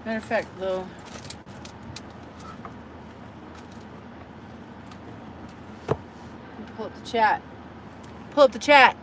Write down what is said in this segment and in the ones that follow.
Matter of fact, though, pull up the chat. Pull up the chat.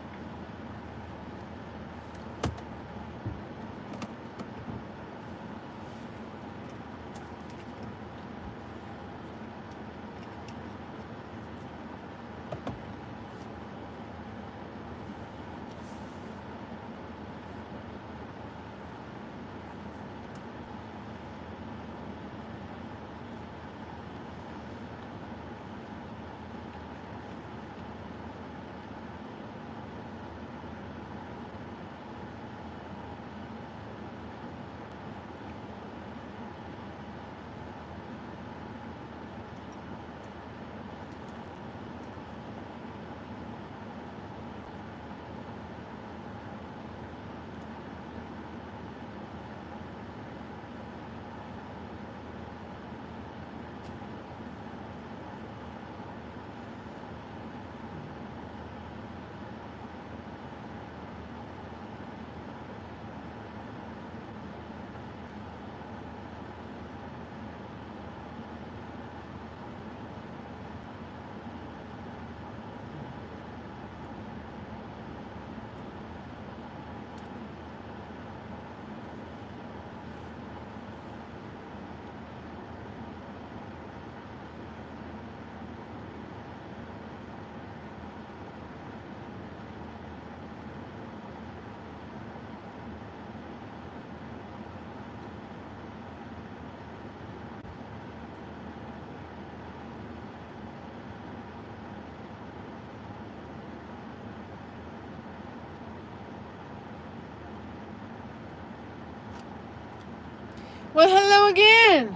Well, hello again.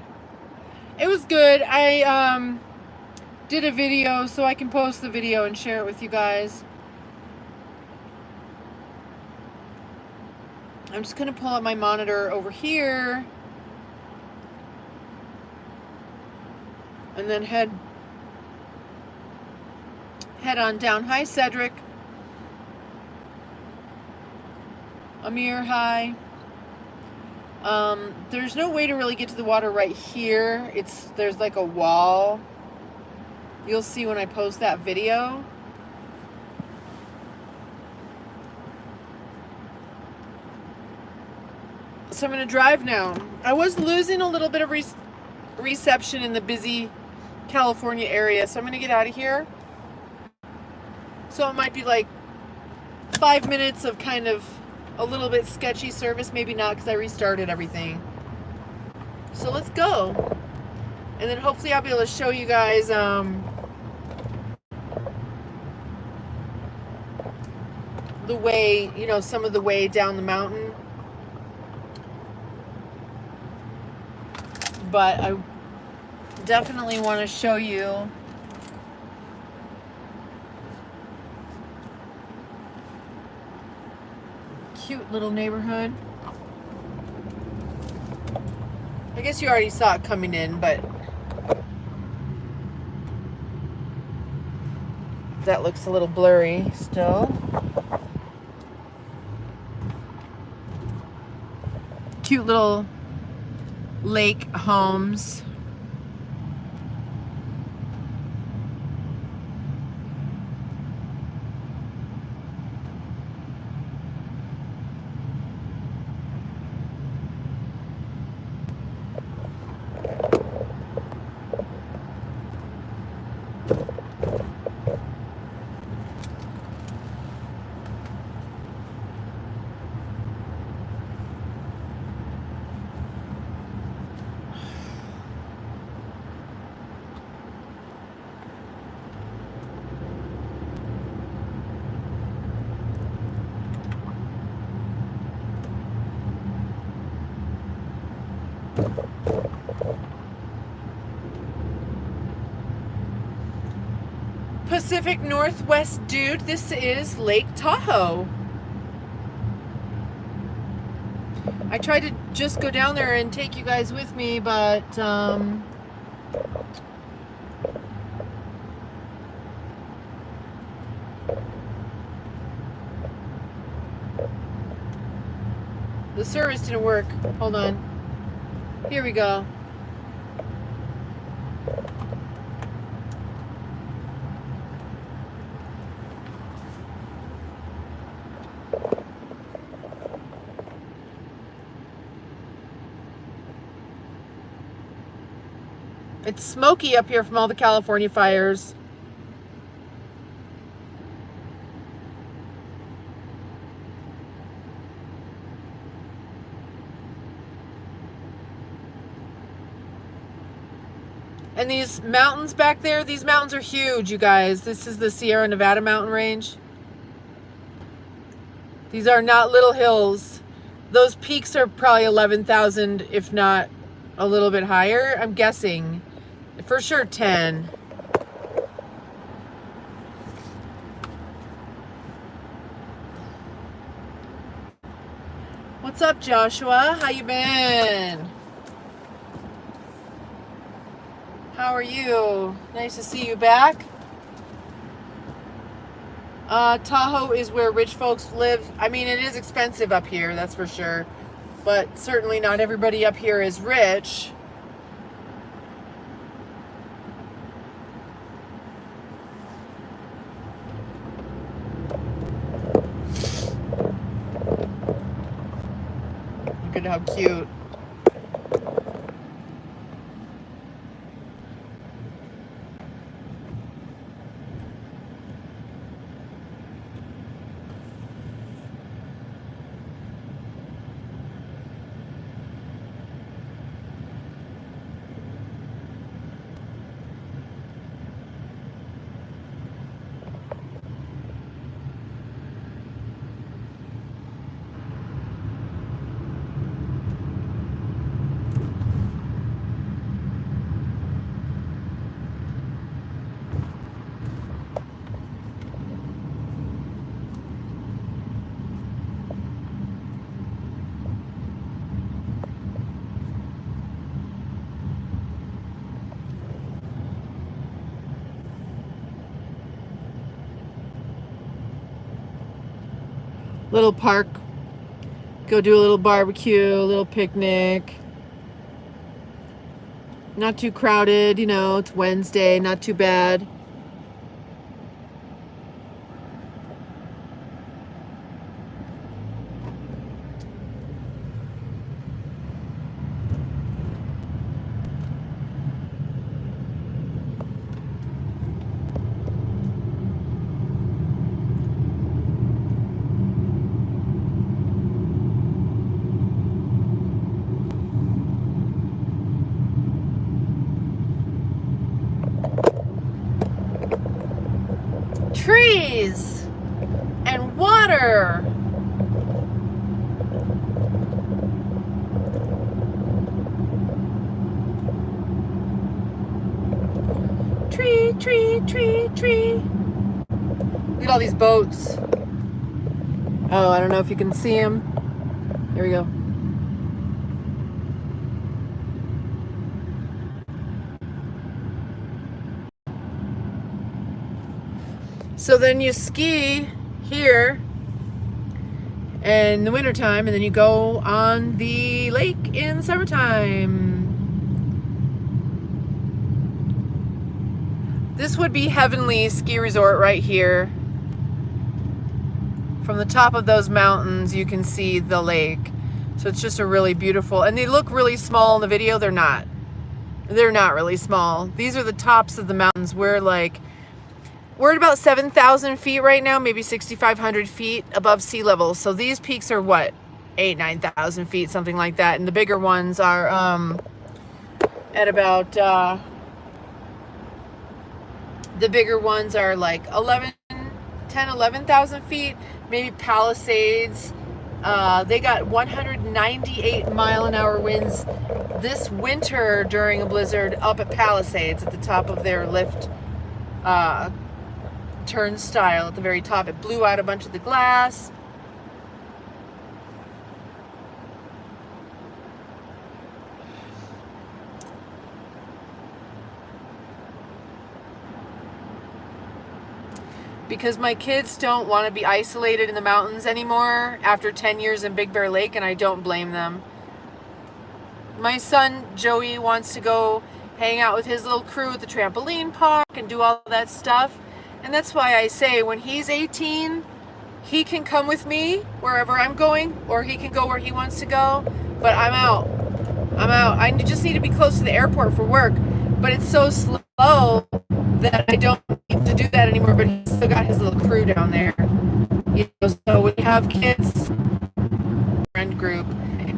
It was good. I did a video, so I can post the video and share it with you guys. I'm just going to pull up my monitor over here and then head on down. Hi, Cedric. Amir, hi. There's no way to really get to the water right here. There's like a wall. You'll see when I post that video. So I'm going to drive now. I was losing a little bit of reception in the busy California area, so I'm going to get out of here. So it might be like 5 minutes of kind of a little bit sketchy service, maybe not because I restarted everything. So let's go. And then hopefully I'll be able to show you guys the way, some of the way down the mountain. But I definitely want to show you cute little neighborhood. I guess you already saw it coming in, but that looks a little blurry still. Cute little lake homes. Pacific Northwest, dude. This is Lake Tahoe. I tried to just go down there and take you guys with me, but the service didn't work. Hold on. Here we go. It's smoky up here from all the California fires. And these mountains back there, these mountains are huge, you guys. This is the Sierra Nevada mountain range. These are not little hills. Those peaks are probably 11,000, if not a little bit higher. I'm guessing. For sure 10. What's up, Joshua? How you been? How are you? Nice to see you back. Tahoe is where rich folks live. I mean, it is expensive up here, that's for sure. But certainly not everybody up here is rich. Look at how cute. Little park. Go do a little barbecue, a little picnic. Not too crowded, you know, it's Wednesday, not too bad. Trees and water. Tree, tree, tree, tree. Look at all these boats. Oh, I don't know if you can see them. Here we go. So then you ski here in the wintertime, and then you go on the lake in the summertime. This would be Heavenly Ski Resort right here. From the top of those mountains, you can see the lake. So it's just a really beautiful, and they look really small in the video. They're not. They're not really small. These are the tops of the mountains. We're at about 7,000 feet right now, maybe 6,500 feet above sea level. So these peaks are what, 9,000 feet, something like that. And the bigger ones are at about, the bigger ones are like 11,000 feet, maybe Palisades. They got 198 mile-an-hour winds this winter during a blizzard up at Palisades at the top of their lift turnstile at the very top. It blew out a bunch of the glass. Because my kids don't want to be isolated in the mountains anymore after 10 years in Big Bear Lake, and I don't blame them. My son Joey wants to go hang out with his little crew at the trampoline park and do all that stuff. And that's why I say when he's 18, he can come with me wherever I'm going, or he can go where he wants to go. But I'm out. I just need to be close to the airport for work. But it's so slow that I don't need to do that anymore. But he's still got his little crew down there. So we have kids, friend group.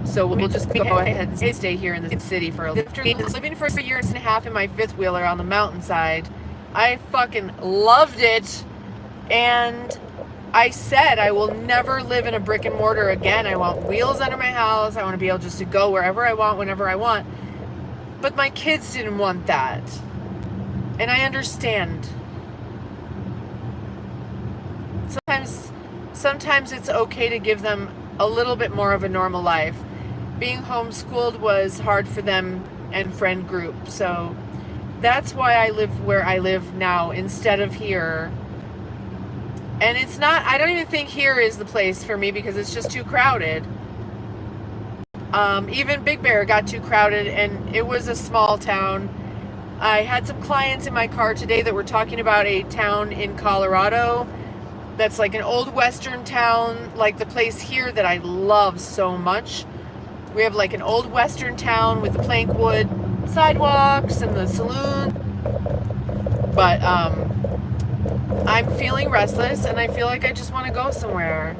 So we'll just go ahead and stay here in the city for a little. After living for a year and a half in my fifth wheeler on the mountainside, I fucking loved it. And I said I will never live in a brick and mortar again. I want wheels under my house. I want to be able just to go wherever I want, whenever I want. But my kids didn't want that. And I understand. Sometimes it's okay to give them a little bit more of a normal life. Being homeschooled was hard for them and friend group. So that's why I live where I live now instead of here. And it's not, I don't even think here is the place for me because it's just too crowded. Even Big Bear got too crowded, and it was a small town. I had some clients in my car today that were talking about a town in Colorado that's like an old western town, like the place here that I love so much. We have like an old western town with the plank wood sidewalks and the saloon. But I'm feeling restless, and I feel like I just want to go somewhere.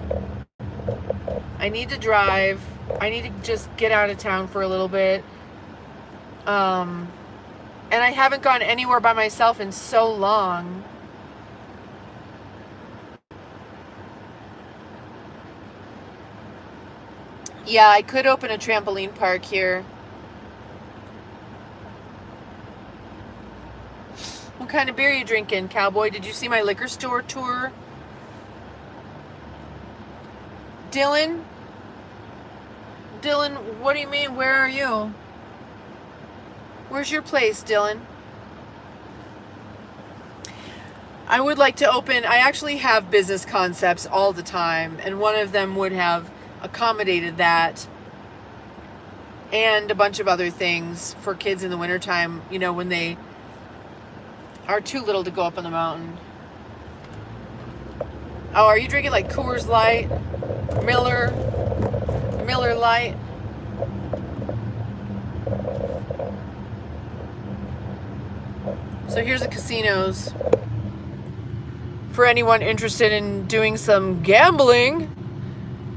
I need to drive. I need to just get out of town for a little bit. And I haven't gone anywhere by myself in so long. Yeah, I could open a trampoline park here. What kind of beer are you drinking, cowboy? Did you see my liquor store tour? Dylan, what do you mean? Where are you? Where's your place, Dylan? I would like to open, I actually have business concepts all the time, and one of them would have accommodated that and a bunch of other things for kids in the wintertime, you know, when they are too little to go up on the mountain. Oh, are you drinking like Coors Light, Miller Light? So here's the casinos. For anyone interested in doing some gambling,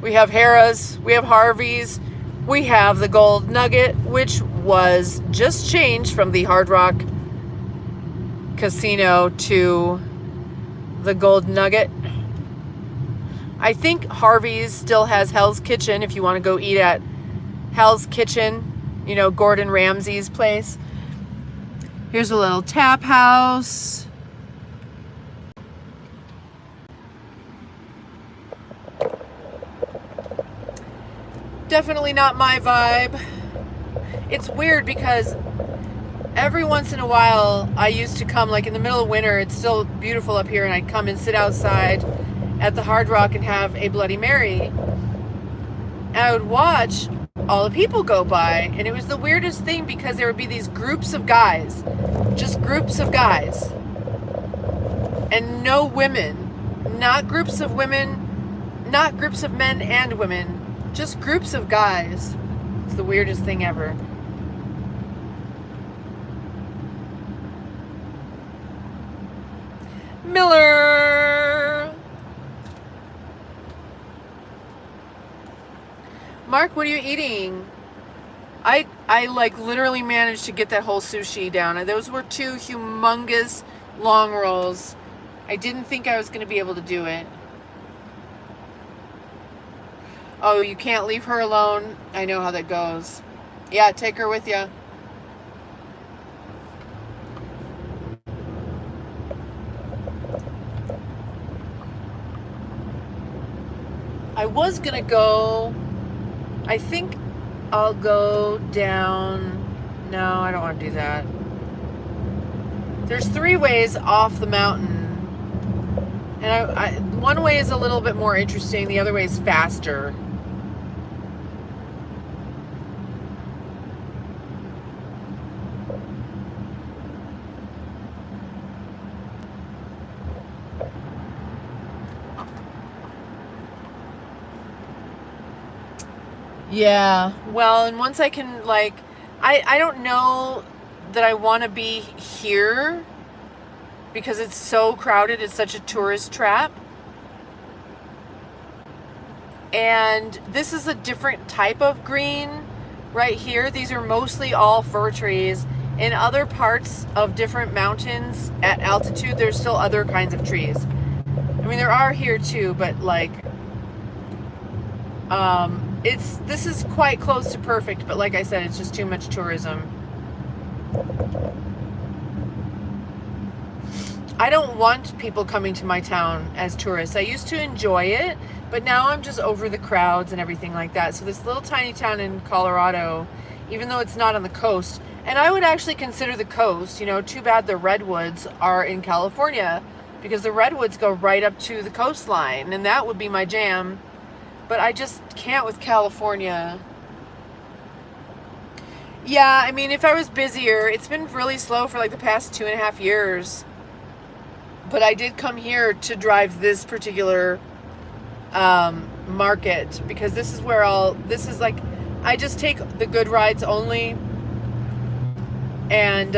we have Harrah's, we have Harvey's, we have the Gold Nugget, which was just changed from the Hard Rock Casino to the Gold Nugget. I think Harvey's still has Hell's Kitchen if you want to go eat at Hell's Kitchen, you know, Gordon Ramsay's place. Here's a little tap house. Definitely not my vibe. It's weird because every once in a while I used to come, like in the middle of winter, it's still beautiful up here, and I'd come and sit outside at the Hard Rock and have a Bloody Mary. And I would watch all the people go by, and it was the weirdest thing because there would be these groups of guys, just groups of guys, and no women, not groups of women, not groups of men and women, just groups of guys. It's the weirdest thing ever. Miller! Mark, what are you eating? I like literally managed to get that whole sushi down. Those were two humongous long rolls. I didn't think I was going to be able to do it. Oh, you can't leave her alone? I know how that goes. Yeah, take her with you. I was going to go, I think I'll go down. No, I don't want to do that. There's 3 ways off the mountain. And one way is a little bit more interesting. The other way is faster. Yeah, well, and once I can, like, I don't know that I want to be here because it's so crowded. It's such a tourist trap. And this is a different type of green right here. These are mostly all fir trees. In other parts of different mountains at altitude, there's still other kinds of trees. I mean, there are here too, but like, this is quite close to perfect, but like I said, it's just too much tourism. I don't want people coming to my town as tourists. I used to enjoy it, but now I'm just over the crowds and everything like that. So this little tiny town in Colorado, even though it's not on the coast, and I would actually consider the coast, you know, too bad the redwoods are in California, because the redwoods go right up to the coastline, and that would be my jam. But I just can't with California. Yeah, I mean, if I was busier, it's been really slow for like the past 2.5 years. But I did come here to drive this particular market, because this is where this is like, I just take the good rides only. And,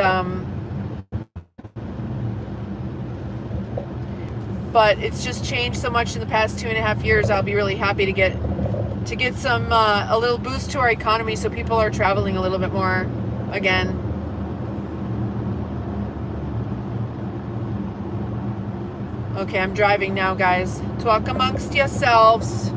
but it's just changed so much in the past 2.5 years. I'll be really happy to get some, a little boost to our economy, so people are traveling a little bit more again. Okay, I'm driving now, guys. Talk amongst yourselves.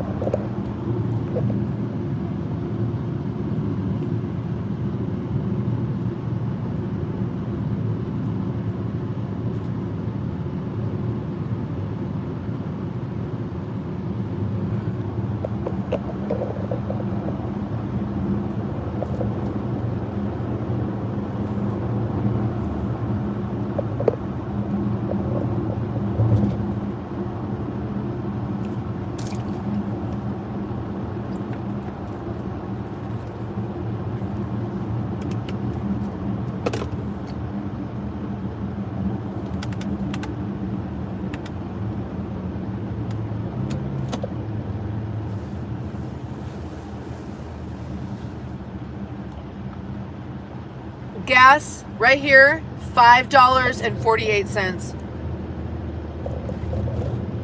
Gas right here, $5.48.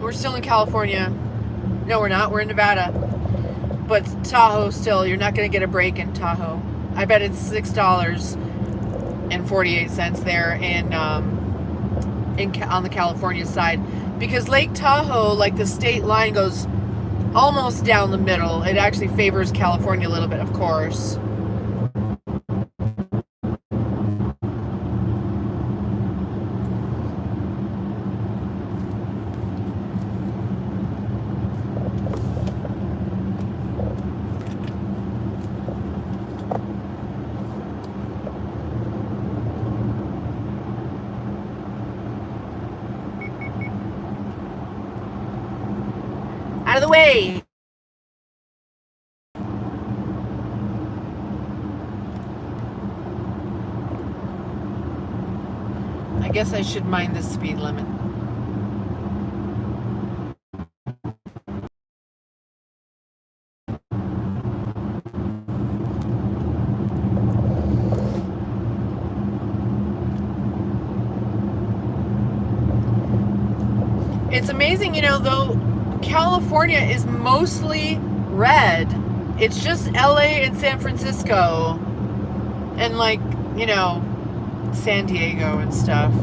We're still in California. No, we're not. We're in Nevada. But Tahoe still, you're not going to get a break in Tahoe. I bet it's $6.48 there on the California side, because Lake Tahoe, like the state line, goes almost down the middle. It actually favors California a little bit, of course. Out of the way. I guess I should mind the speed limit. It's amazing, you know, though, California is mostly red. It's just LA and San Francisco and, like, you know, San Diego and stuff.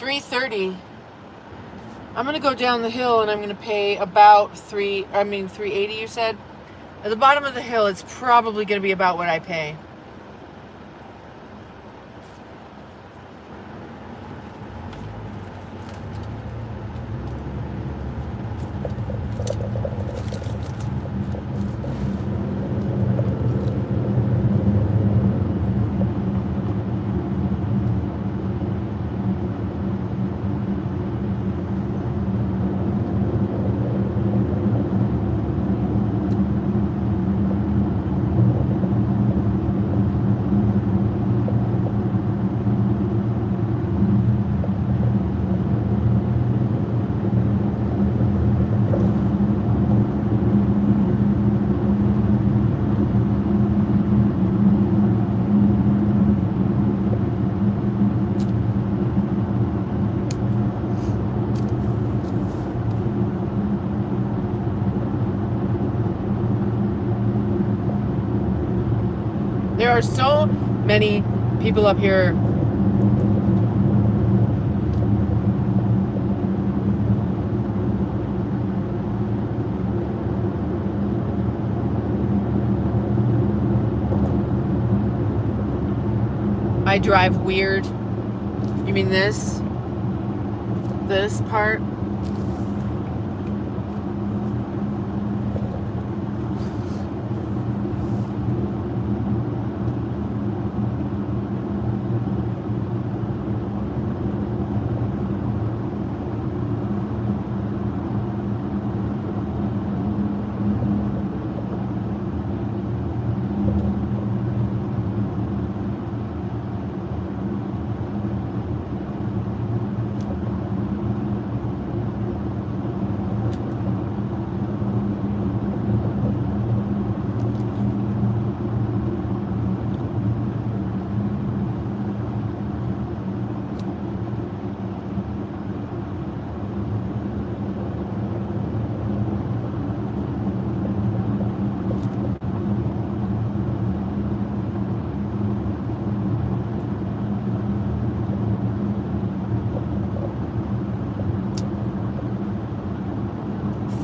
$330. I'm going to go down the hill and I'm going to pay about $380 you said? At the bottom of the hill, it's probably going to be about what I pay. There are so many people up here. I drive weird. You mean this? This part?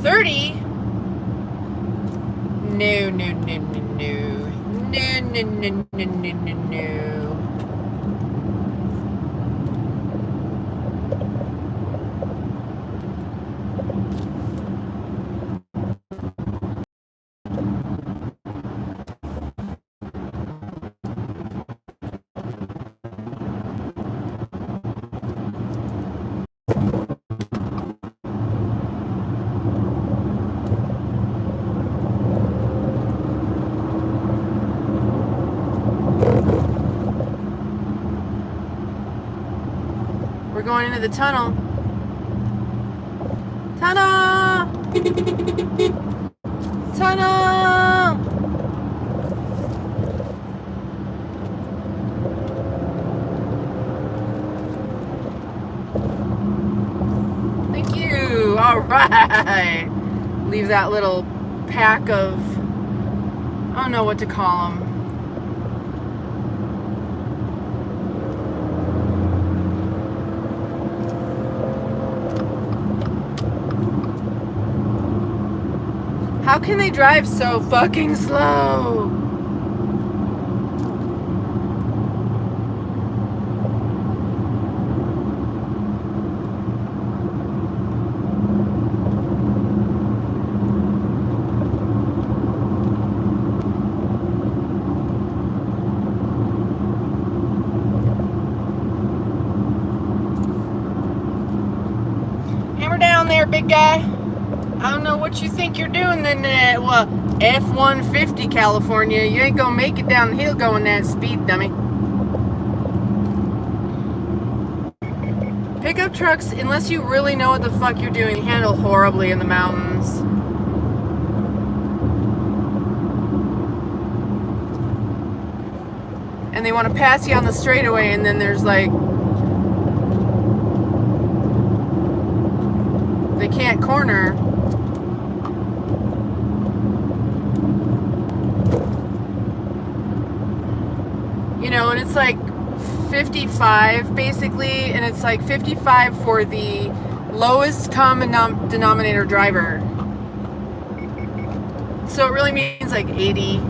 $30? No, no, no, no, no. No, no, no, no, no, no, no. We're going into the tunnel. Tunnel! Tunnel! Thank you. All right. Leave that little pack of, I don't know what to call them. How can they drive so fucking slow? Hammer down there, big guy. I don't know what you think you're doing in that, F-150 California. You ain't gonna make it down the hill going that speed, dummy. Pickup trucks, unless you really know what the fuck you're doing, handle horribly in the mountains. And they want to pass you on the straightaway, and then there's like, they can't corner. You know, and it's like 55 basically, and it's like 55 for the lowest common denominator driver. So it really means like 80.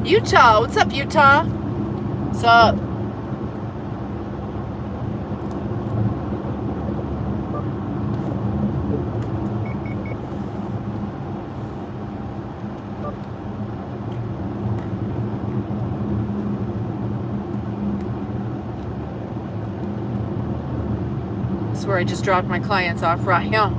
Utah, what's up, Utah? What's up? This is where I just dropped my clients off right here.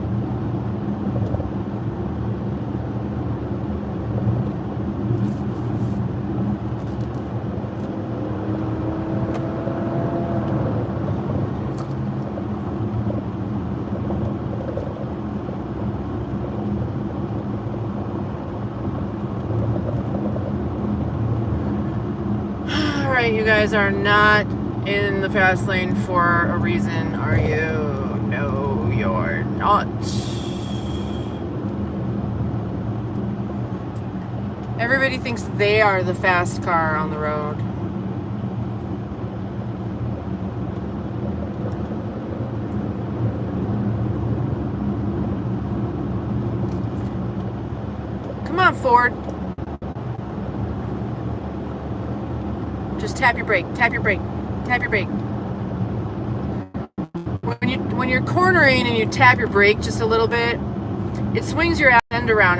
You guys are not in the fast lane for a reason, are you? No, you're not. Everybody thinks they are the fast car on the road. Come on, Ford. Just tap your brake, tap your brake, tap your brake. When you're cornering and you tap your brake just a little bit, it swings your ass end around.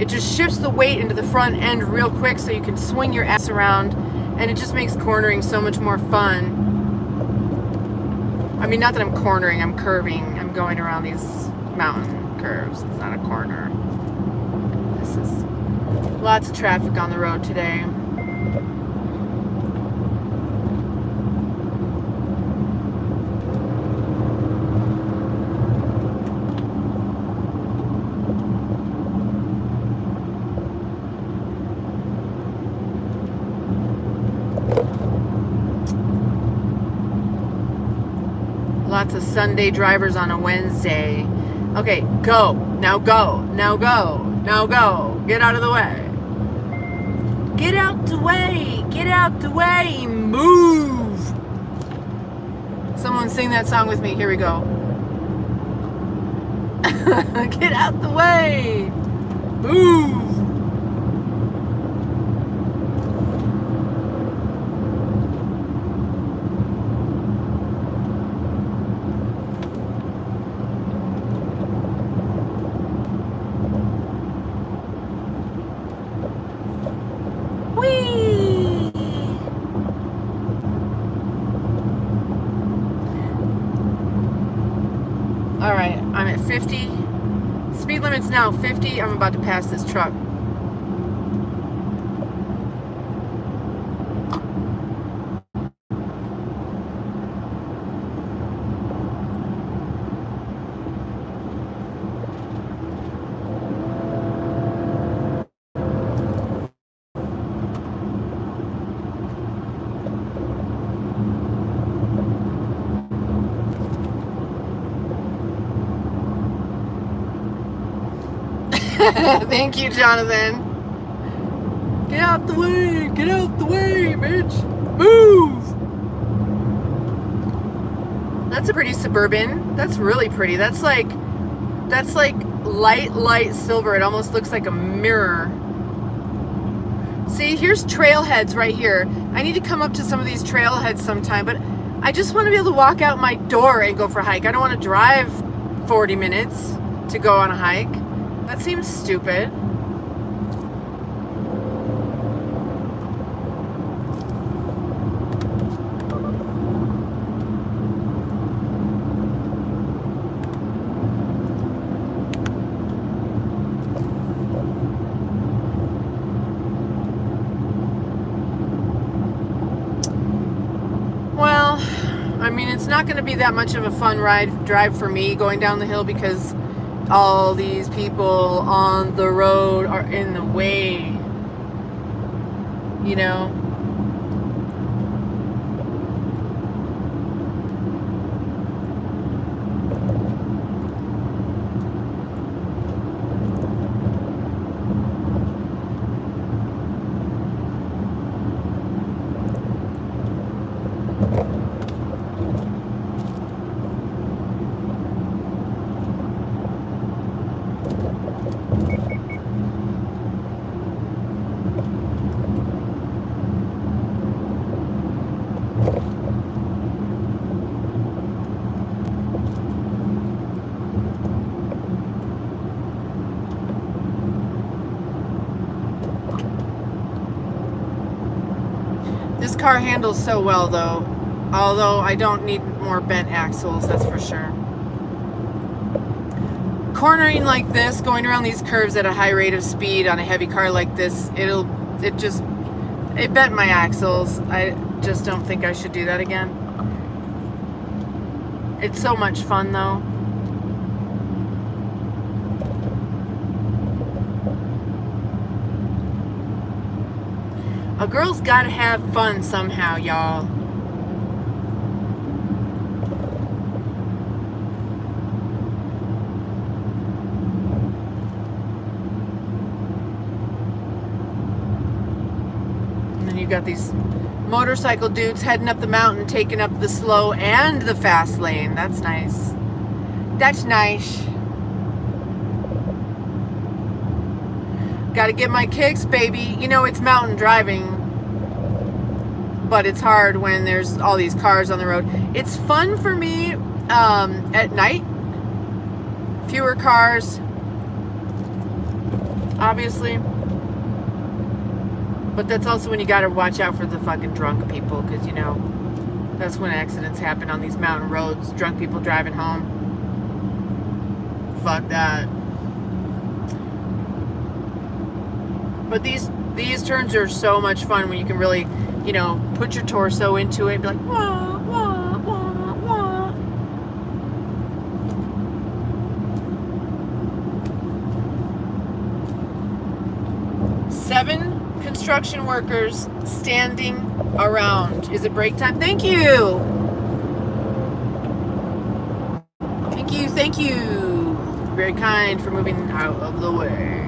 It just shifts the weight into the front end real quick so you can swing your ass around, and it just makes cornering so much more fun. I mean, not that I'm cornering, I'm curving. I'm going around these mountain curves. It's not a corner. This is lots of traffic on the road today. Lots of Sunday drivers on a Wednesday. Okay, go. Now go. Now go. Now go. Get out of the way. Get out the way. Get out the way. Move. Someone sing that song with me. Here we go. Get out the way. Move. Alright, I'm at 50. Speed limit's now 50. I'm about to pass this truck. Thank you, Jonathan. Get out the way! Get out the way, bitch! Move! That's a pretty Suburban. That's really pretty. That's like light silver. It almost looks like a mirror. See, here's trailheads right here. I need to come up to some of these trailheads sometime, but I just want to be able to walk out my door and go for a hike. I don't want to drive 40 minutes to go on a hike. That seems stupid. Well, I mean, it's not going to be that much of a fun drive for me going down the hill because all these people on the road are in the way. you know. This car handles so well though, although I don't need more bent axles, that's for sure. Cornering like this, going around these curves at a high rate of speed on a heavy car like this, it bent my axles. I just don't think I should do that again. It's so much fun though. A girl's gotta have fun somehow, y'all. And then you got these motorcycle dudes heading up the mountain, taking up the slow and the fast lane. That's nice. That's nice. Gotta get my kicks, baby. You know, it's mountain driving, but it's hard when there's all these cars on the road. It's fun for me at night. Fewer cars, obviously. But that's also when you gotta watch out for the fucking drunk people, because, you know, that's when accidents happen on these mountain roads. Drunk people driving home. Fuck that. But these turns are so much fun when you can really, you know, put your torso into it and be like, wah, wah, wah, wah. Seven construction workers standing around. Is it break time? Thank you. Thank you, thank you. Very kind for moving out of the way.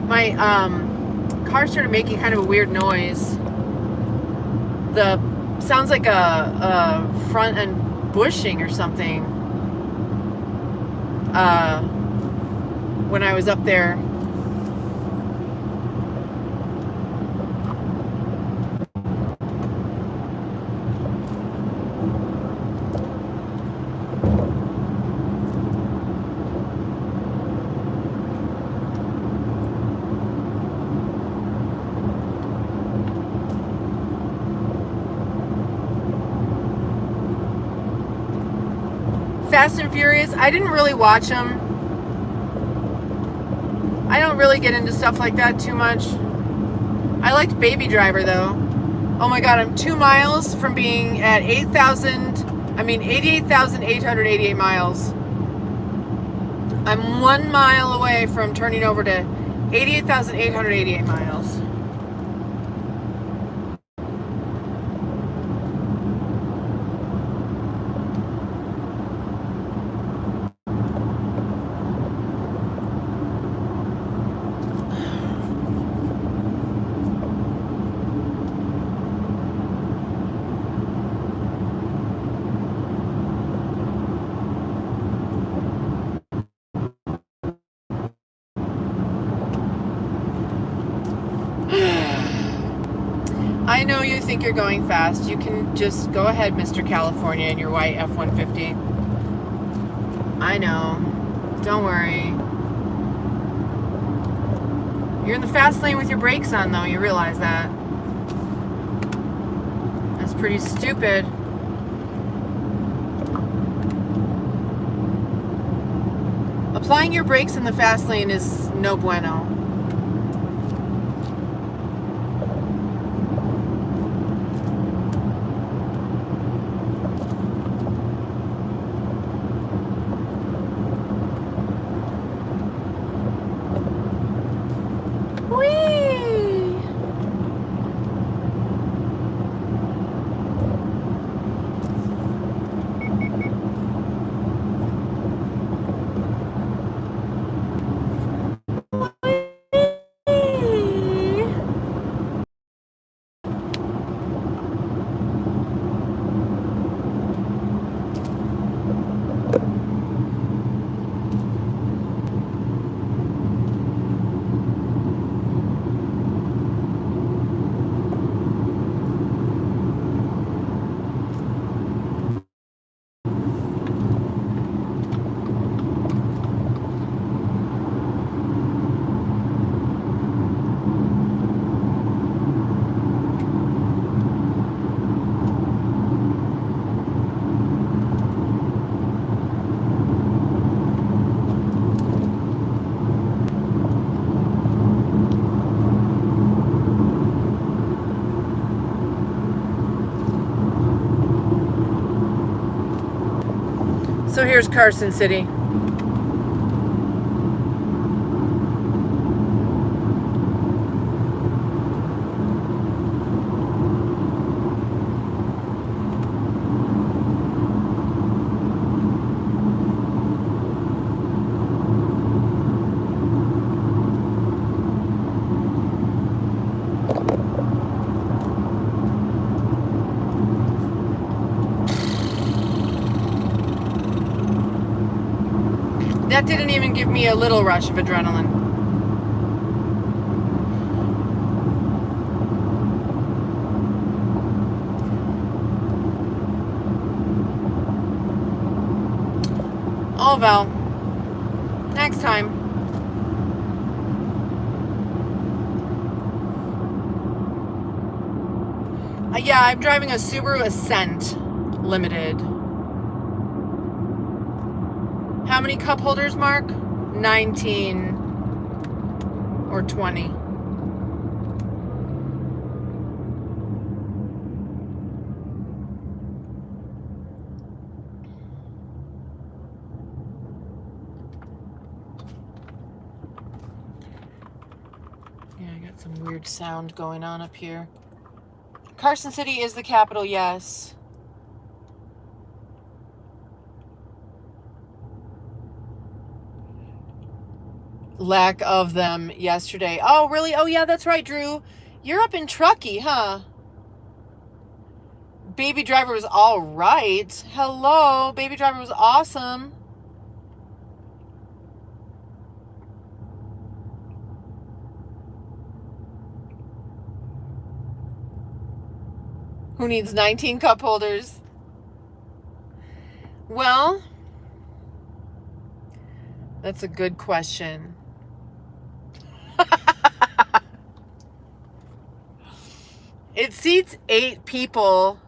My car started making kind of a weird noise. The sounds like a front end bushing or something. When I was up there. Fast and Furious, I didn't really watch them. I don't really get into stuff like that too much. I liked Baby Driver though. Oh my god, I'm 2 miles from being at 88,888 miles. I'm 1 mile away from turning over to 88,888 miles. I know you think you're going fast. You can just go ahead, Mr. California, in your white F-150. I know. Don't worry. You're in the fast lane with your brakes on, though. You realize that. That's pretty stupid. Applying your brakes in the fast lane is no bueno. So here's Carson City. That didn't even give me a little rush of adrenaline. Oh, well. Next time. Yeah, I'm driving a Subaru Ascent Limited. How many cup holders, Mark? 19 or 20. Yeah, I got some weird sound going on up here. Carson City is the capital, yes. Lack of them yesterday. Oh, really? Oh, yeah, that's right, Drew. You're up in Truckee, huh? Baby Driver was all right. Hello. Baby Driver was awesome. Who needs 19 cup holders? Well, that's a good question. It seats 8 people.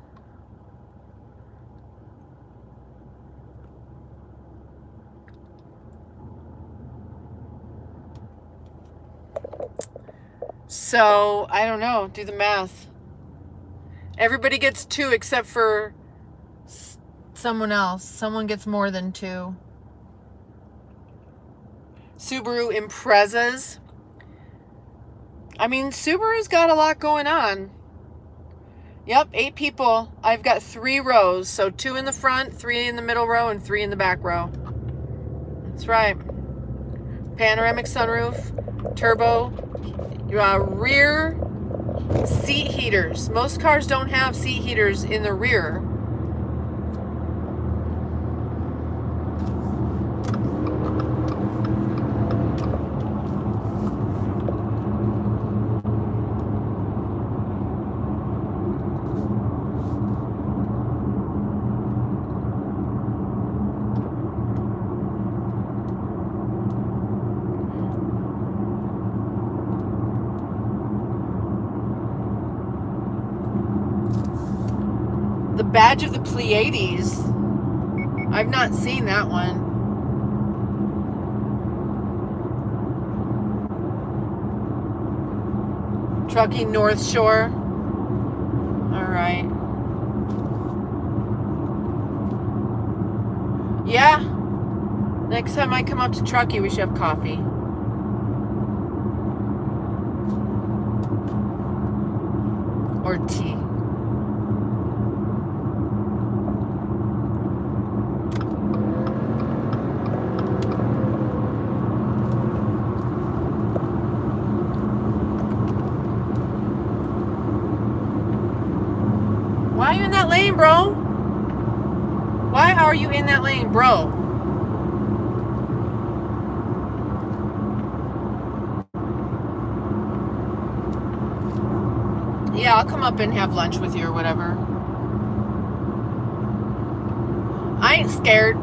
So, I don't know. Do the math. Everybody gets 2 except for someone else. Someone gets more than 2. Subaru Imprezas. I mean, Subaru's got a lot going on. Yep, 8 people. I've got 3 rows. So 2 in the front, 3 in the middle row, and 3 in the back row. That's right. Panoramic sunroof, turbo, rear seat heaters. Most cars don't have seat heaters in the rear. The Badge of the Pleiades. I've not seen that one. Truckee North Shore. All right. Yeah. Next time I come up to Truckee, we should have coffee. Or tea. Why are you in that lane, bro? Why are you in that lane, bro? Yeah, I'll come up and have lunch with you or whatever. I ain't scared.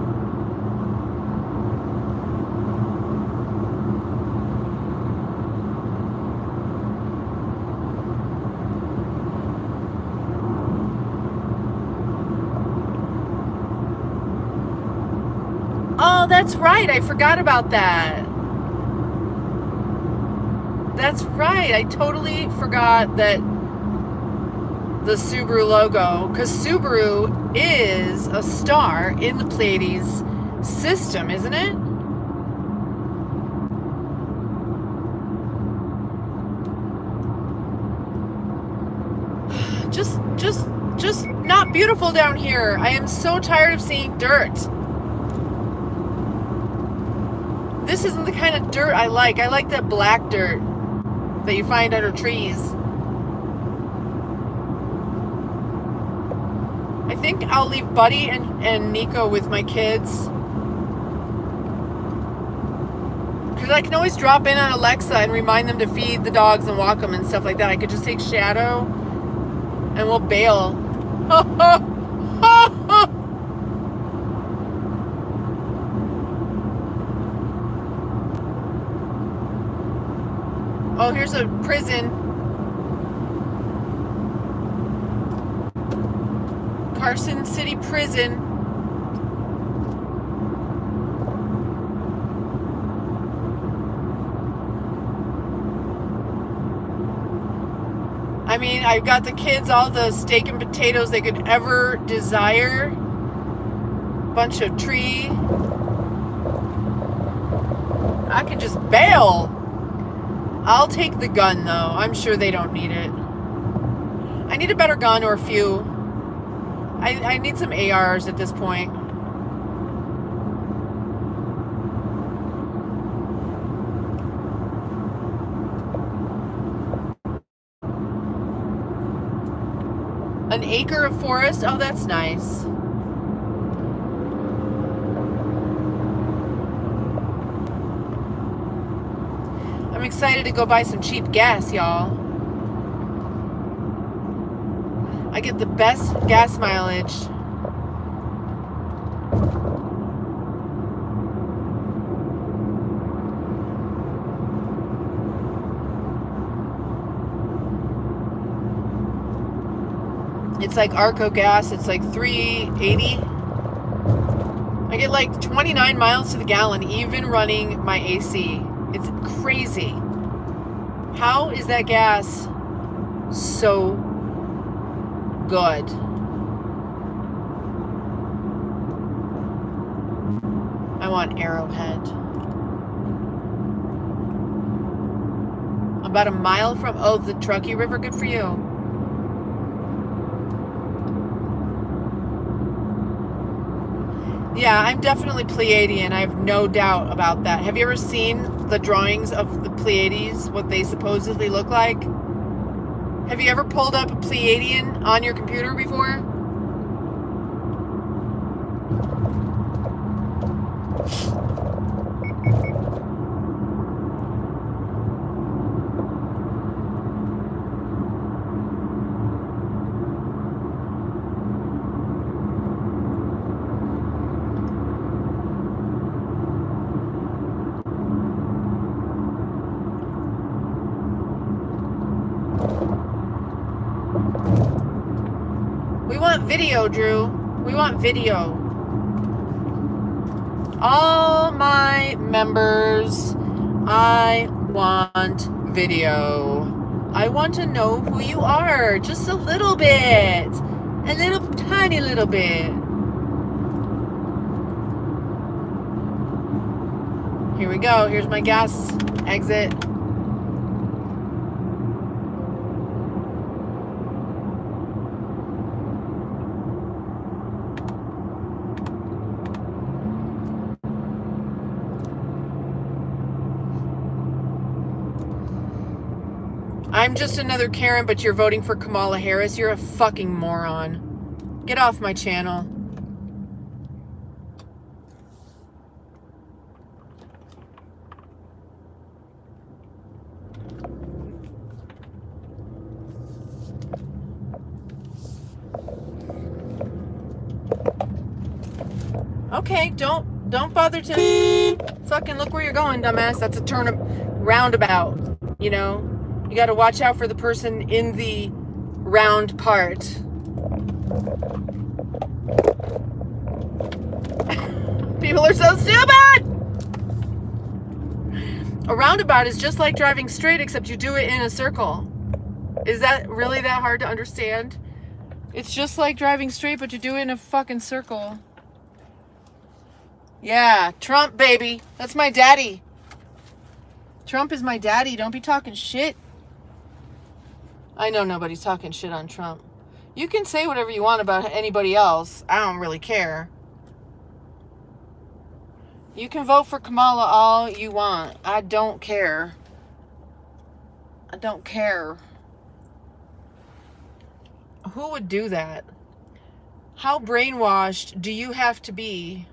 Oh, that's right. I forgot about that. That's right. I totally forgot that the Subaru logo, because Subaru is a star in the Pleiades system, isn't it? Just not beautiful down here. I am so tired of seeing dirt. This isn't the kind of dirt I like. I like that black dirt that you find under trees. I think I'll leave Buddy and Nico with my kids. Because I can always drop in on Alexa and remind them to feed the dogs and walk them and stuff like that. I could just take Shadow and we'll bail. Oh, here's a prison. Carson City Prison. I mean, I've got the kids all the steak and potatoes they could ever desire. Bunch of tree. I could just bail. I'll take the gun, though. I'm sure they don't need it. I need a better gun or a few. I need some ARs at this point. An acre of forest? Oh, that's nice. I'm excited to go buy some cheap gas, y'all. I get the best gas mileage. It's like Arco gas. It's like $3.80. I get like 29 miles to the gallon, even running my AC. It's crazy. How is that gas so good? I want Arrowhead. About a mile from, oh, the Truckee River. Good for you. Yeah, I'm definitely Pleiadian. I have no doubt about that. Have you ever seen the drawings of the Pleiades, what they supposedly look like? Have you ever pulled up a Pleiadian on your computer before? We want video, Drew. We want video. All my members, I want video. I want to know who you are. Just a little bit. A little tiny little bit. Here we go. Here's my gas exit. I'm just another Karen, but you're voting for Kamala Harris. You're a fucking moron. Get off my channel. Okay, don't bother to fucking look where you're going, dumbass. That's a roundabout, you know? You got to watch out for the person in the round part. People are so stupid! A roundabout is just like driving straight, except you do it in a circle. Is that really that hard to understand? It's just like driving straight, but you do it in a fucking circle. Yeah, Trump, baby. That's my daddy. Trump is my daddy. Don't be talking shit. I know nobody's talking shit on Trump. You can say whatever you want about anybody else. I don't really care. You can vote for Kamala all you want. I don't care. I don't care. Who would do that? How brainwashed do you have to be?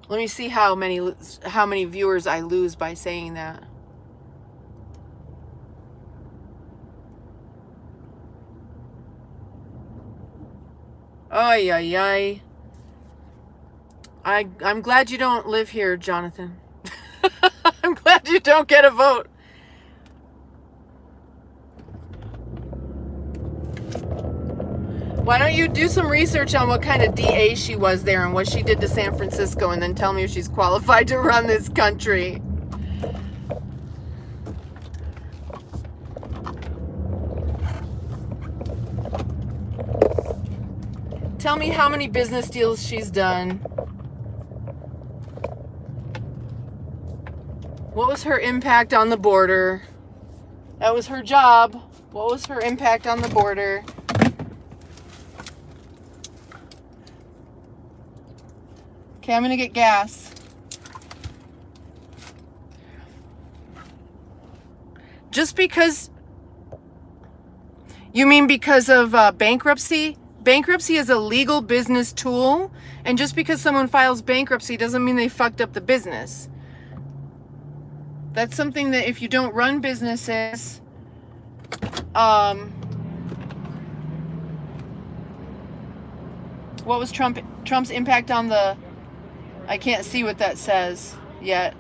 Let me see how many viewers I lose by saying that. Ay, ay, ay. I'm glad you don't live here, Jonathan. I'm glad you don't get a vote. Why don't you do some research on what kind of DA she was there and what she did to San Francisco, and then tell me if she's qualified to run this country. Tell me how many business deals she's done. What was her impact on the border? That was her job. What was her impact on the border? Okay, I'm gonna get gas. Just because... You mean because of bankruptcy? Bankruptcy is a legal business tool, and just because someone files bankruptcy doesn't mean they fucked up the business. That's something that if you don't run businesses, what was Trump's impact on the... I can't see what that says yet.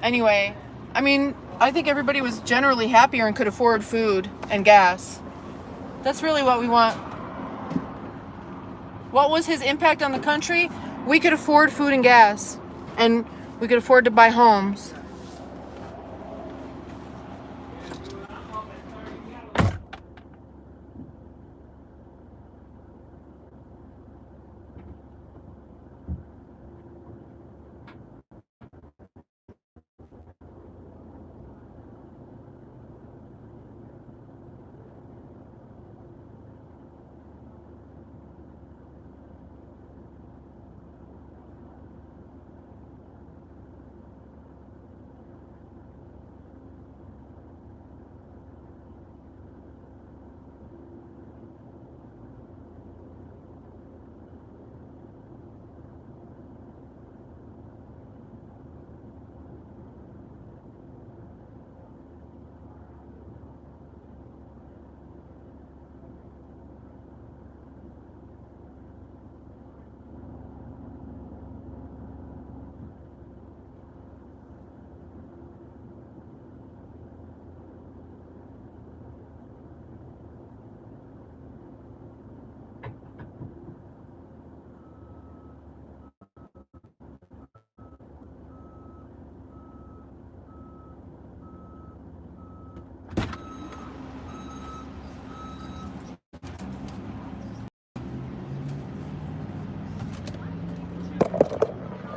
Anyway, I mean, I think everybody was generally happier and could afford food and gas. That's really what we want. What was his impact on the country? We could afford food and gas, and we could afford to buy homes.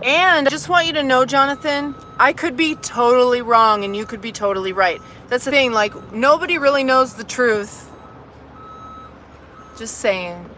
And I just want you to know, Jonathan, I could be totally wrong and you could be totally right. That's the thing, like, nobody really knows the truth. Just saying.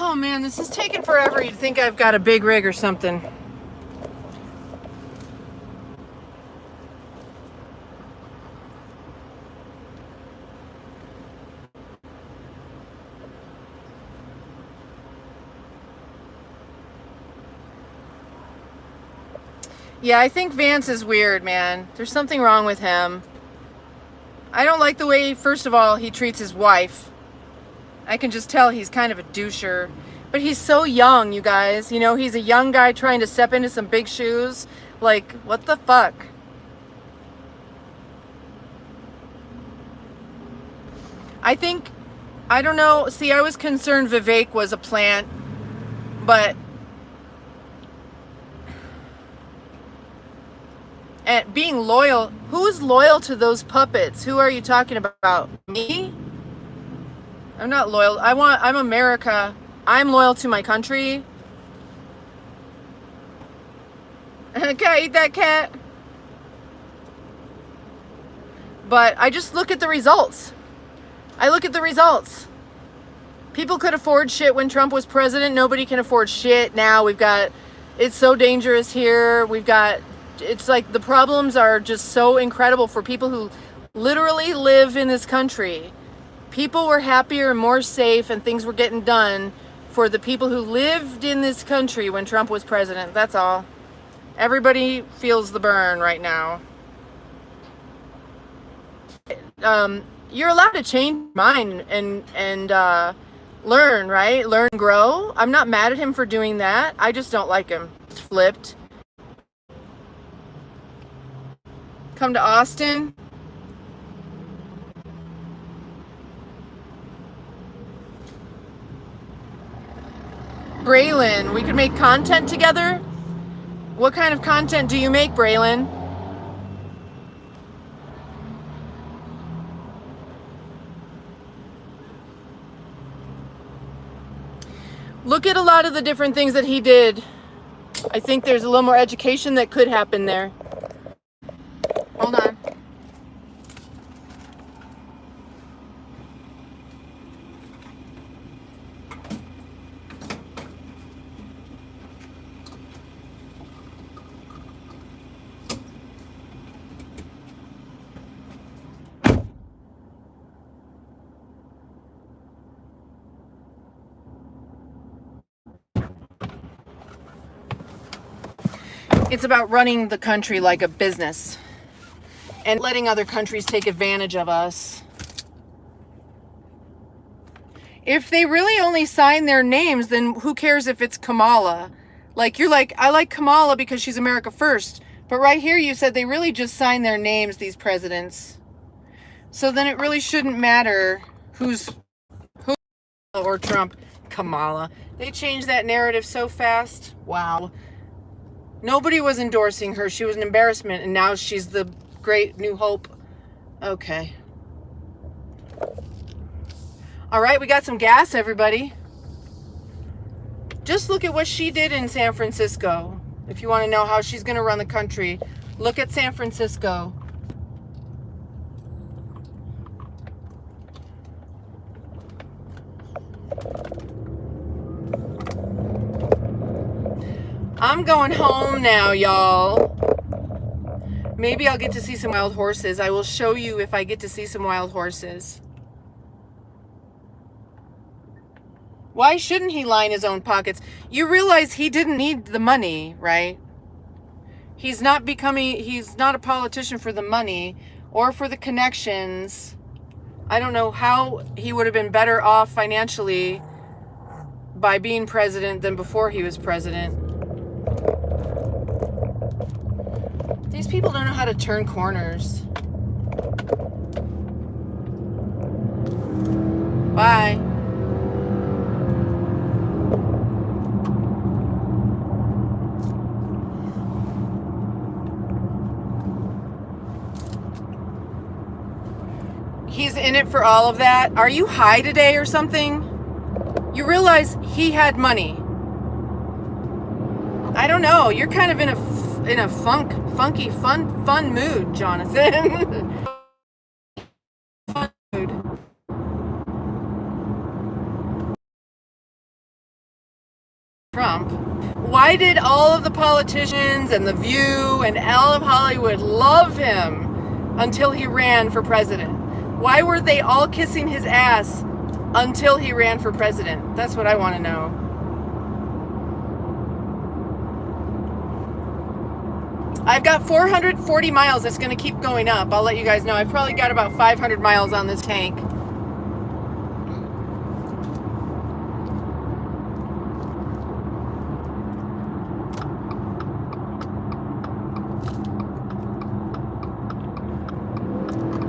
Oh man, this is taking forever. You'd think I've got a big rig or something. Yeah, I think Vance is weird, man. There's something wrong with him. I don't like the way, first of all, he treats his wife. I can just tell he's kind of a doucher. But he's so young, you guys. You know, he's a young guy trying to step into some big shoes. Like, what the fuck? I think, I don't know. See, I was concerned Vivek was a plant. But, and being loyal, who's loyal to those puppets? Who are you talking about? Me? I'm not loyal. I'm America. I'm loyal to my country. Can I eat that cat? But I just look at the results. I look at the results. People could afford shit when Trump was president. Nobody can afford shit now. It's so dangerous here. It's like the problems are just so incredible for people who literally live in this country. People were happier and more safe and things were getting done for the people who lived in this country when Trump was president. That's all. Everybody feels the burn right now. You're allowed to change your mind and learn, right? Learn and grow. I'm not mad at him for doing that. I just don't like him. It's flipped. Come to Austin. Braylon, we could make content together. What kind of content do you make, Braylon? Look at a lot of the different things that he did. I think there's a little more education that could happen there. Hold on. It's about running the country like a business and letting other countries take advantage of us. If they really only sign their names, then who cares if it's Kamala? Like, you're like, I like Kamala because she's America first. But right here you said they really just sign their names, these presidents. So then it really shouldn't matter who or Trump. Kamala. They changed that narrative so fast. Wow. Nobody was endorsing her. She was an embarrassment, and now she's the great new hope. Okay. All right, we got some gas, everybody. Just look at what she did in San Francisco. If you want to know how she's going to run the country, look at San Francisco. I'm going home now, y'all. Maybe I'll get to see some wild horses. I will show you if I get to see some wild horses. Why shouldn't he line his own pockets? You realize he didn't need the money, right? He's not a politician for the money or for the connections. I don't know how he would have been better off financially by being president than before he was president. These people don't know how to turn corners. Bye. He's in it for all of that. Are you high today or something? You realize he had money. I don't know. You're kind of in a funky, fun mood, Jonathan. Fun mood. Trump. Why did all of the politicians and The View and all of Hollywood love him until he ran for president? Why were they all kissing his ass until he ran for president? That's what I want to know. I've got 440 miles. It's going to keep going up. I'll let you guys know. I've probably got about 500 miles on this tank.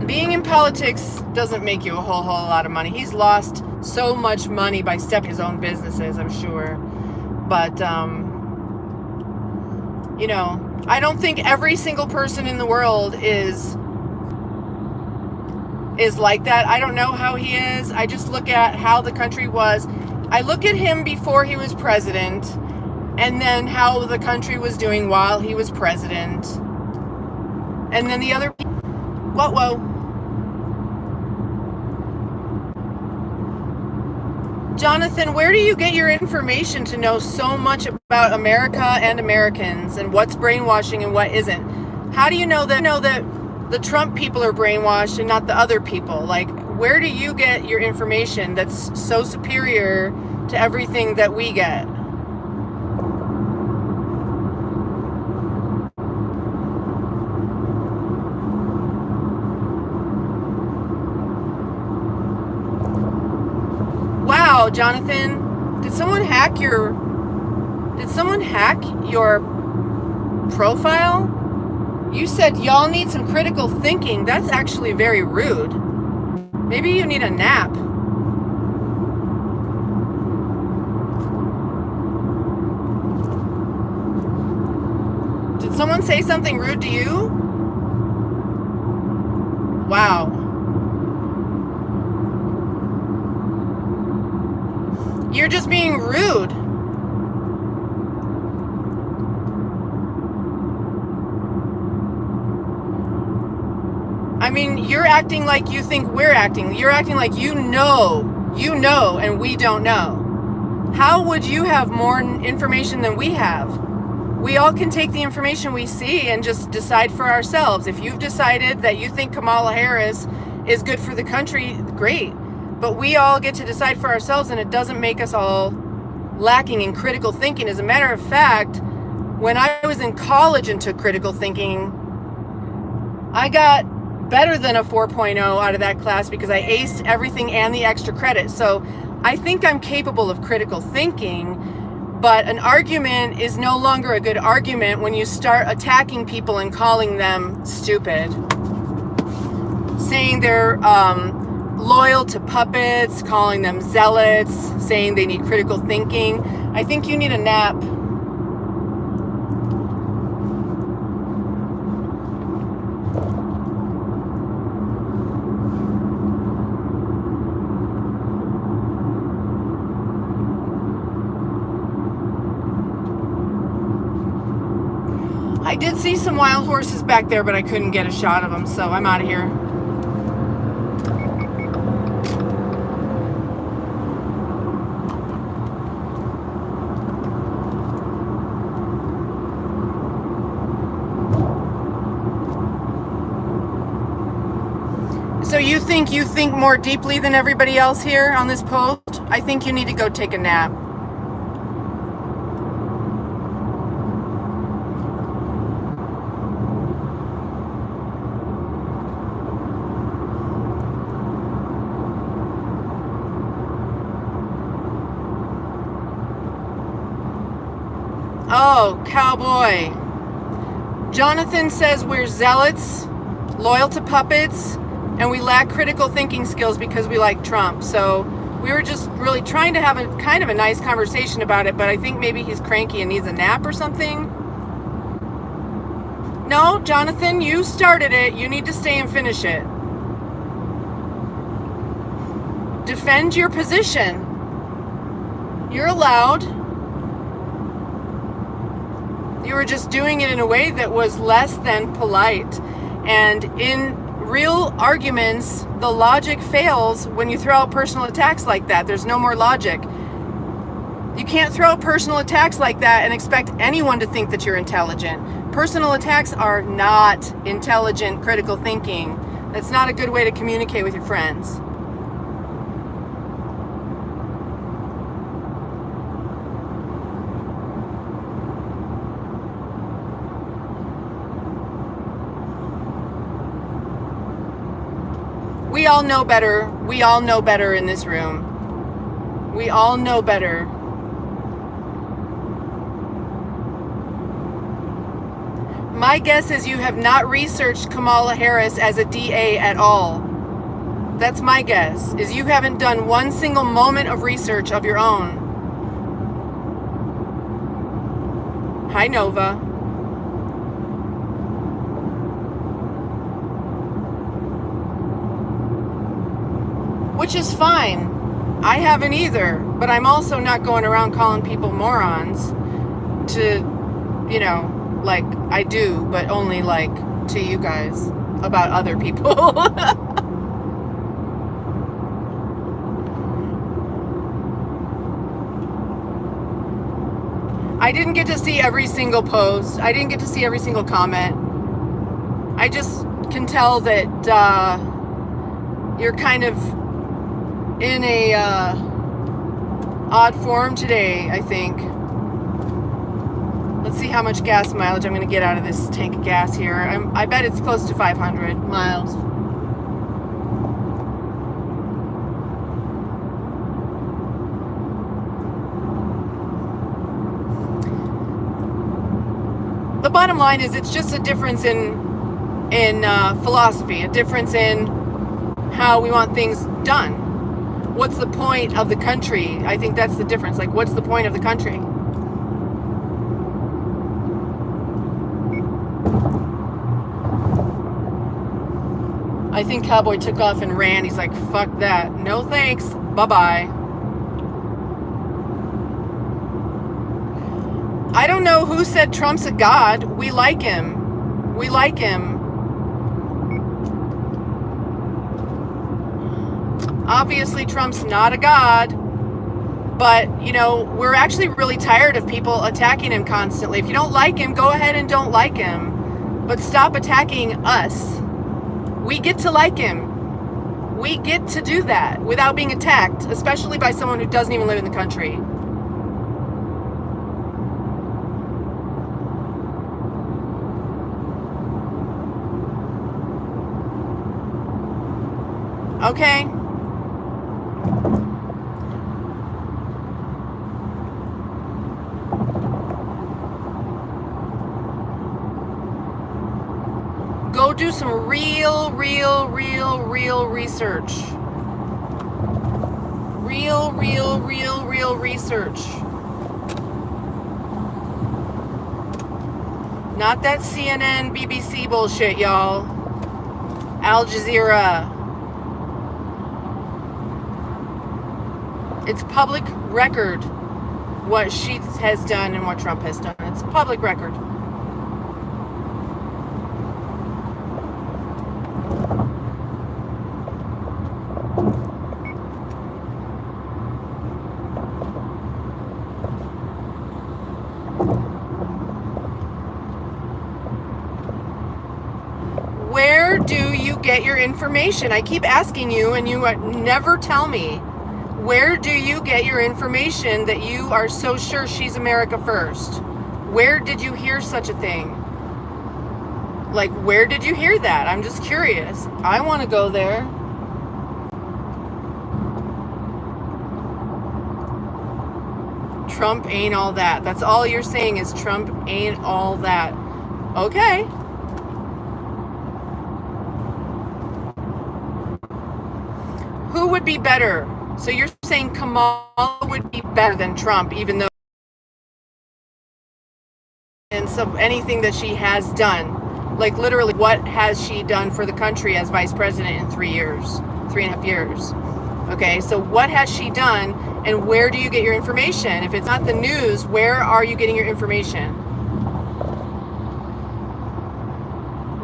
Being in politics doesn't make you a whole lot of money. He's lost so much money by stepping his own businesses, I'm sure. But, you know, I don't think every single person in the world is like that. I don't know how he is. I just look at how the country was. I look at him before he was president, and then how the country was doing while he was president. And then the other... Whoa. Jonathan, where do you get your information to know so much about America and Americans and what's brainwashing and what isn't? How do you know that the Trump people are brainwashed and not the other people? Like, where do you get your information that's so superior to everything that we get? Wow, Jonathan, did someone hack your profile? You said y'all need some critical thinking. That's actually very rude. Maybe you need a nap. Did someone say something rude to you? Wow. You're just being rude. I mean, you're acting like you think we're acting. You're acting like you know, and we don't know. How would you have more information than we have? We all can take the information we see and just decide for ourselves. If you've decided that you think Kamala Harris is good for the country, great. But we all get to decide for ourselves, and it doesn't make us all lacking in critical thinking. As a matter of fact, when I was in college and took critical thinking, I got better than a 4.0 out of that class because I aced everything and the extra credit. So I think I'm capable of critical thinking, but an argument is no longer a good argument when you start attacking people and calling them stupid. Saying they're loyal to puppets, calling them zealots, saying they need critical thinking. I think you need a nap. I did see some wild horses back there, but I couldn't get a shot of them, so I'm out of here. So you think more deeply than everybody else here on this post? I think you need to go take a nap. Oh, cowboy. Jonathan says we're zealots, loyal to puppets, and we lack critical thinking skills because we like Trump. So we were just really trying to have a kind of a nice conversation about it, but I think maybe he's cranky and needs a nap or something. No, Jonathan, you started it. You need to stay and finish it. Defend your position. You're allowed. You were just doing it in a way that was less than polite. And in real arguments, the logic fails when you throw out personal attacks like that. There's no more logic. You can't throw out personal attacks like that and expect anyone to think that you're intelligent. Personal attacks are not intelligent, critical thinking. That's not a good way to communicate with your friends. We all know better. We all know better in this room. We all know better. My guess is you have not researched Kamala Harris as a DA at all. That's my guess, is you haven't done one single moment of research of your own. Hi, Nova. Which is fine. I haven't either, but I'm also not going around calling people morons to, you know, like I do, but only like to you guys about other people. I didn't get to see every single post. I didn't get to see every single comment. I just can tell that you're kind of in a odd form today, I think. Let's see how much gas mileage I'm going to get out of this tank of gas here. I bet it's close to 500 miles. The bottom line is it's just a difference in philosophy, a difference in how we want things done. What's the point of the country? I think that's the difference. Like, what's the point of the country? I think Cowboy took off and ran. He's like, fuck that. No thanks. Bye-bye. I don't know who said Trump's a god. We like him. We like him. Obviously, Trump's not a god, but, you know, we're actually really tired of people attacking him constantly. If you don't like him, go ahead and don't like him, but stop attacking us. We get to like him. We get to do that without being attacked, especially by someone who doesn't even live in the country. Okay. Go do some real research. Real research. Not that CNN, BBC bullshit, y'all. Al Jazeera. It's public record what she has done and what Trump has done. It's public record. get your information? I keep asking you and you never tell me. Where do you get your information that you are so sure she's America first? Where did you hear such a thing? Like, where did you hear that? I'm just curious. I want to go there. Trump ain't all that. That's all you're saying is Trump ain't all that. Okay. Who would be better? So you're saying Kamala would be better than Trump, even though and so anything that she has done, like literally what has she done for the country as vice president in 3 years, 3.5 years? Okay, so what has she done and where do you get your information? If it's not the news, where are you getting your information?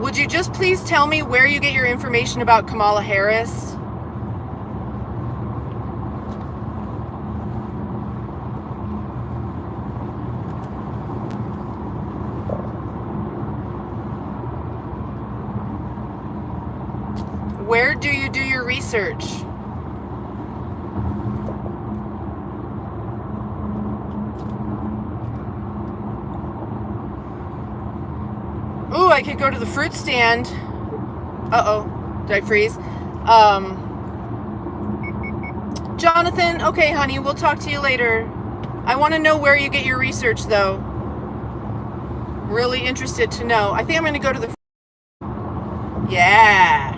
Would you just please tell me where you get your information about Kamala Harris? Where do you do your research? Ooh, I could go to the fruit stand. Uh-oh, did I freeze? Jonathan, okay, honey, we'll talk to you later. I want to know where you get your research, though. Really interested to know. I think I'm going to go to the... Yeah.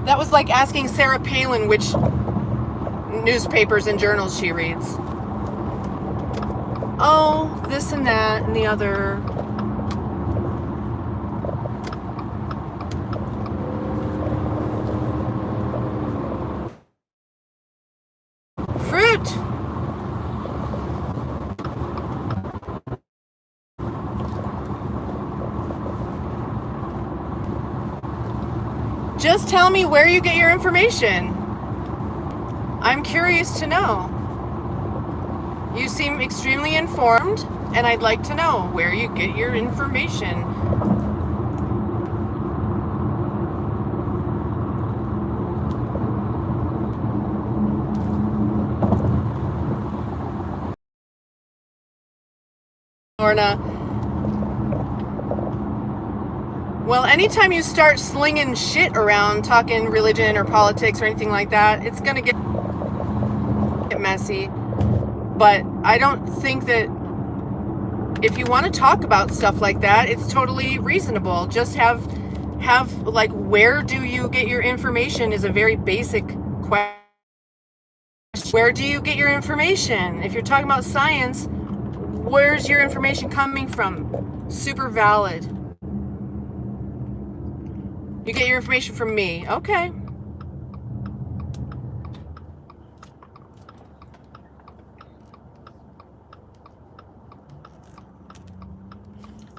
That was like asking Sarah Palin which newspapers and journals she reads. Oh, this and that and the other. Fruit! Just tell me where you get your information. I'm curious to know. You seem extremely informed, and I'd like to know where you get your information. Lorna. Well, anytime you start slinging shit around, talking religion or politics or anything like that, it's going to get messy. But I don't think that if you want to talk about stuff like that, it's totally reasonable. Just have like, where do you get your information is a very basic question. Where do you get your information? If you're talking about science, where's your information coming from? Super valid. You get your information from me. Okay.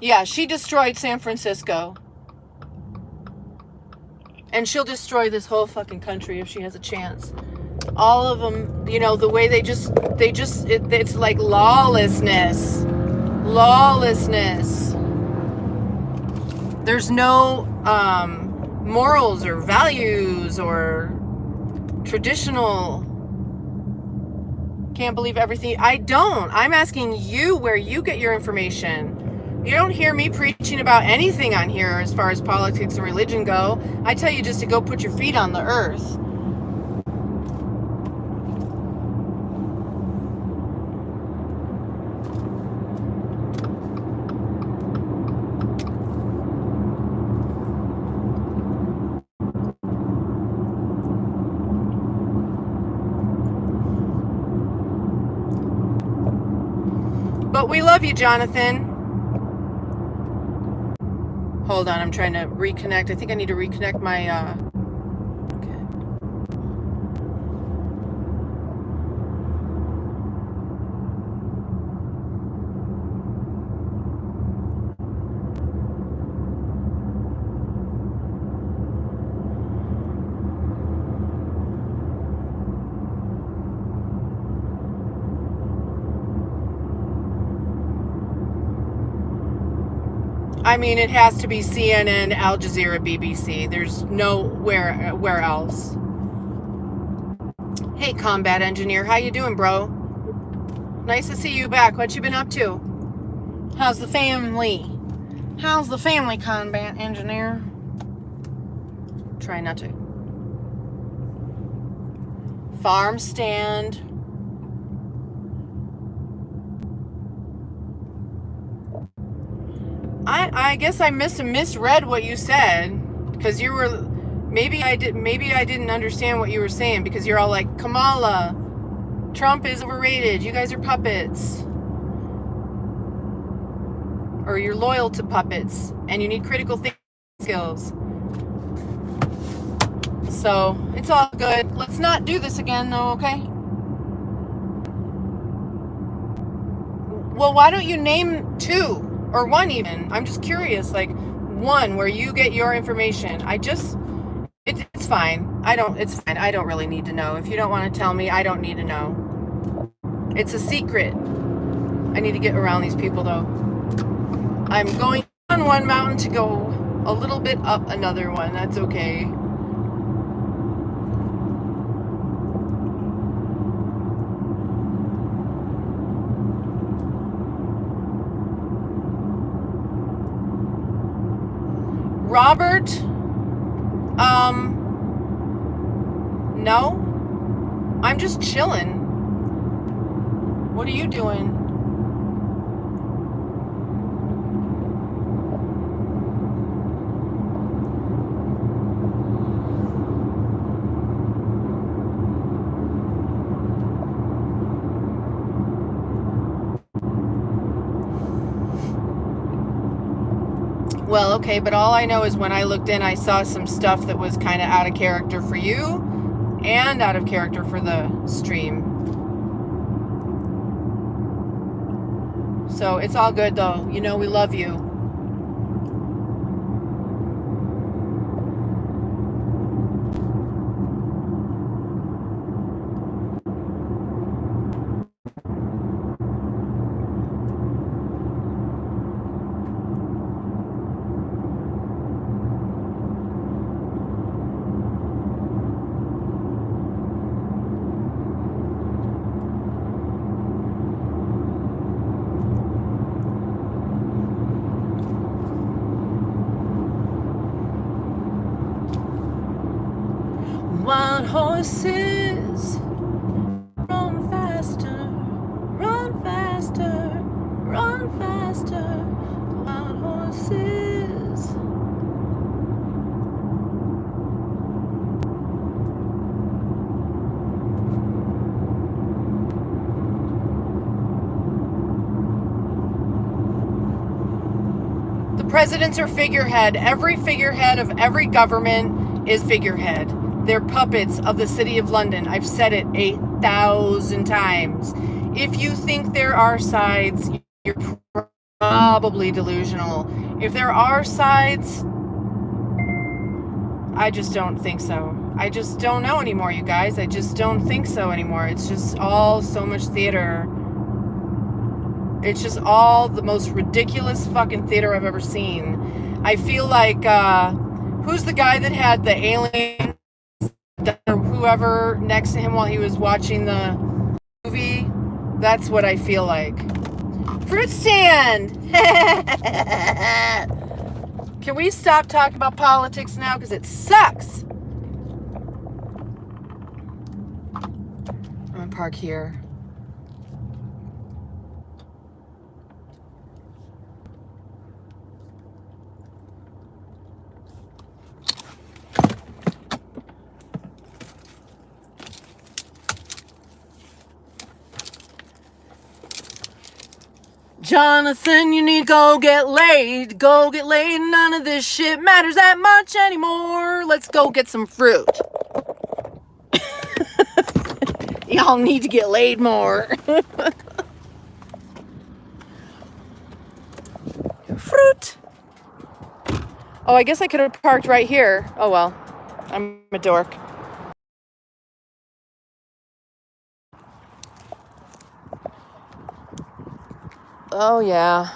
Yeah, she destroyed San Francisco. And she'll destroy this whole fucking country if she has a chance. All of them, you know, the way it's like lawlessness. Lawlessness. There's no morals or values or traditional. Can't believe everything. I don't. I'm asking you where you get your information. You don't hear me preaching about anything on here as far as politics and religion go. I tell you just to go put your feet on the earth. But we love you, Jonathan. Hold on, I'm trying to reconnect. I think I need to reconnect my, okay. I mean, it has to be CNN, Al Jazeera, BBC. There's nowhere else. Hey, combat engineer, how you doing, bro? Nice to see you back. What you been up to? How's the family? How's the family, combat engineer? Try not to. Farm stand. I guess I misread what you said, because you were, maybe I didn't understand what you were saying, because you're all like, Kamala, Trump is overrated, you guys are puppets, or you're loyal to puppets and you need critical thinking skills. So it's all good. Let's not do this again though, okay? Well, why don't you name two? Or one even. I'm just curious, like one where you get your information. It's fine. It's fine. I don't really need to know. If you don't want to tell me, I don't need to know. It's a secret. I need to get around these people though. I'm going on one mountain to go a little bit up another one. That's okay. Robert, no, I'm just chilling. What are you doing? Well, okay, but all I know is when I looked in, I saw some stuff that was kind of out of character for you and out of character for the stream. So it's all good though. You know, we love you. Wild horses, run faster, run faster, run faster. Wild horses. The presidents are figurehead. Every figurehead of every government is figurehead. They're puppets of the City of London. I've said it 1,000 times. If you think there are sides, you're probably delusional. If there are sides, I just don't think so. I just don't know anymore, you guys. I just don't think so anymore. It's just all so much theater. It's just all the most ridiculous fucking theater I've ever seen. I feel like, who's the guy that had the alien or whoever next to him while he was watching the movie? That's what I feel like. Fruit stand! Can we stop talking about politics now? Because it sucks. I'm gonna park here. Jonathan, you need to go get laid. Go get laid. None of this shit matters that much anymore. Let's go get some fruit. Y'all need to get laid more. Fruit. Oh, I guess I could have parked right here. Oh well. I'm a dork. Oh yeah.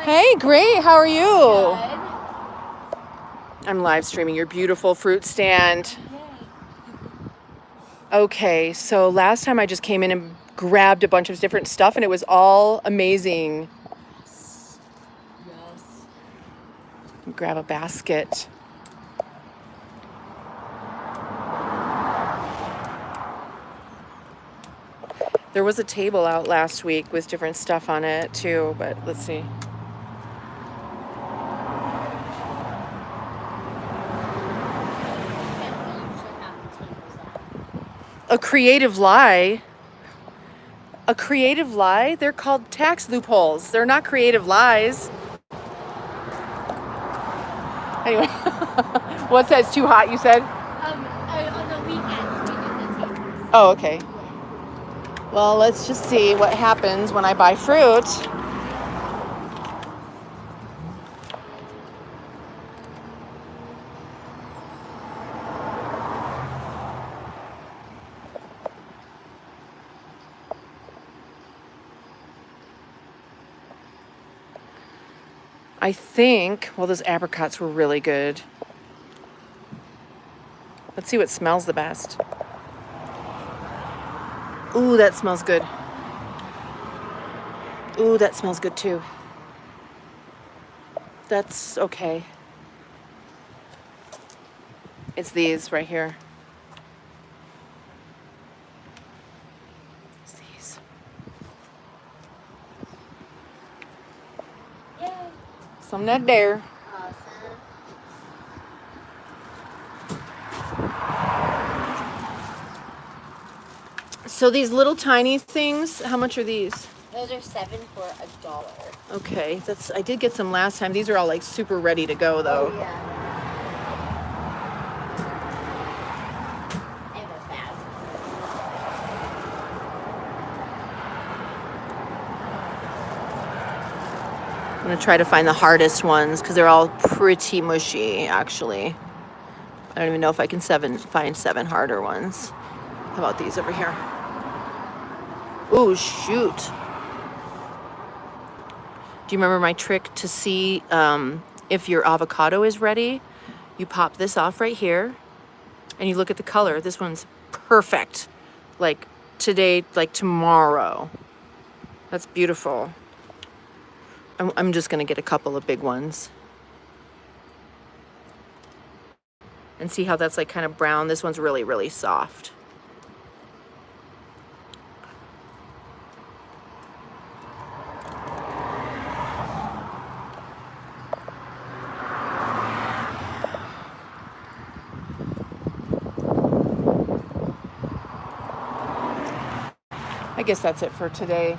Hey, great. How are you? Good. I'm live streaming your beautiful fruit stand. Okay, so last time I just came in and grabbed a bunch of different stuff and it was all amazing. Yes. Grab a basket. There was a table out last week with different stuff on it too, but let's see. A creative lie. A creative lie? They're called tax loopholes. They're not creative lies. Anyway, what's that? It's too hot, you said? On the weekends we do the tables. Oh, okay. Well, let's just see what happens when I buy fruit. I think, well, those apricots were really good. Let's see what smells the best. Ooh, that smells good. Ooh, that smells good too. That's okay. It's these right here. It's these. Yay. Some that there. Awesome. So these little tiny things, how much are these? Those are 7 for $1. Okay, I did get some last time. These are all like super ready to go though. Oh, yeah. I have a bag. I'm gonna try to find the hardest ones because they're all pretty mushy actually. I don't even know if I can find 7 harder ones. How about these over here? Ooh, shoot. Do you remember my trick to see if your avocado is ready? You pop this off right here and you look at the color. This one's perfect. Like today, like tomorrow. That's beautiful. I'm just gonna get a couple of big ones. And see how that's like kind of brown. This one's really, really soft. I guess that's it for today.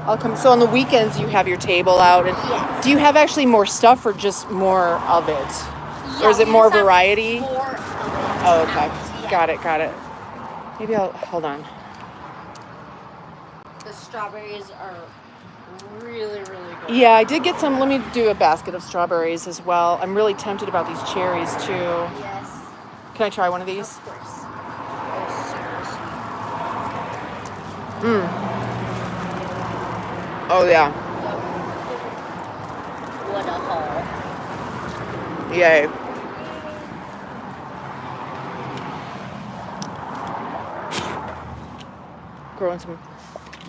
I'll come. So on the weekends you have your table out, and Yes. do you have actually more stuff or just more of it? Yeah, Or is it we more just have variety? more of it. Oh, okay. Yeah. Got it. Maybe hold on. The strawberries are really, really good. Yeah, I did get some. Let me do a basket of strawberries as well. I'm really tempted about these cherries too. Yes. Can I try one of these? Of course. They're super sweet. Oh yeah. What a haul. Yay. Growing some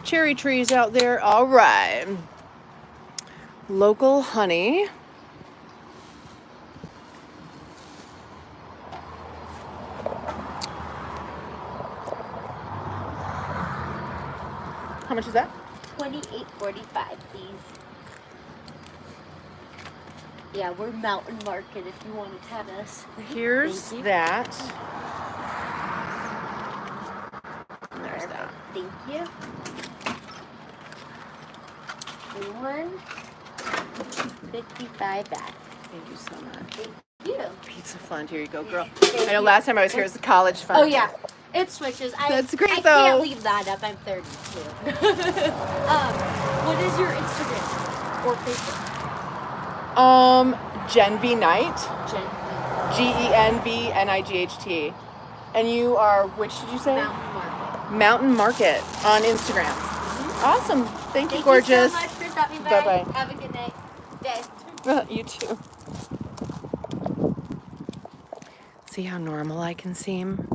cherry trees out there. All right. Local honey. How much is that? $28.45, please. Yeah, we're Mountain Market if you want to tell us. Here's Thank you. that. And there's that. Thank you. One, 55 back. Thank you so much. Thank you. Pizza fund. Here you go, girl. I know last time I was here it was the college fund. Oh yeah, it switches. That's great, I though. can't leave that up. I'm 32. What is your Instagram or Facebook? Genv Knight. Jen. GenVNIGHT. And you are, which did you say? Mountain Market. Mountain Market on Instagram. Awesome. Thank you, gorgeous. Thank you so much for stopping by. Bye-bye. Have a good night. You too. See how normal I can seem?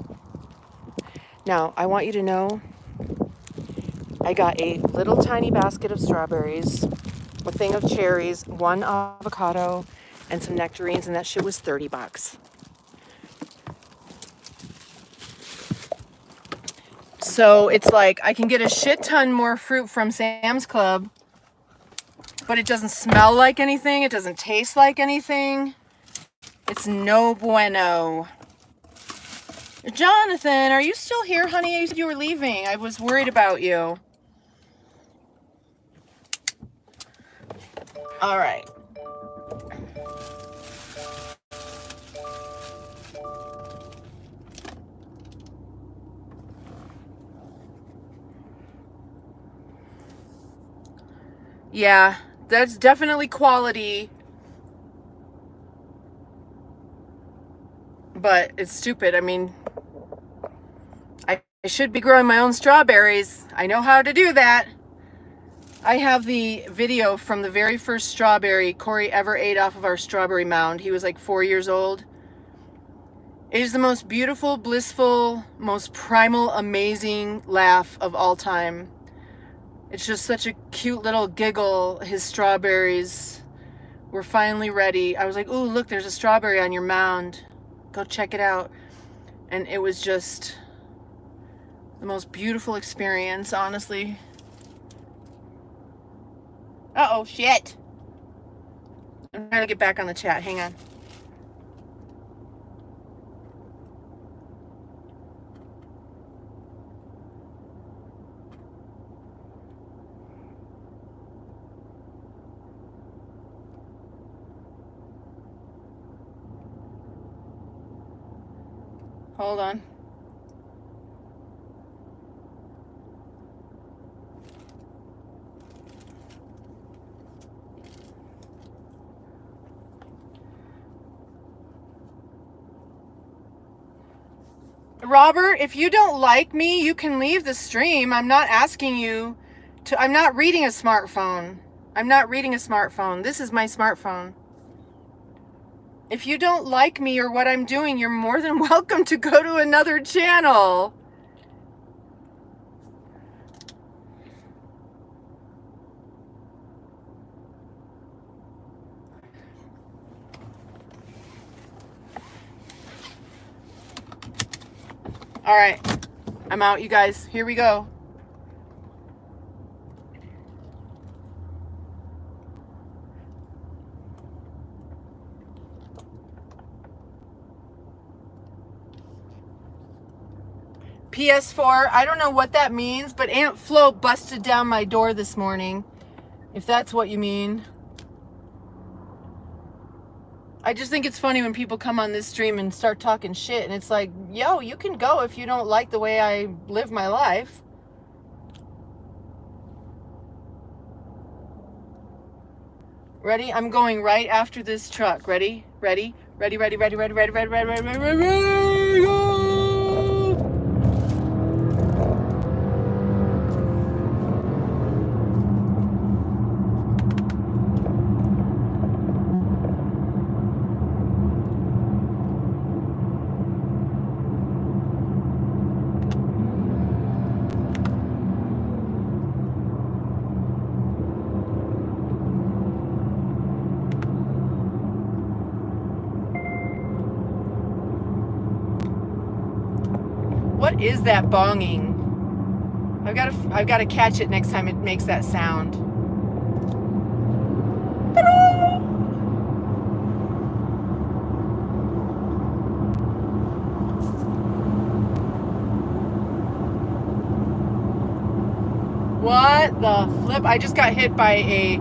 Now, I want you to know I got a little tiny basket of strawberries, a thing of cherries, one avocado, and some nectarines, and that shit was $30. So it's like I can get a shit ton more fruit from Sam's Club, but it doesn't smell like anything. It doesn't taste like anything. It's no bueno. Jonathan, are you still here, honey? You said you were leaving. I was worried about you. All right. Yeah, that's definitely quality. But it's stupid. I mean, I should be growing my own strawberries. I know how to do that. I have the video from the very first strawberry Corey ever ate off of our strawberry mound. He was like 4 years old. It is the most beautiful, blissful, most primal, amazing laugh of all time. It's just such a cute little giggle. His strawberries were finally ready. I was like, ooh, look, there's a strawberry on your mound. Go check it out. And it was just the most beautiful experience, honestly. Uh-oh, shit. I'm trying to get back on the chat. Hang on. Hold on. Robert, if you don't like me, you can leave the stream. I'm not asking you to. I'm not reading a smartphone. I'm not reading a smartphone. This is my smartphone. If you don't like me or what I'm doing, you're more than welcome to go to another channel. All right, I'm out, you guys. Here we go. PS4, I don't know what that means, but Aunt Flo busted down my door this morning, if that's what you mean. I just think it's funny when people come on this stream and start talking shit, and it's like, yo, you can go if you don't like the way I live my life. Ready? I'm going right after this truck. Ready? Ready? Ready, ready, ready, ready, ready, ready, ready, ready, ready, ready, ready, go! What is that bonging? I've got to catch it next time it makes that sound. What the flip? I just got hit by a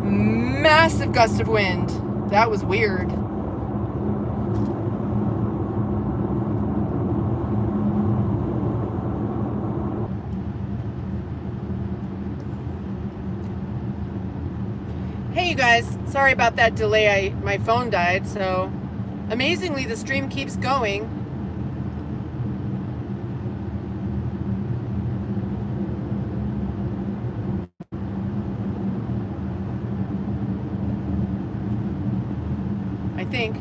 massive gust of wind. That was weird. Hey you guys, sorry about that delay. My phone died, so amazingly the stream keeps going. think.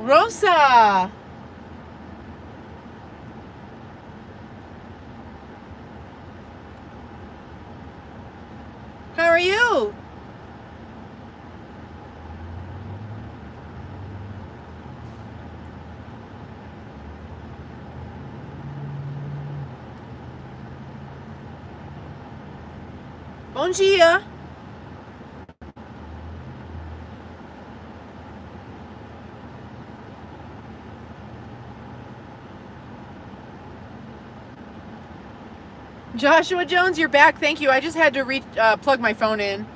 Rosa! How are you? Bom dia! Joshua Jones, you're back. Thank you. I just had to plug my phone in.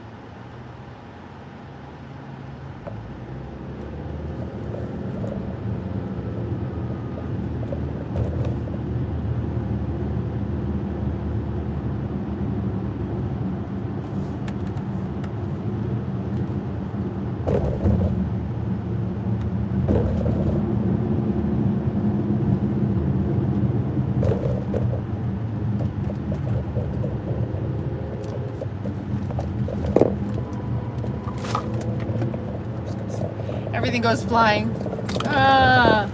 Everything goes flying. Ah.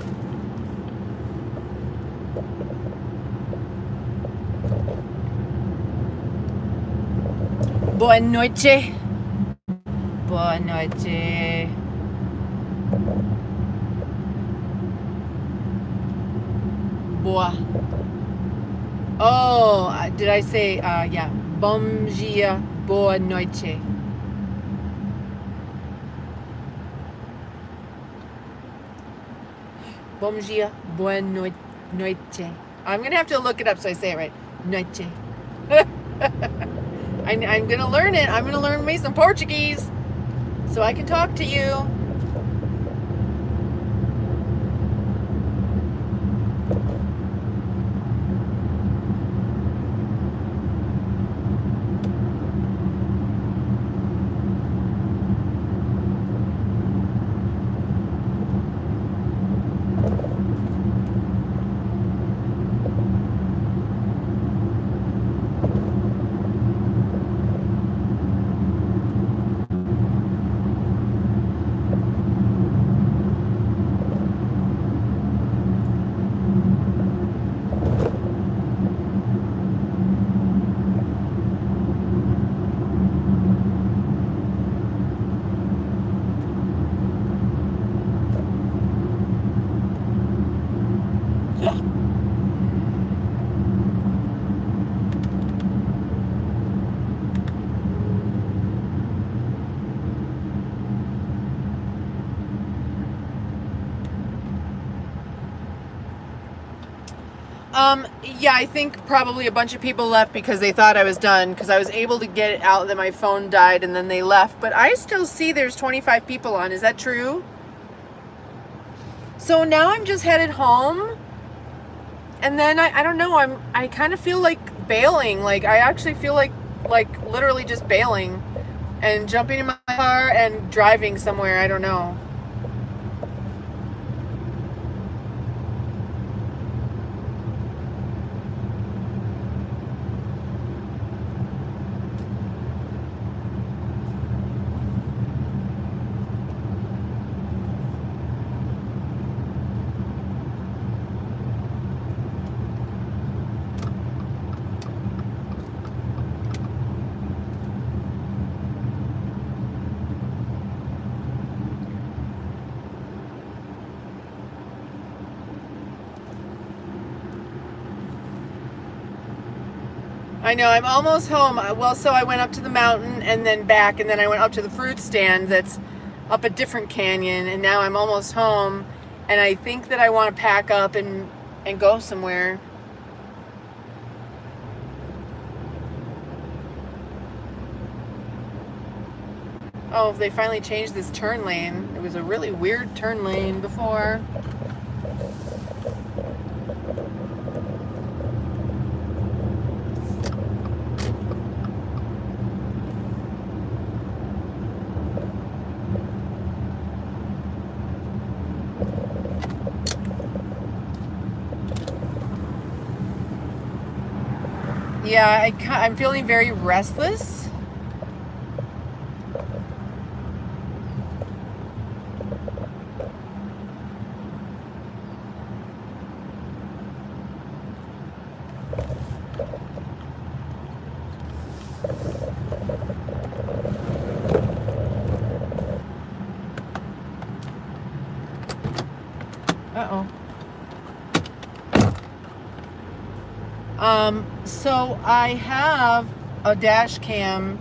Boa noite. Boa noite. Boa. Oh, did I say, yeah. Bom dia, boa noite. Bom dia, boa noite. I'm going to have to look it up so I say it right. Noite. I'm going to learn it. I'm going to learn me some Portuguese so I can talk to you. Yeah, I think probably a bunch of people left because they thought I was done because I was able to get it out that my phone died and then they left. But I still see there's 25 people on. Is that true? So now I'm just headed home. And then I don't know, I kind of feel like bailing. Like I actually feel like literally just bailing and jumping in my car and driving somewhere. I don't know. I know, I'm almost home. Well, so I went up to the mountain and then back, and then I went up to the fruit stand that's up a different canyon, and now I'm almost home, and I think that I want to pack up and go somewhere. Oh, they finally changed this turn lane. It was a really weird turn lane before. Yeah, I'm feeling very restless. Uh-oh. So I have a dash cam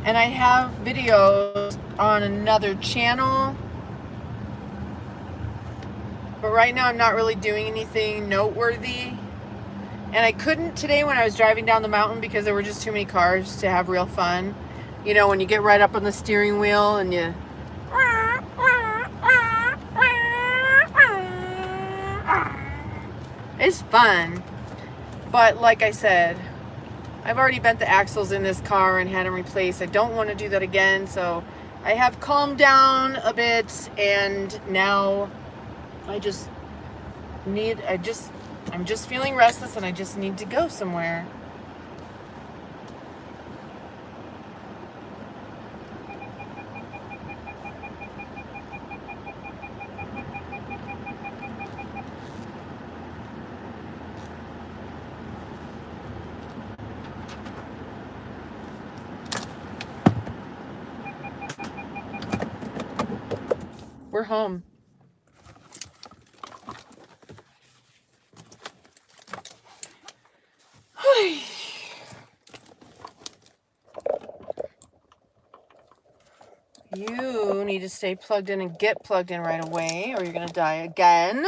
and I have videos on another channel, but right now I'm not really doing anything noteworthy. And I couldn't today when I was driving down the mountain because there were just too many cars to have real fun. You know, when you get right up on the steering wheel and you... It's fun. But like I said, I've already bent the axles in this car and had them replaced. I don't want to do that again, so I have calmed down a bit, and now I'm just feeling restless, and I just need to go somewhere. We're home. You need to stay plugged in and get plugged in right away, or you're going to die again.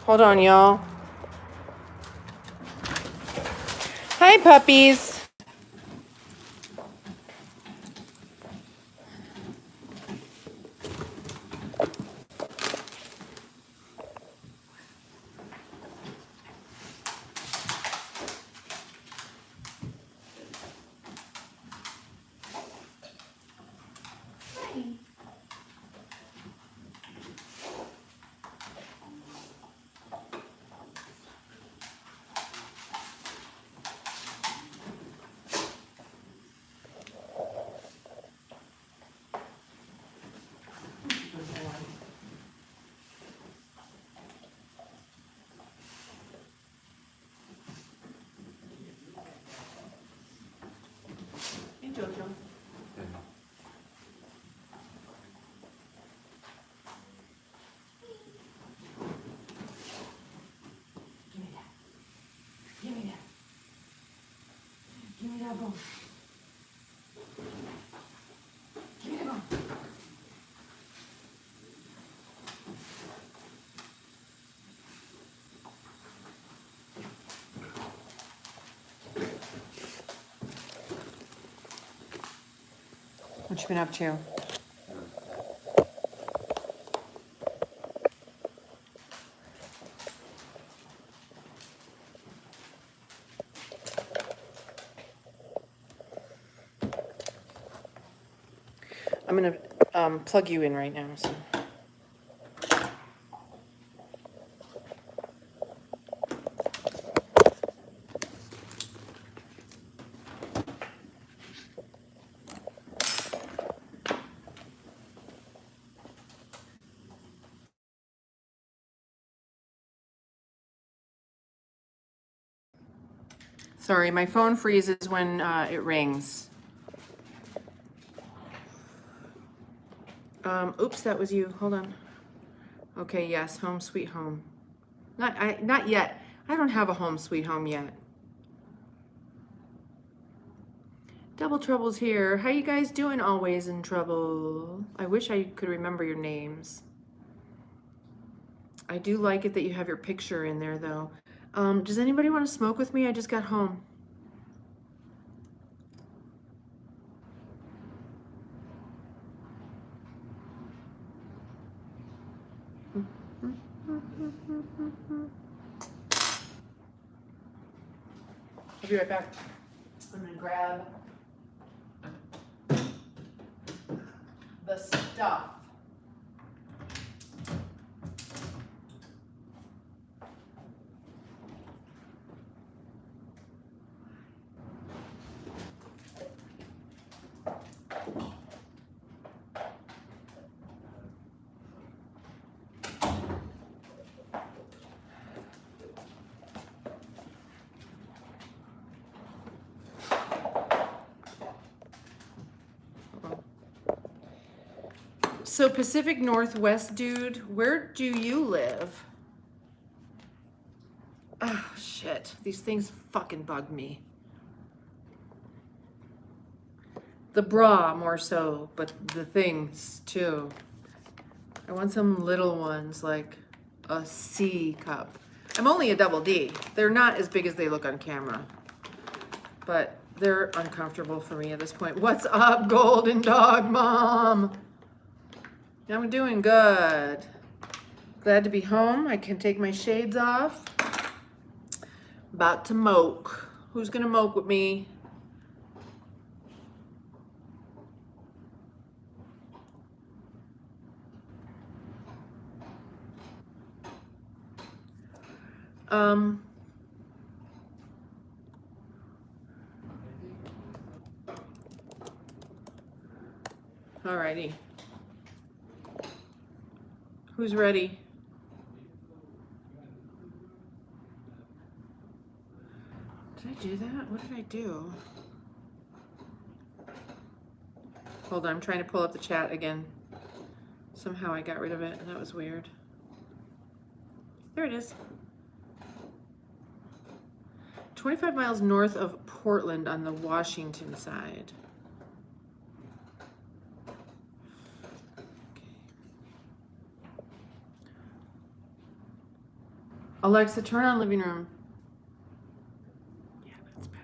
Hold on, y'all. Hi, puppies. Jojo. Give me that. Give me that bone. Give me that bone. What you been up to? I'm gonna plug you in right now. So. Sorry, my phone freezes when it rings. Oops, that was you. Hold on. Okay, yes, home sweet home. Not yet. I don't have a home sweet home yet. Double Trouble's here. How you guys doing? Always in trouble. I wish I could remember your names. I do like it that you have your picture in there, though. Does anybody want to smoke with me? I just got home. I'll be right back. I'm gonna grab the stuff. So Pacific Northwest, dude, where do you live? Oh, shit. These things fucking bug me. The bra more so, but the things too. I want some little ones, like a C cup. I'm only a double D. They're not as big as they look on camera, but they're uncomfortable for me at this point. What's up, Golden Dog Mom? I'm doing good. Glad to be home. I can take my shades off. About to moke. Who's gonna moke with me? Alrighty. Who's ready? Did I do that? What did I do? Hold on, I'm trying to pull up the chat again. Somehow I got rid of it, and that was weird. There it is. 25 miles north of Portland on the Washington side. Alexa, turn on living room. Yeah, that's better.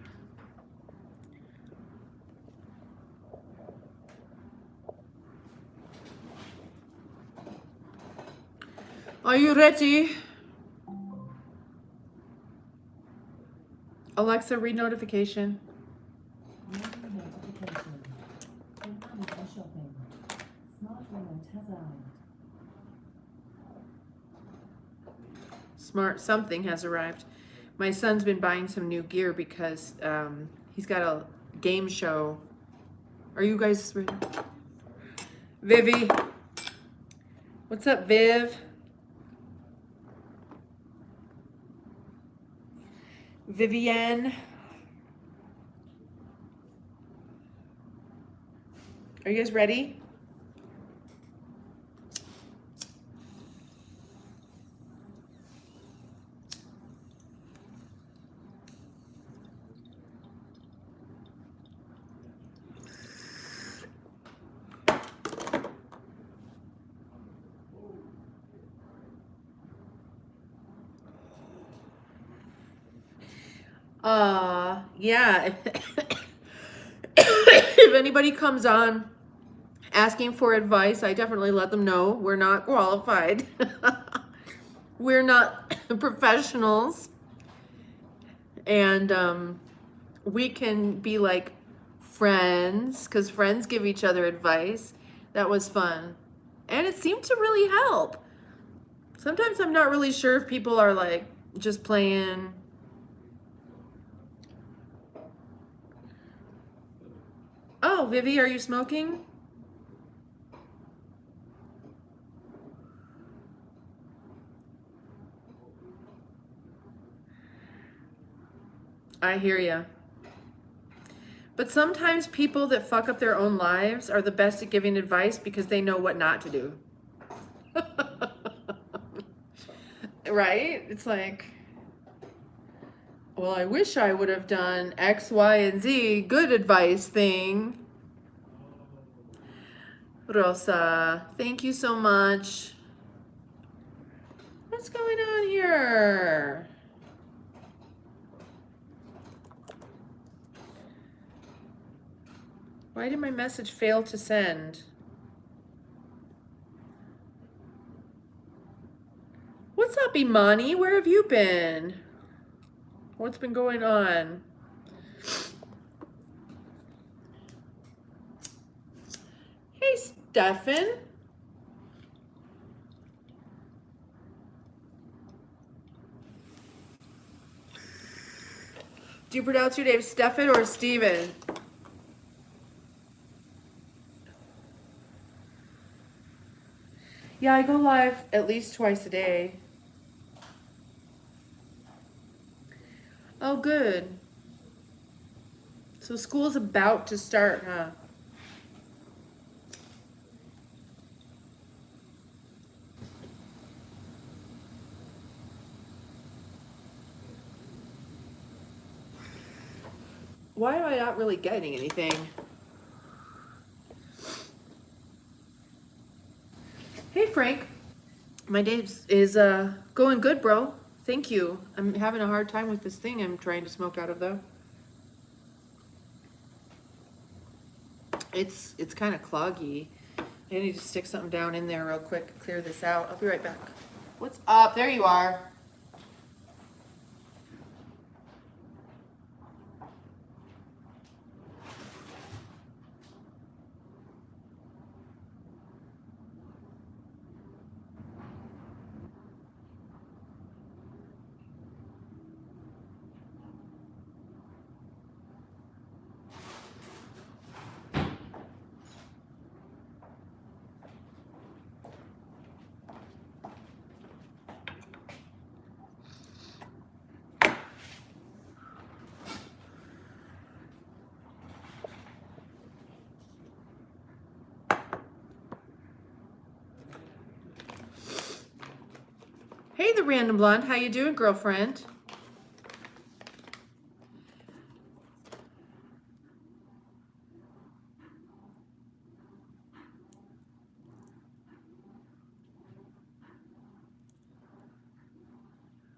Are you ready? Alexa, read notification. Smart something has arrived. My son's been buying some new gear because he's got a game show. Are you guys ready? Vivi. What's up, Viv? Vivienne. Are you guys ready? Yeah. If anybody comes on asking for advice, I definitely let them know we're not qualified. We're not professionals. And we can be like friends, because friends give each other advice. That was fun. And it seemed to really help. Sometimes I'm not really sure if people are like just playing. Oh, Vivi, are you smoking? I hear ya. But sometimes people that fuck up their own lives are the best at giving advice because they know what not to do. Right? It's like, well, I wish I would have done X, Y, and Z, good advice thing. Rosa, thank you so much. What's going on here? Why did my message fail to send? What's up, Imani? Where have you been? What's been going on? Hey, Stefan. Do you pronounce your name Stefan or Steven? Yeah, I go live at least twice a day. Oh, good. So school's about to start, huh? Why am I not really getting anything? Hey, Frank. My day is going good, bro. Thank you. I'm having a hard time with this thing I'm trying to smoke out of, though. It's kind of cloggy. I need to stick something down in there real quick, clear this out. I'll be right back. What's up? There you are. Hey, the Random Blonde. How you doing, girlfriend?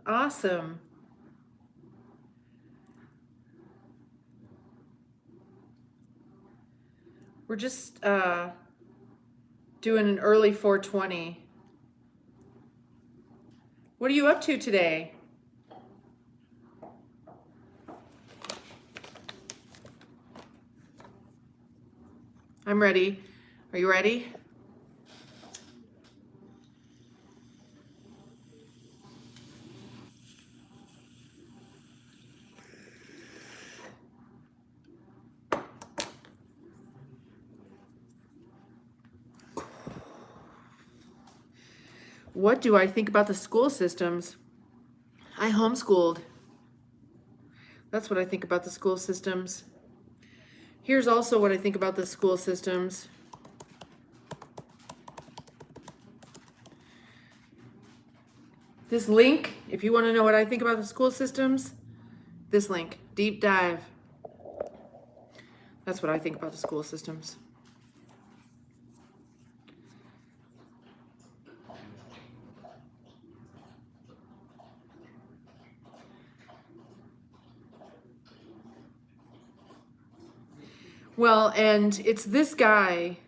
Awesome. We're just doing an early 420. What are you up to today? I'm ready. Are you ready? What do I think about the school systems? I homeschooled. That's what I think about the school systems. Here's also what I think about the school systems. This link, if you want to know what I think about the school systems, this link, deep dive. That's what I think about the school systems. Well, and it's this guy,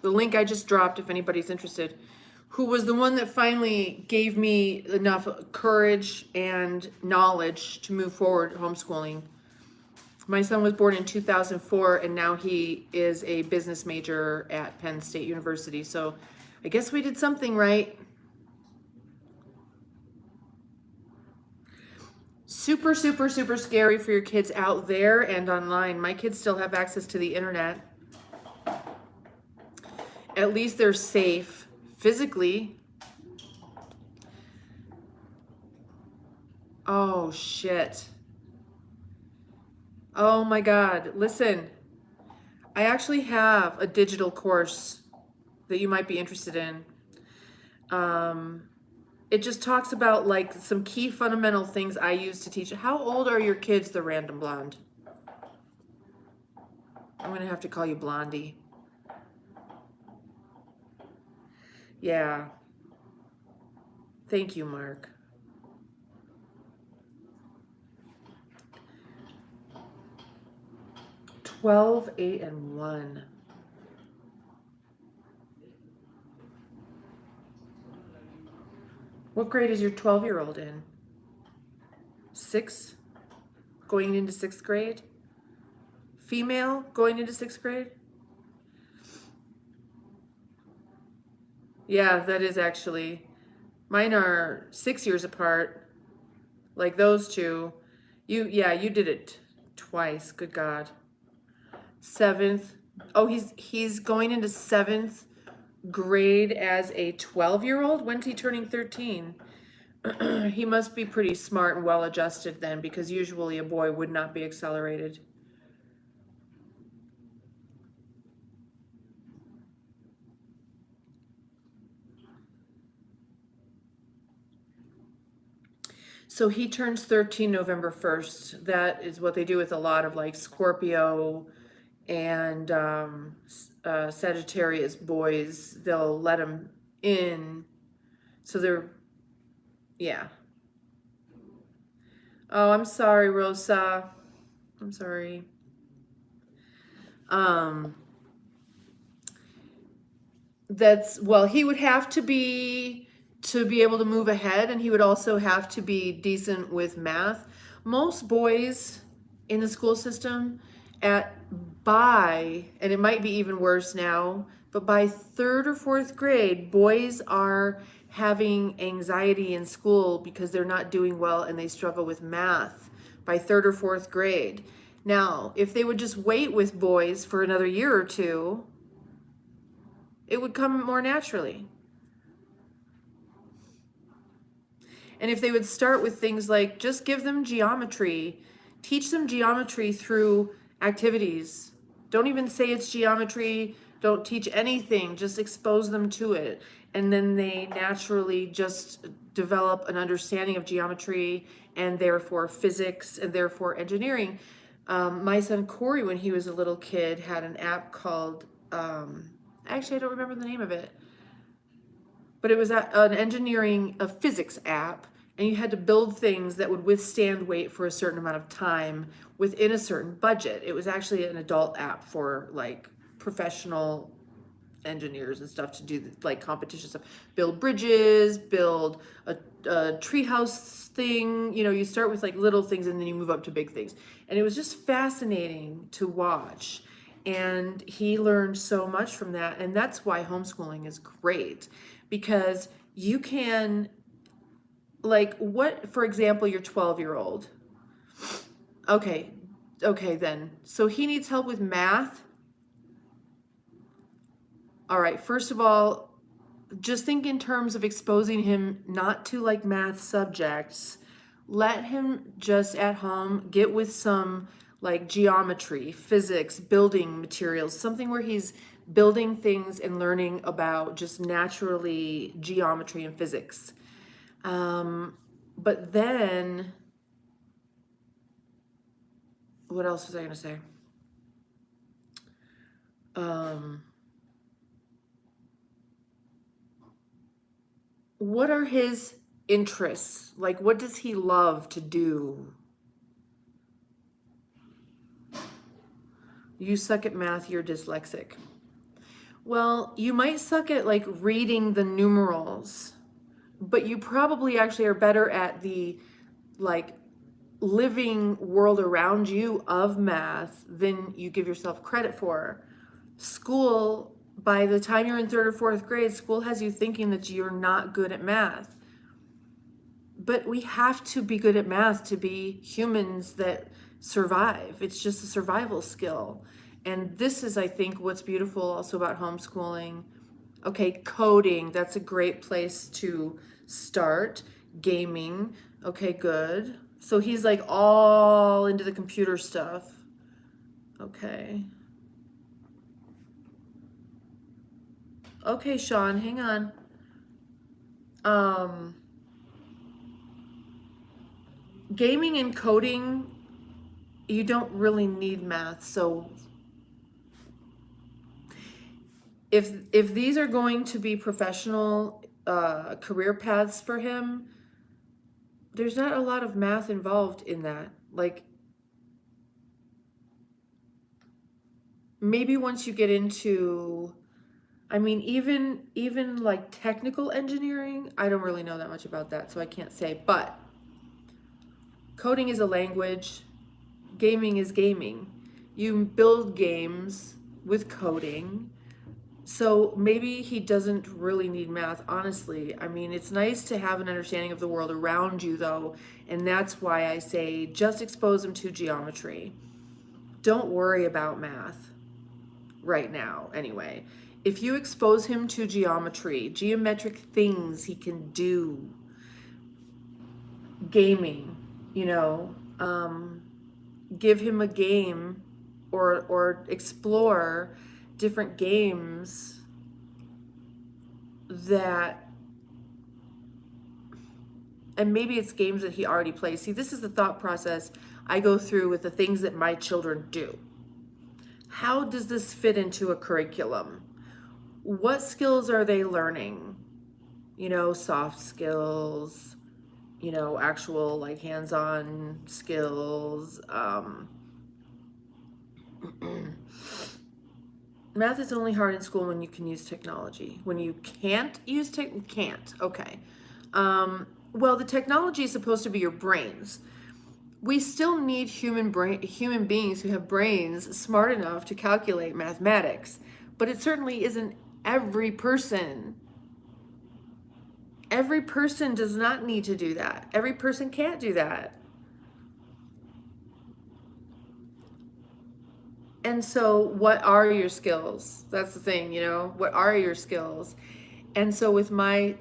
the link I just dropped if anybody's interested, who was the one that finally gave me enough courage and knowledge to move forward homeschooling. My son was born in 2004, and now he is a business major at Penn State University. So I guess we did something right. Super, super, super scary for your kids out there and online. My kids still have access to the internet. At least they're safe physically. Oh, shit. Oh my God. Listen, I actually have a digital course that you might be interested in. It just talks about like some key fundamental things I use to teach. How old are your kids, the random blonde? I'm going to have to call you Blondie. Yeah. Thank you, Mark. 12, 8, and 1. What grade is your 12-year-old in? 6? Going into 6th grade? Female going into 6th grade? Yeah, that is actually. Mine are 6 years apart. Like those two. You did it twice. Good God. 7th. Oh, he's going into 7th grade as a 12-year-old. When's he turning 13? He must be pretty smart and well adjusted then, because usually a boy would not be accelerated. So he turns 13 November 1st. That is what they do with a lot of like Scorpio and Sagittarius boys. They'll let them in. So they're, yeah. Oh, I'm sorry, Rosa. I'm sorry. Well, he would have to be able to move ahead, and he would also have to be decent with math. Most boys in the school system and it might be even worse now, but by 3rd or 4th grade, boys are having anxiety in school because they're not doing well and they struggle with math by 3rd or 4th grade. Now, if they would just wait with boys for another year or two, it would come more naturally. And if they would start with things like just give them geometry, teach them geometry through activities. Don't even say it's geometry. Don't teach anything. Just expose them to it. And then they naturally just develop an understanding of geometry and therefore physics and therefore engineering. My son Corey, when he was a little kid, had an app called, actually I don't remember the name of it, but it was a physics app, and you had to build things that would withstand weight for a certain amount of time within a certain budget. It was actually an adult app for like professional engineers and stuff to do like competition stuff. Build bridges, build a treehouse thing. You know, you start with like little things and then you move up to big things. And it was just fascinating to watch. And he learned so much from that. And that's why homeschooling is great, because you can, like, what, for example, your 12-year-old. Okay, then. So he needs help with math. All right, first of all, just think in terms of exposing him not to like math subjects. Let him just at home get with some like geometry, physics, building materials, something where he's building things and learning about just naturally geometry and physics. But then, what else was I going to say? What are his interests? Like, what does he love to do? You suck at math, you're dyslexic. Well, you might suck at like reading the numerals, but you probably actually are better at the like living world around you of math than you give yourself credit for. School, by the time you're in 3rd or 4th grade, school has you thinking that you're not good at math. But we have to be good at math to be humans that survive. It's just a survival skill. And this is, I think, what's beautiful also about homeschooling. Okay, coding, that's a great place to start. Gaming, Okay, good. So he's like all into the computer stuff. Okay. Okay, Sean, hang on. Gaming and coding, you don't really need math. So if these are going to be professional career paths for him, there's not a lot of math involved in that. Like, maybe once you get into, I mean, even like technical engineering, I don't really know that much about that, so I can't say. But coding is a language, gaming is gaming. You build games with coding. So maybe he doesn't really need math, honestly. I mean, it's nice to have an understanding of the world around you, though, and that's why I say just expose him to geometry. Don't worry about math right now, anyway. If you expose him to geometry, geometric things he can do, gaming, give him a game or explore different games that, and maybe it's games that he already plays. See, this is the thought process I go through with the things that my children do. How does this fit into a curriculum? What skills are they learning? Soft skills, actual like hands-on skills. Math is only hard in school when you can use technology. When you can't use can't. Okay. Well, the technology is supposed to be your brains. We still need human beings who have brains smart enough to calculate mathematics, but it certainly isn't every person. Every person does not need to do that. Every person can't do that. And so what are your skills? That's the thing, what are your skills? And so with my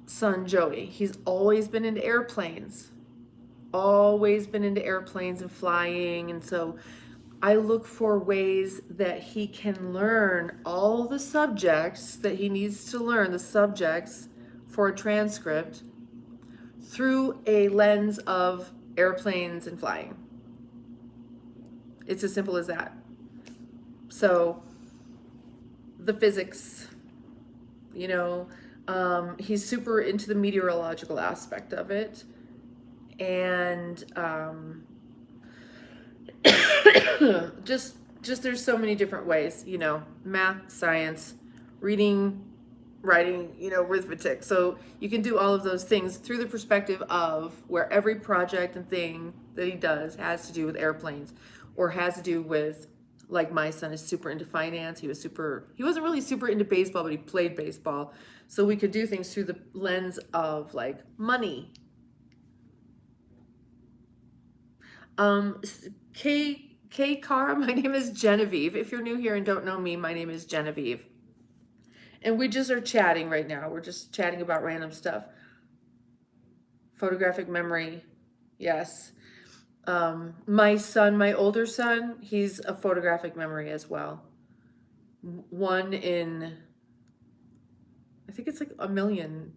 son, Joey, he's always been into airplanes, and flying. And so I look for ways that he can learn all the subjects that he needs to learn, the subjects for a transcript, through a lens of airplanes and flying. It's as simple as that. So the physics, he's super into the meteorological aspect of it. And just there's so many different ways, math, science, reading, writing, arithmetic. So you can do all of those things through the perspective of where every project and thing that he does has to do with airplanes, or has to do with, like, my son is super into finance. He wasn't really super into baseball, but he played baseball. So we could do things through the lens of like money. K Cara, my name is Genevieve. If you're new here and don't know me, my name is Genevieve. And we just are chatting right now. We're just chatting about random stuff. Photographic memory. Yes. My son, my older son, he's a photographic memory as well. One in, I think it's like 1 million.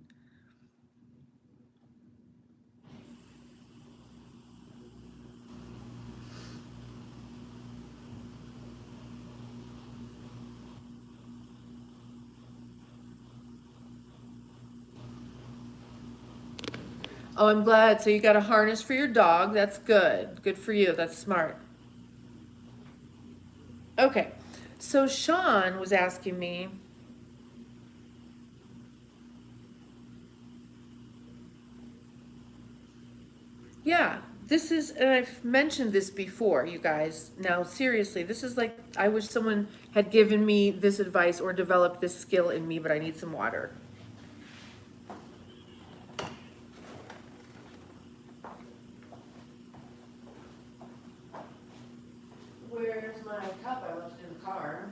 Oh, I'm glad. So you got a harness for your dog. That's good. Good for you. That's smart. Okay. So Sean was asking me, yeah, this is, and I've mentioned this before, you guys. Now, seriously, this is like, I wish someone had given me this advice or developed this skill in me, but I need some water. Where's my cup? I left it in the car.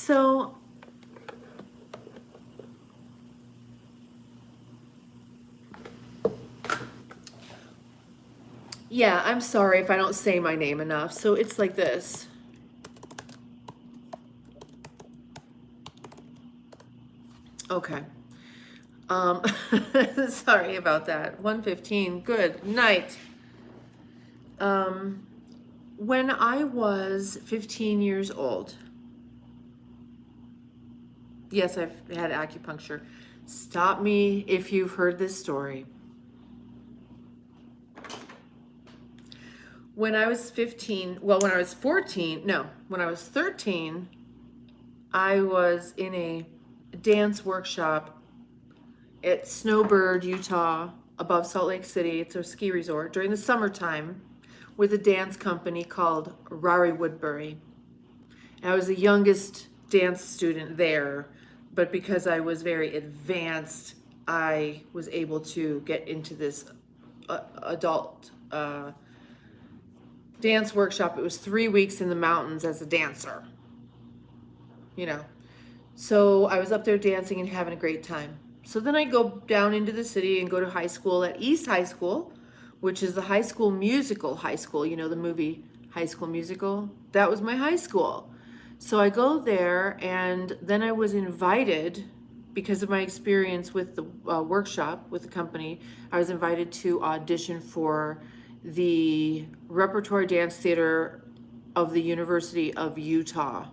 So yeah, I'm sorry if I don't say my name enough. So it's like this. Okay. Sorry about that. 1:15. Good night. When I was 15 years old, yes, I've had acupuncture. Stop me if you've heard this story. When I was 15, well, when I was 14, no, when I was 13, I was in a dance workshop at Snowbird, Utah, above Salt Lake City. It's a ski resort during the summertime with a dance company called Rari Woodbury. And I was the youngest dance student there, but because I was very advanced, I was able to get into this adult dance workshop. It was 3 weeks in the mountains as a dancer, you know. So I was up there dancing and having a great time. So then I go down into the city and go to high school at East High School, which is the high school musical high school. You know, the movie High School Musical? That was my high school. So I go there, and then I was invited, because of my experience with the workshop with the company, I was invited to audition for the Repertoire Dance Theater of the University of Utah,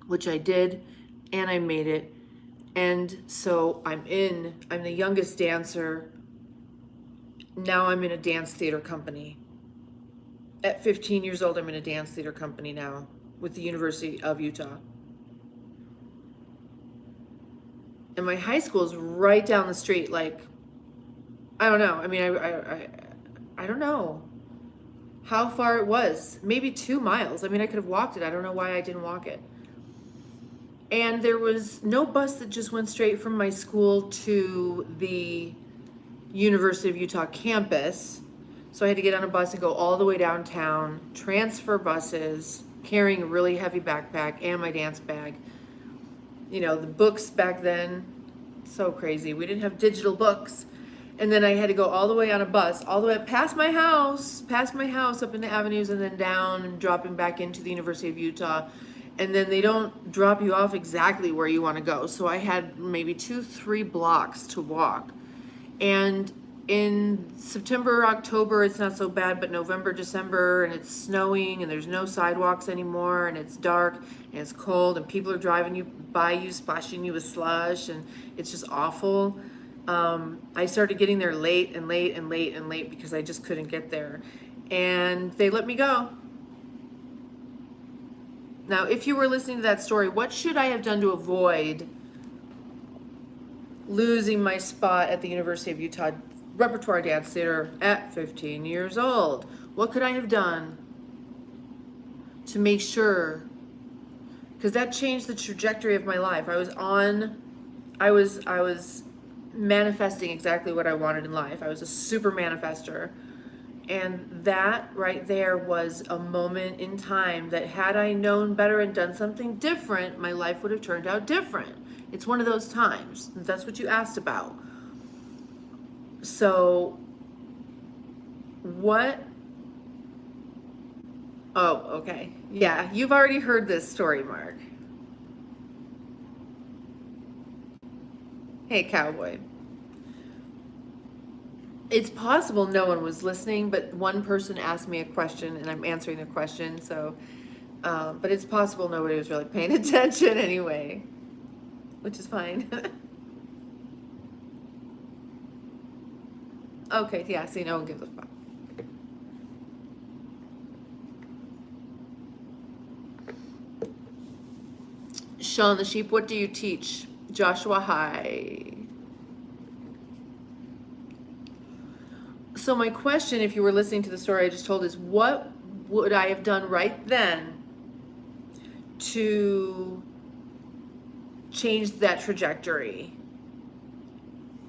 which I did, and I made it. And so I'm the youngest dancer. Now I'm in a dance theater company. At 15 years old, I'm in a dance theater company now with the University of Utah. And my high school is right down the street. Like, I don't know. I mean, I don't know how far it was. Maybe 2 miles. I mean, I could have walked it. I don't know why I didn't walk it. And there was no bus that just went straight from my school to the University of Utah campus. So I had to get on a bus and go all the way downtown, transfer buses, carrying a really heavy backpack and my dance bag. You know, the books back then, so crazy. We didn't have digital books. And then I had to go all the way on a bus, all the way past my house up in the avenues, and then down and dropping back into the University of Utah. And then they don't drop you off exactly where you want to go. So I had maybe 2-3 blocks to walk. And in September, October, it's not so bad, but November, December, and it's snowing, and there's no sidewalks anymore, and it's dark, and it's cold, and people are driving by you, splashing you with slush, and it's just awful. I started getting there late because I just couldn't get there. And they let me go. Now, if you were listening to that story, what should I have done to avoid losing my spot at the University of Utah Repertoire Dance Theater at 15 years old? What could I have done to make sure? Because that changed the trajectory of my life. I was manifesting exactly what I wanted in life. I was a super manifester. And that right there was a moment in time that, had I known better and done something different, my life would have turned out different. It's one of those times. That's what you asked about. So, what? Oh, okay. Yeah, you've already heard this story, Mark. Hey, cowboy. It's possible no one was listening, but one person asked me a question and I'm answering the question. So, but it's possible nobody was really paying attention anyway, which is fine. Okay, yeah, see, no one gives a fuck. Sean the Sheep, what do you teach? Joshua High. So my question, if you were listening to the story I just told, is what would I have done right then to change that trajectory?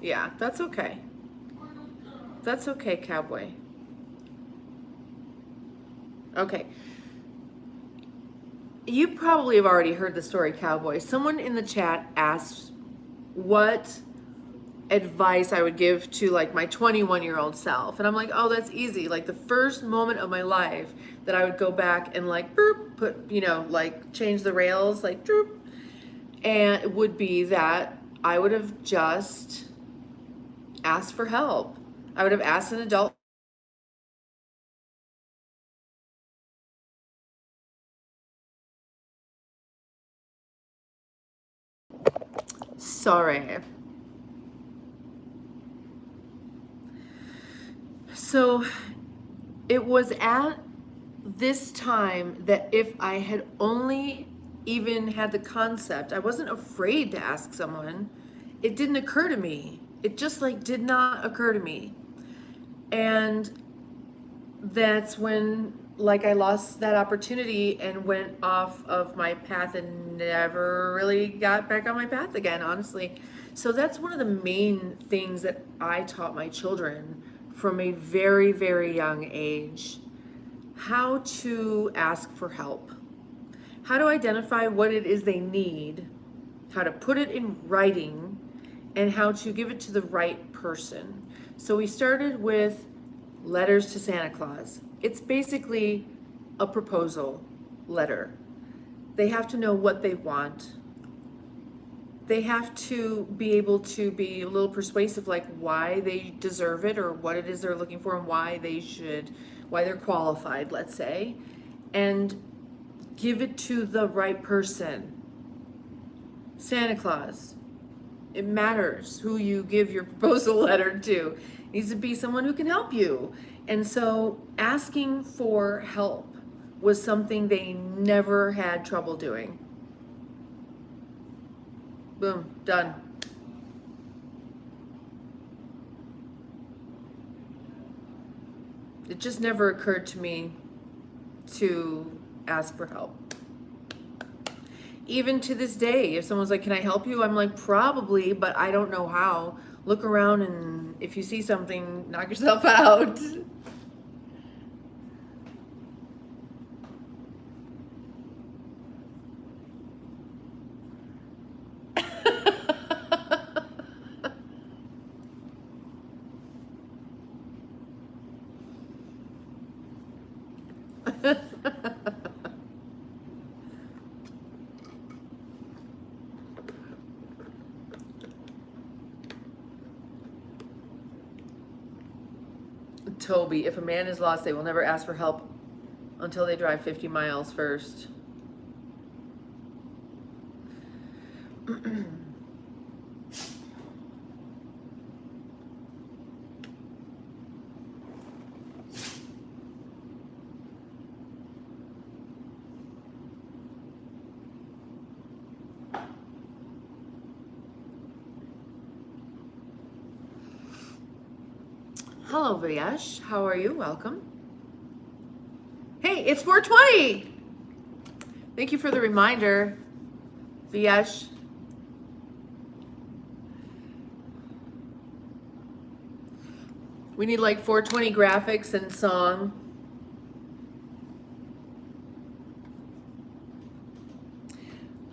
Yeah, that's okay. That's okay, cowboy. Okay. You probably have already heard the story, Cowboy. Someone in the chat asked what advice I would give to like my 21-year-old self. And I'm like, oh, that's easy. Like the first moment of my life that I would go back and like boop, put, like change the rails, like droop. And it would be that I would have just asked for help. I would have asked an adult. Sorry. So it was at this time that if I had only even had the concept, I wasn't afraid to ask someone. It didn't occur to me. It just like did not occur to me. And that's when like I lost that opportunity and went off of my path and never really got back on my path again, honestly. So that's one of the main things that I taught my children from a very, very young age. How to ask for help. How to identify what it is they need, how to put it in writing, and how to give it to the right person. So we started with letters to Santa Claus. It's basically a proposal letter. They have to know what they want. They have to be able to be a little persuasive, like why they deserve it or what it is they're looking for and why they're qualified, let's say, and give it to the right person. Santa Claus. It matters who you give your proposal letter to. It needs to be someone who can help you. And so asking for help was something they never had trouble doing. Boom, done. It just never occurred to me to ask for help. Even to this day, if someone's like, can I help you? I'm like, probably, but I don't know how. Look around and if you see something, knock yourself out. Toby, if a man is lost, they will never ask for help until they drive 50 miles first. Hello, Viyesh. How are you? Welcome. Hey, it's 4:20. Thank you for the reminder, Viyesh. We need like 4:20 graphics and song.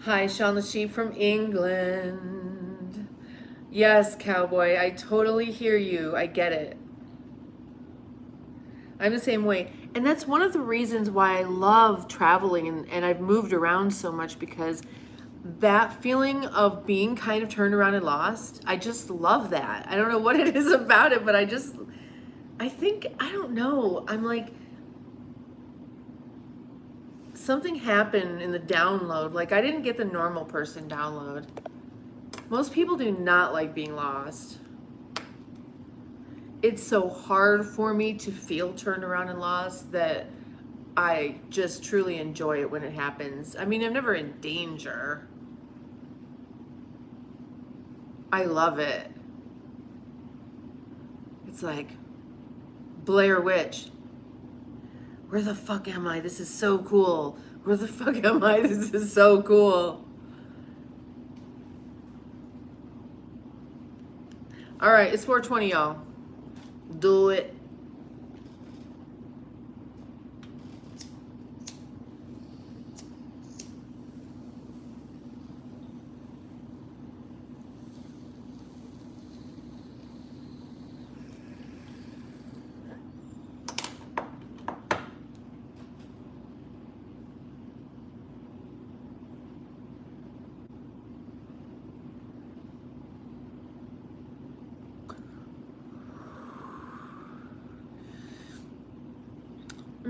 Hi, Sean the Sheep from England. Yes, Cowboy, I totally hear you. I get it. I'm the same way. And that's one of the reasons why I love traveling and I've moved around so much, because that feeling of being kind of turned around and lost, I just love that. I don't know what it is about it, but I don't know. I'm like, something happened in the download. Like I didn't get the normal person download. Most people do not like being lost. It's so hard for me to feel turned around and lost that I just truly enjoy it when it happens. I mean, I'm never in danger. I love it. It's like Blair Witch. Where the fuck am I? This is so cool. Where the fuck am I? This is so cool. All right, it's 4:20, y'all. Do it.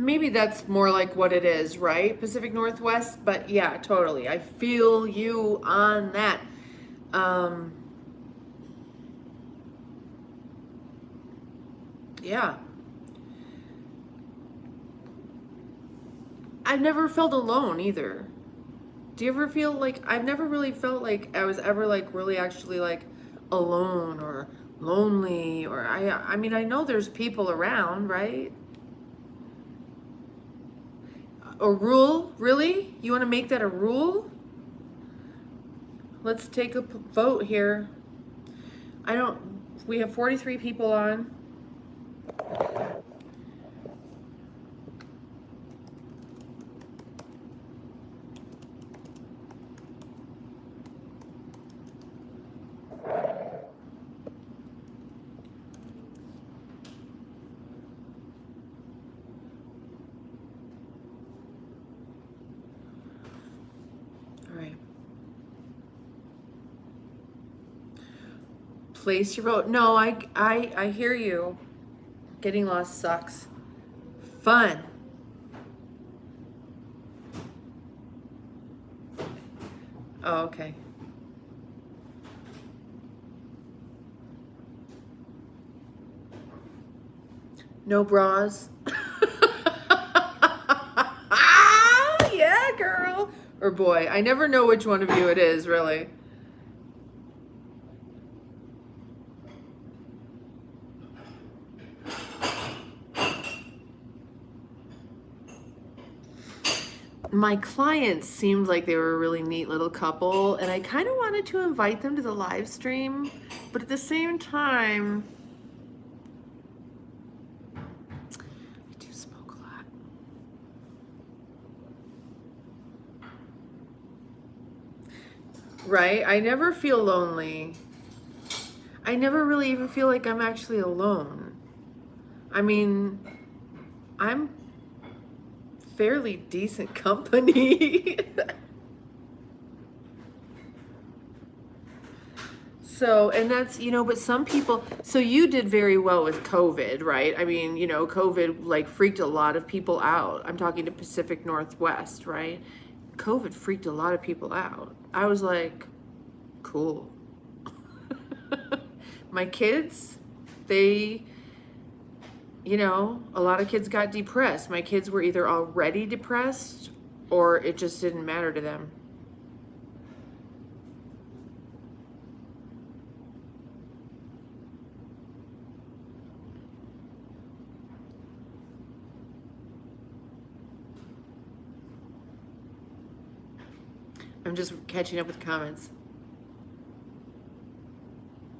maybe that's more like what it is, right? Pacific Northwest, but yeah, totally. I feel you on that. Yeah. I've never felt alone either. Do you ever feel like I've never really felt like I was ever like really actually like alone or lonely or I mean I know there's people around, right? A rule? Really? You want to make that a rule? Let's take a vote here. We have 43 people on. All right. Place your vote. No, I hear you. Getting lost sucks. Fun. Oh, okay. No bras. Yeah, girl. Or boy. I never know which one of you it is, really. My clients seemed like they were a really neat little couple, and I kind of wanted to invite them to the live stream, but at the same time, I do smoke a lot. Right? I never feel lonely. I never really even feel like I'm actually alone. I mean, I'm fairly decent company. So, and that's, but some people, so you did very well with COVID, right? I mean, COVID like freaked a lot of people out. I'm talking to Pacific Northwest, right? COVID freaked a lot of people out. I was like, cool. My kids, they, a lot of kids got depressed. My kids were either already depressed or it just didn't matter to them. I'm just catching up with comments.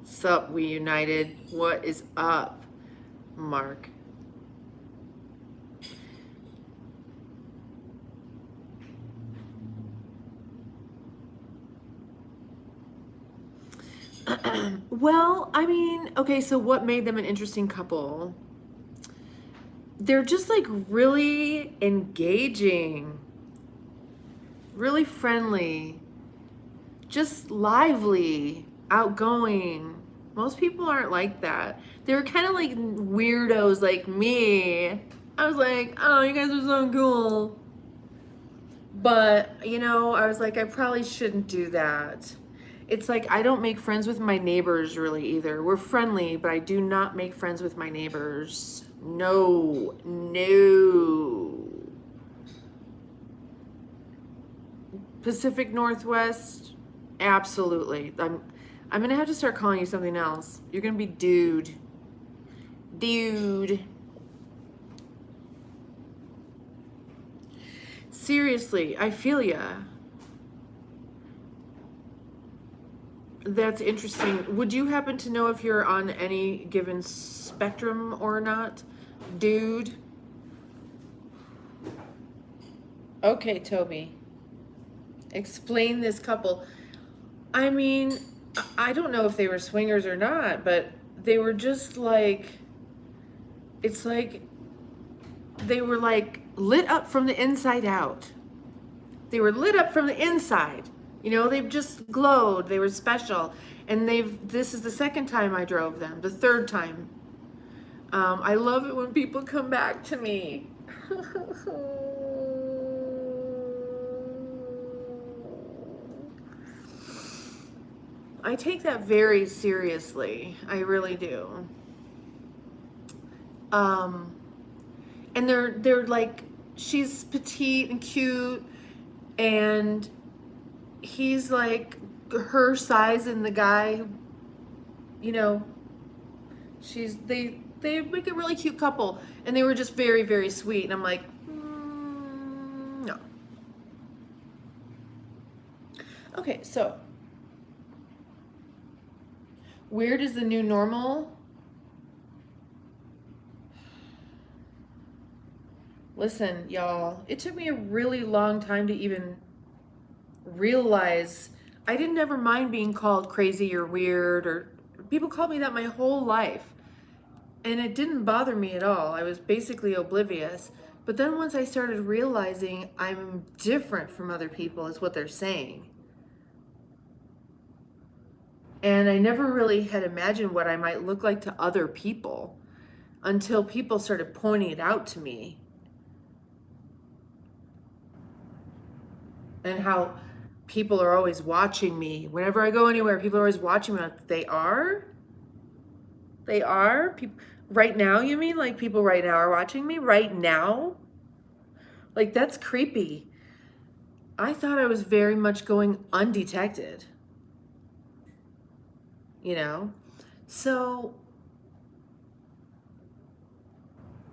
Sup, we united. What is up, Mark? Well, I mean, okay, so what made them an interesting couple? They're just like really engaging, really friendly, just lively, outgoing. Most people aren't like that. They were kind of like weirdos like me. I was like, oh, you guys are so cool. But, I was like, I probably shouldn't do that. It's like, I don't make friends with my neighbors really either. We're friendly, but I do not make friends with my neighbors. No. Pacific Northwest, absolutely. I'm gonna have to start calling you something else. You're gonna be dude. Seriously, I feel ya. That's interesting. Would you happen to know if you're on any given spectrum or not, dude? Okay, Toby. Explain this couple. I mean, I don't know if they were swingers or not, but they were just like, it's like they were like lit up from the inside out. They were lit up from the inside. They've just glowed. They were special. And this is the second time I drove them, the third time. I love it when people come back to me. I take that very seriously. I really do. And they're like, she's petite and cute, and he's like her size, and the guy, you know, they make a really cute couple, and they were just very, very sweet. And I'm like, no. Okay, so weird is the new normal. Listen, y'all, it took me a really long time to even realize I didn't ever mind being called crazy or weird, or people called me that my whole life. And it didn't bother me at all. I was basically oblivious. But then once I started realizing I'm different from other people is what they're saying. And I never really had imagined what I might look like to other people until people started pointing it out to me. And how people are always watching me. Whenever I go anywhere, people are always watching me. Like, they are? They are? People, right now, you mean? Like people right now are watching me? Right now? Like, that's creepy. I thought I was very much going undetected. You know? So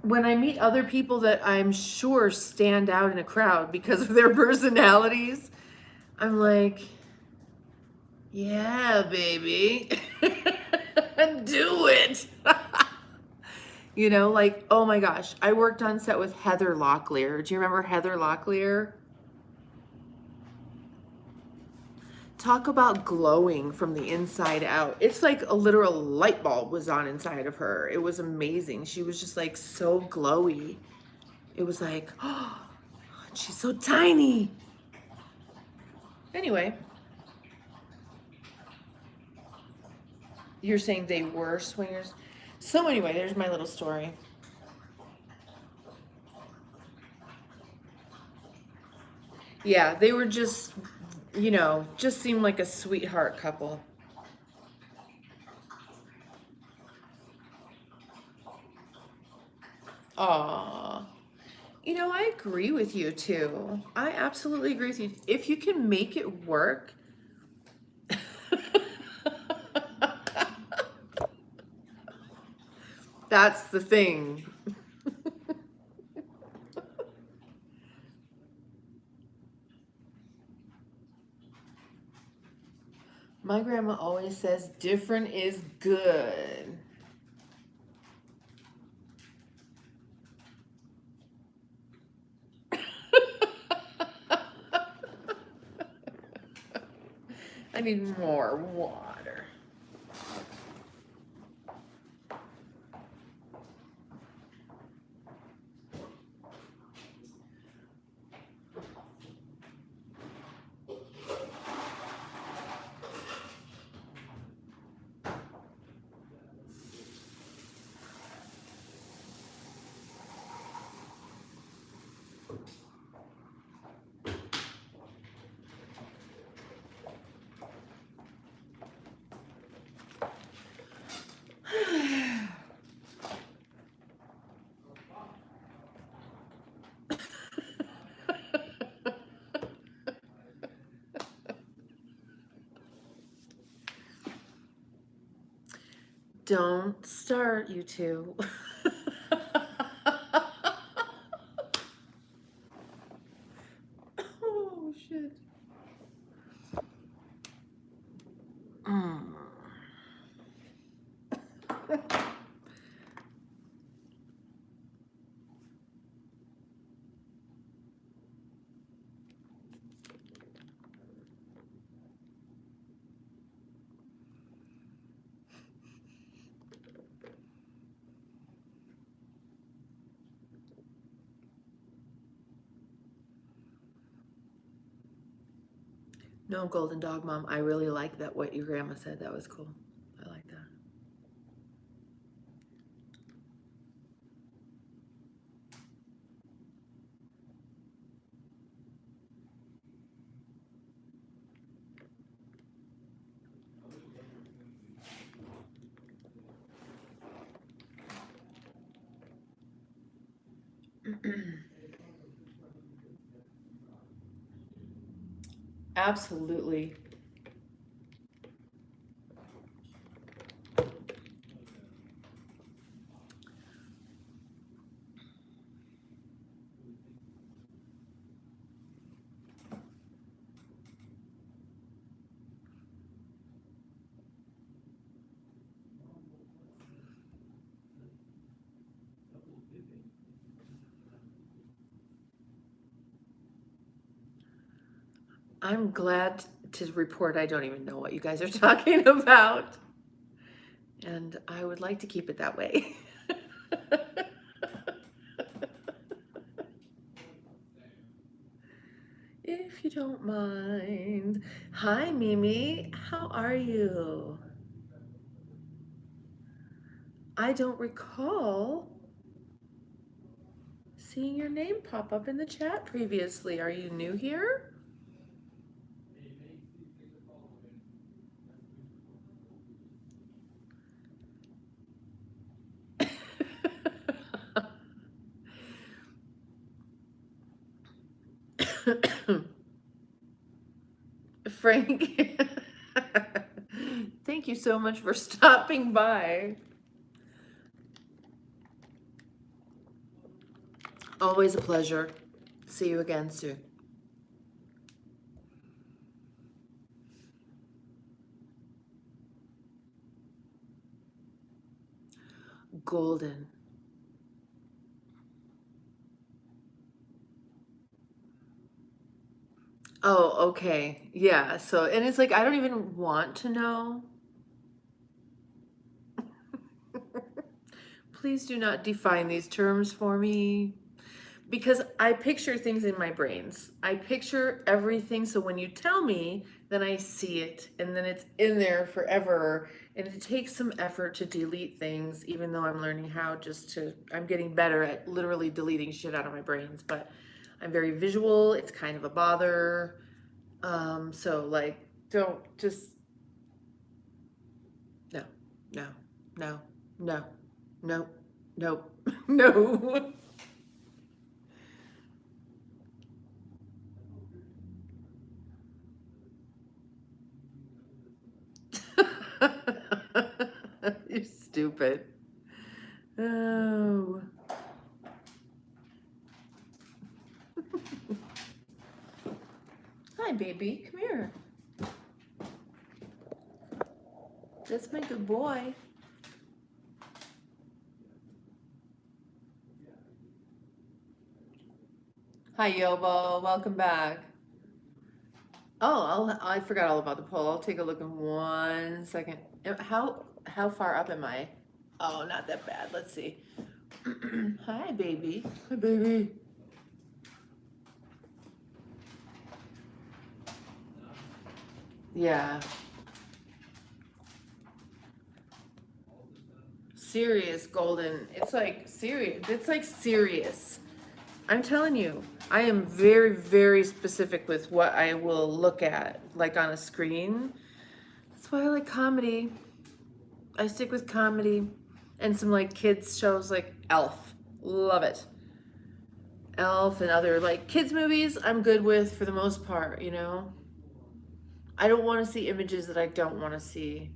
when I meet other people that I'm sure stand out in a crowd because of their personalities, I'm like, yeah, baby, do it. You know, like, oh my gosh, I worked on set with Heather Locklear. Do you remember Heather Locklear? Talk about glowing from the inside out. It's like a literal light bulb was on inside of her. It was amazing. She was just like so glowy. It was like, oh, she's so tiny. Anyway, you're saying they were swingers? So anyway, there's my little story. Yeah, they were just, you know, just seemed like a sweetheart couple. Aw. You know, I agree with you too. I absolutely agree with you. If you can make it work. That's the thing. My grandma always says different is good. I need more water. Don't start, you two. Oh, shit. No, Golden Dog Mom, I really like that what your grandma said. That was cool. I like that. Absolutely. I'm glad to report I don't even know what you guys are talking about. And I would like to keep it that way. If you don't mind. Hi, Mimi. How are you? I don't recall seeing your name pop up in the chat previously. Are you new here? Frank, thank you so much for stopping by. Always a pleasure. See you again soon. Golden. Oh, okay. Yeah. So, and it's like, I don't even want to know. Please do not define these terms for me because I picture things in my brains. I picture everything. So when you tell me, then I see it and then it's in there forever. And it takes some effort to delete things, even though I'm learning how I'm getting better at literally deleting shit out of my brains, but I'm very visual. It's kind of a bother. So like, don't just, no, no, no, no, no, no, no. You're stupid. Oh. Hi, baby. Come here. That's my good boy. Hi, Yobo. Welcome back. Oh, I forgot all about the poll. I'll take a look in 1 second. How far up am I? Oh, not that bad. Let's see. Hi, baby. Hi, baby. Yeah. Serious, Golden. It's like serious. It's like serious. I'm telling you, I am very, very specific with what I will look at, like on a screen. That's why I like comedy. I stick with comedy and some like kids shows like Elf. Love it. Elf and other like kids movies I'm good with for the most part, you know? I don't want to see images that I don't want to see.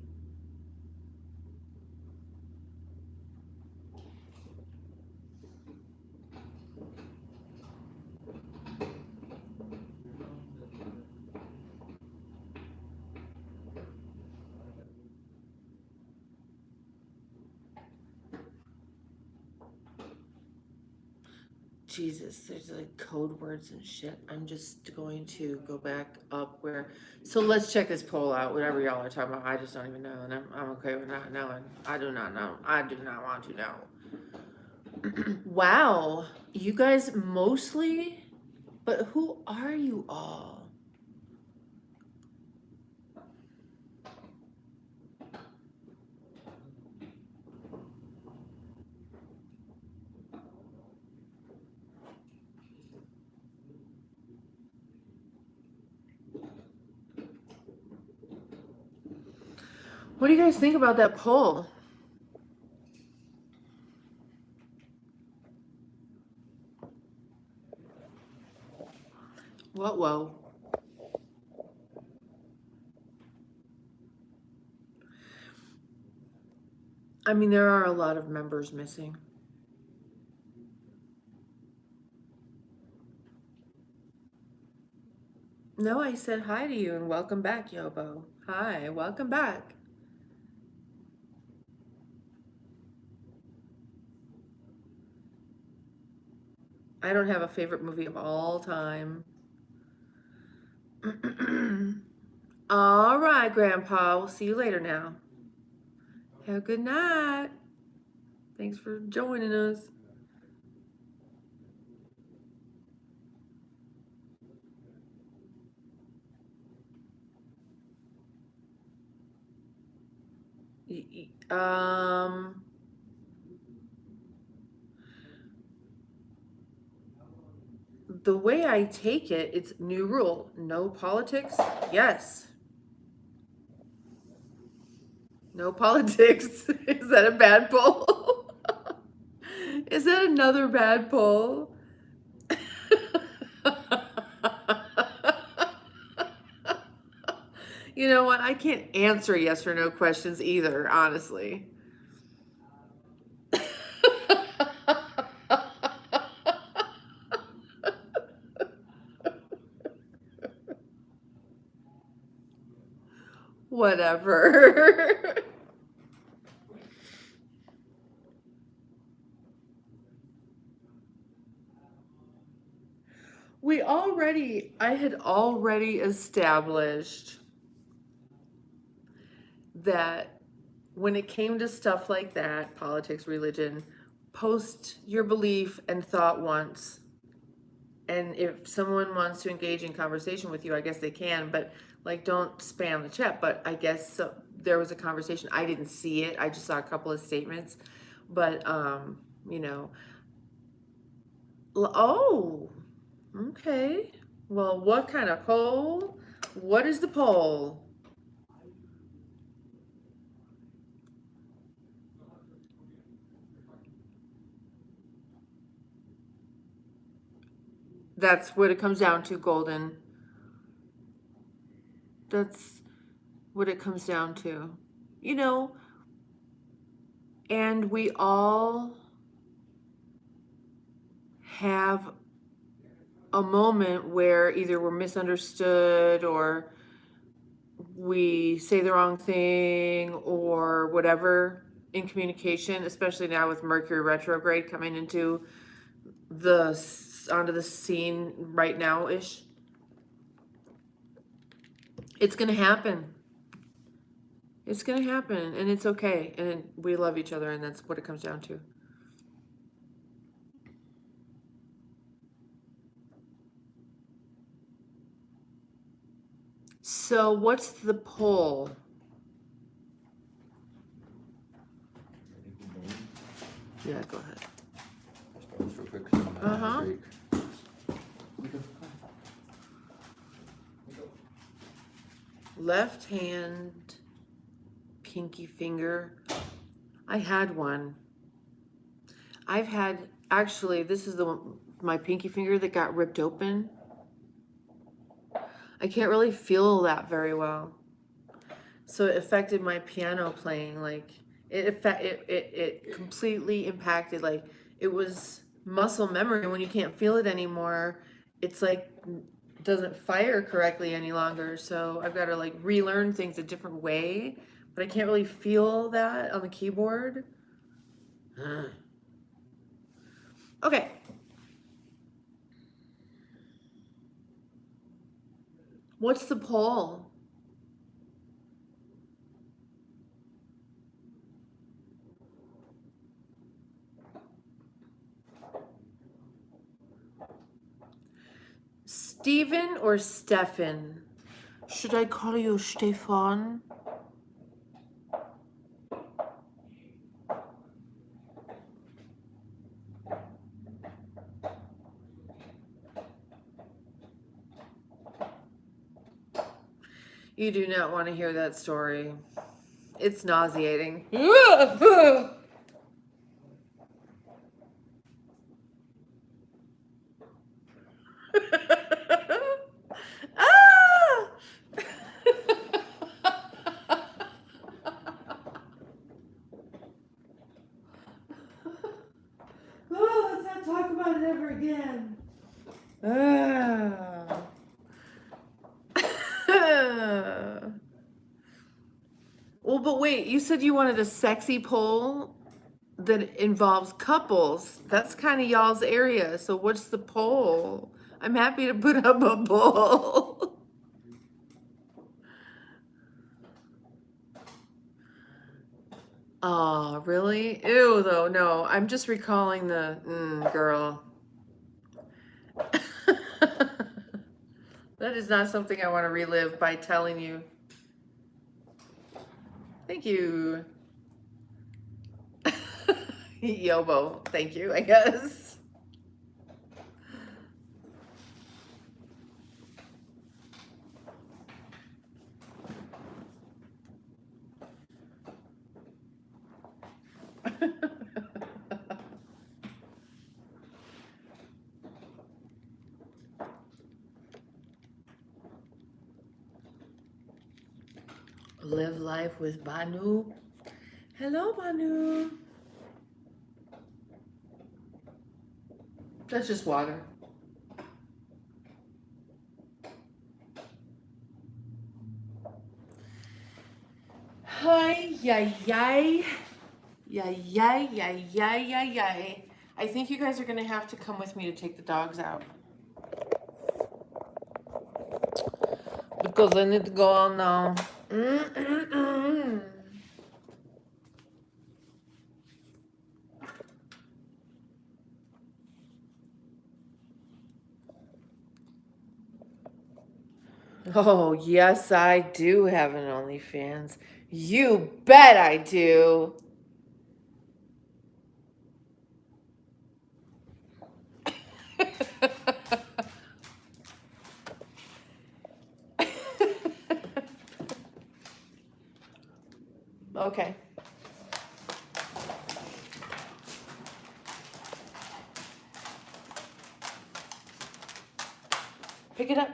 Jesus, there's like code words and shit. I'm just going to go back up where. So let's check this poll out. Whatever y'all are talking about, I just don't even know, and I'm okay with not knowing. I do not know. I do not want to know. Wow, you guys mostly, but who are you all? What do you guys think about that poll? Whoa. I mean, there are a lot of members missing. No, I said hi to you and welcome back, Yobo. Hi, welcome back. I don't have a favorite movie of all time. All right, Grandpa. We'll see you later now. Have a good night. Thanks for joining us. The way I take it, it's new rule. No politics. Yes. No politics. Is that a bad poll? Is that another bad poll? You know what? I can't answer yes or no questions either, honestly. Whatever. I had already established that when it came to stuff like that, politics, religion, post your belief and thought once. And if someone wants to engage in conversation with you, I guess they can, but like don't spam the chat. But I guess so, there was a conversation. I didn't see it. I just saw a couple of statements. But you know, oh, okay. Well, what kind of poll? What is the poll? That's what it comes down to, Golden. That's what it comes down to. You know, and we all have a moment where either we're misunderstood or we say the wrong thing or whatever in communication, especially now with Mercury retrograde coming onto the scene right now-ish. It's going to happen. It's going to happen, and it's okay, and we love each other, and that's what it comes down to. So what's the poll? Yeah, go ahead. Just real quick. Break. Left hand, pinky finger. I had one. Actually, this is the one, my pinky finger that got ripped open. I can't really feel that very well. So it affected my piano playing. Like it completely impacted, like it was muscle memory. When you can't feel it anymore, it's like doesn't fire correctly any longer. So I've got to like relearn things a different way, but I can't really feel that on the keyboard. Okay. What's the poll? Steven or Stefan? Should I call you Stefan? You do not want to hear that story. It's nauseating. but wait, you said you wanted a sexy poll that involves couples. That's kind of y'all's area. So what's the poll? I'm happy to put up a poll. Oh, really? Ew, though. No, I'm just recalling the girl. That is not something I want to relive by telling you. Thank you. Yobo, thank you, I guess. Live life with Banu. Hello, Banu. That's just water. Hi, yay, yay. Yay, yay, yay, yay, yay, yay. I think you guys are going to have to come with me to take the dogs out. Because I need to go out now. Oh, yes, I do have an OnlyFans. You bet I do. Okay. Pick it up.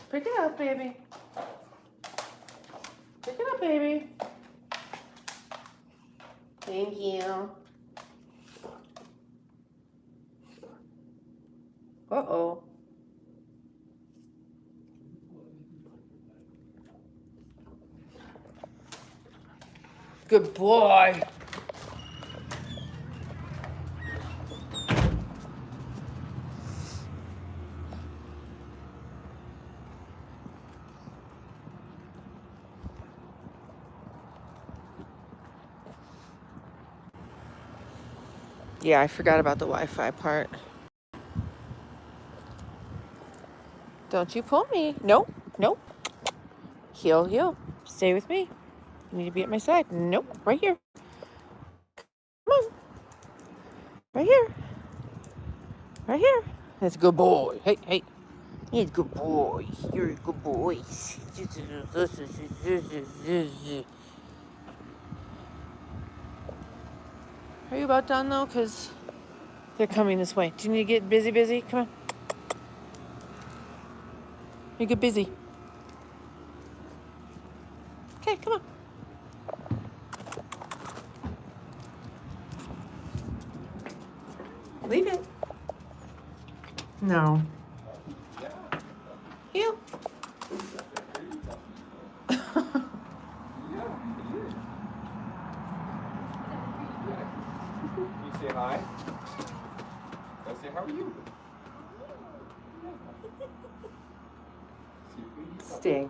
Pick it up, baby. Pick it up, baby. Thank you. Uh-oh. Good boy. Yeah, I forgot about the Wi-Fi part. Don't you pull me. Nope, nope. Heel, heel. Stay with me. You need to be at my side. Nope, right here. Come on. Right here. Right here. That's a good boy. Hey, hey. He's a good boy. You're a good boy. Are you about done though? Because they're coming this way. Do you need to get busy? Come on. You get busy. Okay, come on. Leave it. No. You. You say hi. Go say how are you. Stay.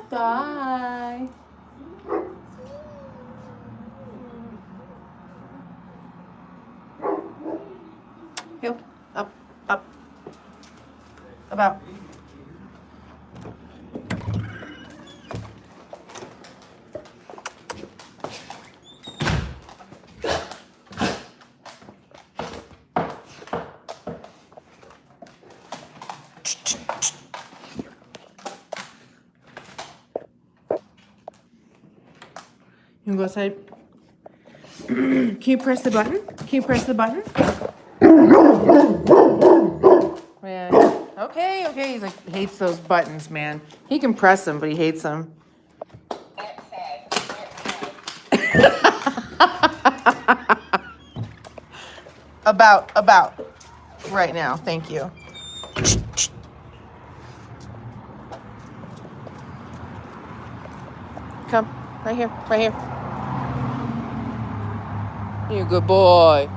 Bye. Heel. Up. Up. About. You go outside. Can you press the button? Can you press the button? Yeah. Okay, okay. He's like, hates those buttons, man. He can press them, but he hates them. About. right now. Thank you. Come, right here, right here. You're a good boy.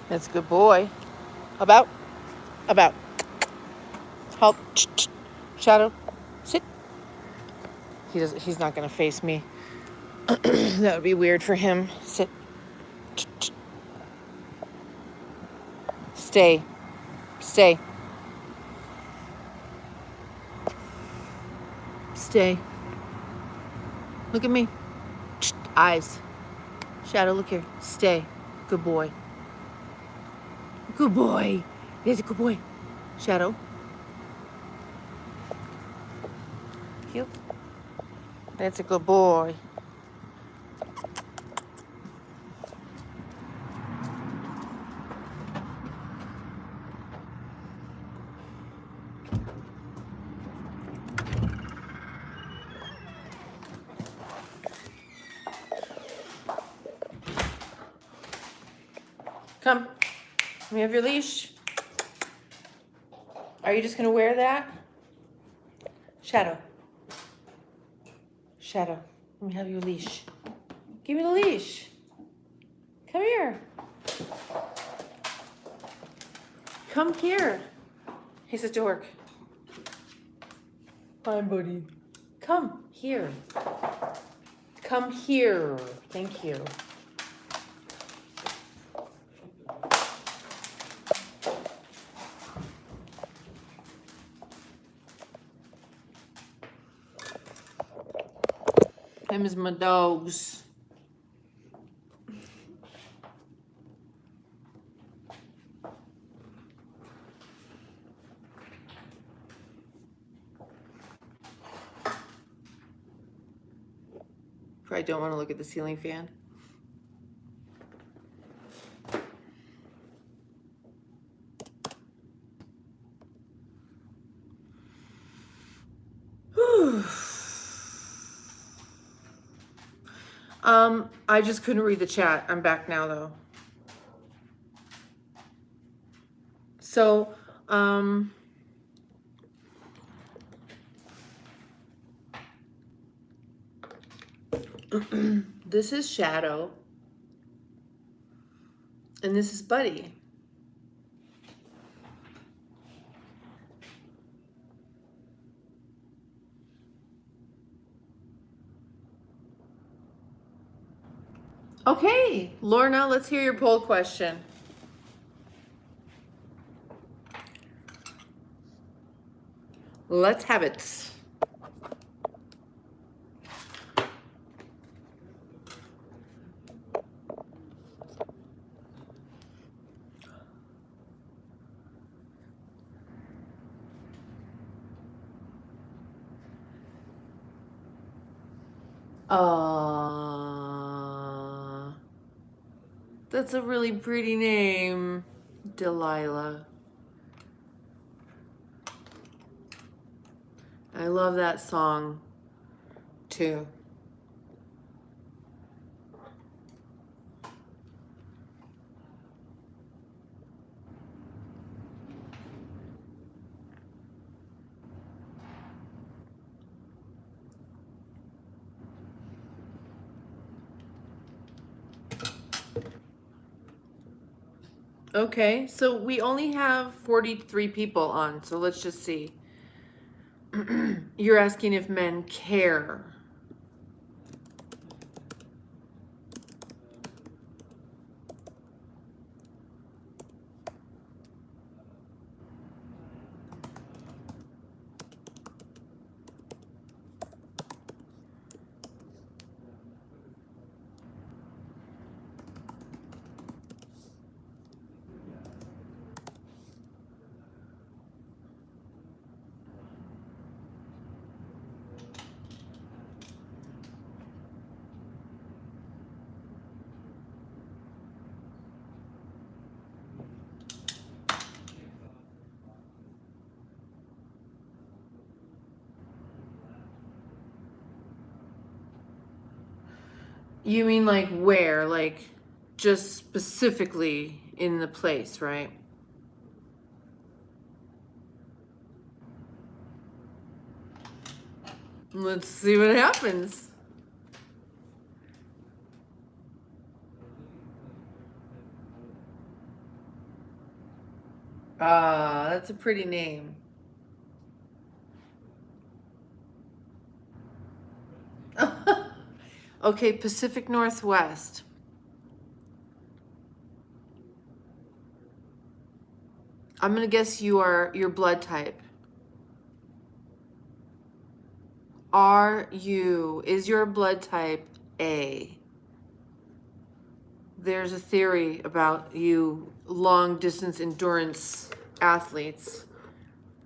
That's a good boy. About. Help. Shadow. Sit. He's not gonna face me. That would be weird for him. Sit. Stay. Stay. Stay. Look at me. Eyes. Shadow, look here. Stay. Good boy. Good boy. There's a good boy. Shadow. Heel. That's a good boy. Come. Let me have your leash. Are you just going to wear that? Shadow. Shadow. Let me have your leash. Give me the leash. Come here. Come here. He's a dork. Hi, buddy. Come here. Come here. Thank you. Them is my dogs. Probably don't want to look at the ceiling fan. I just couldn't read the chat. I'm back now though. So, this is Shadow. And this is Buddy. Okay, Lorna, let's hear your poll question. Let's have it. That's a really pretty name, Delilah. I love that song too. Okay, so we only have 43 people on, so let's just see. You're asking if men care. You mean like where? Like just specifically in the place, right? Let's see what happens. Ah, that's a pretty name. Okay, Pacific Northwest. I'm gonna guess you are your blood type. Is your blood type A? There's a theory about you long distance endurance athletes.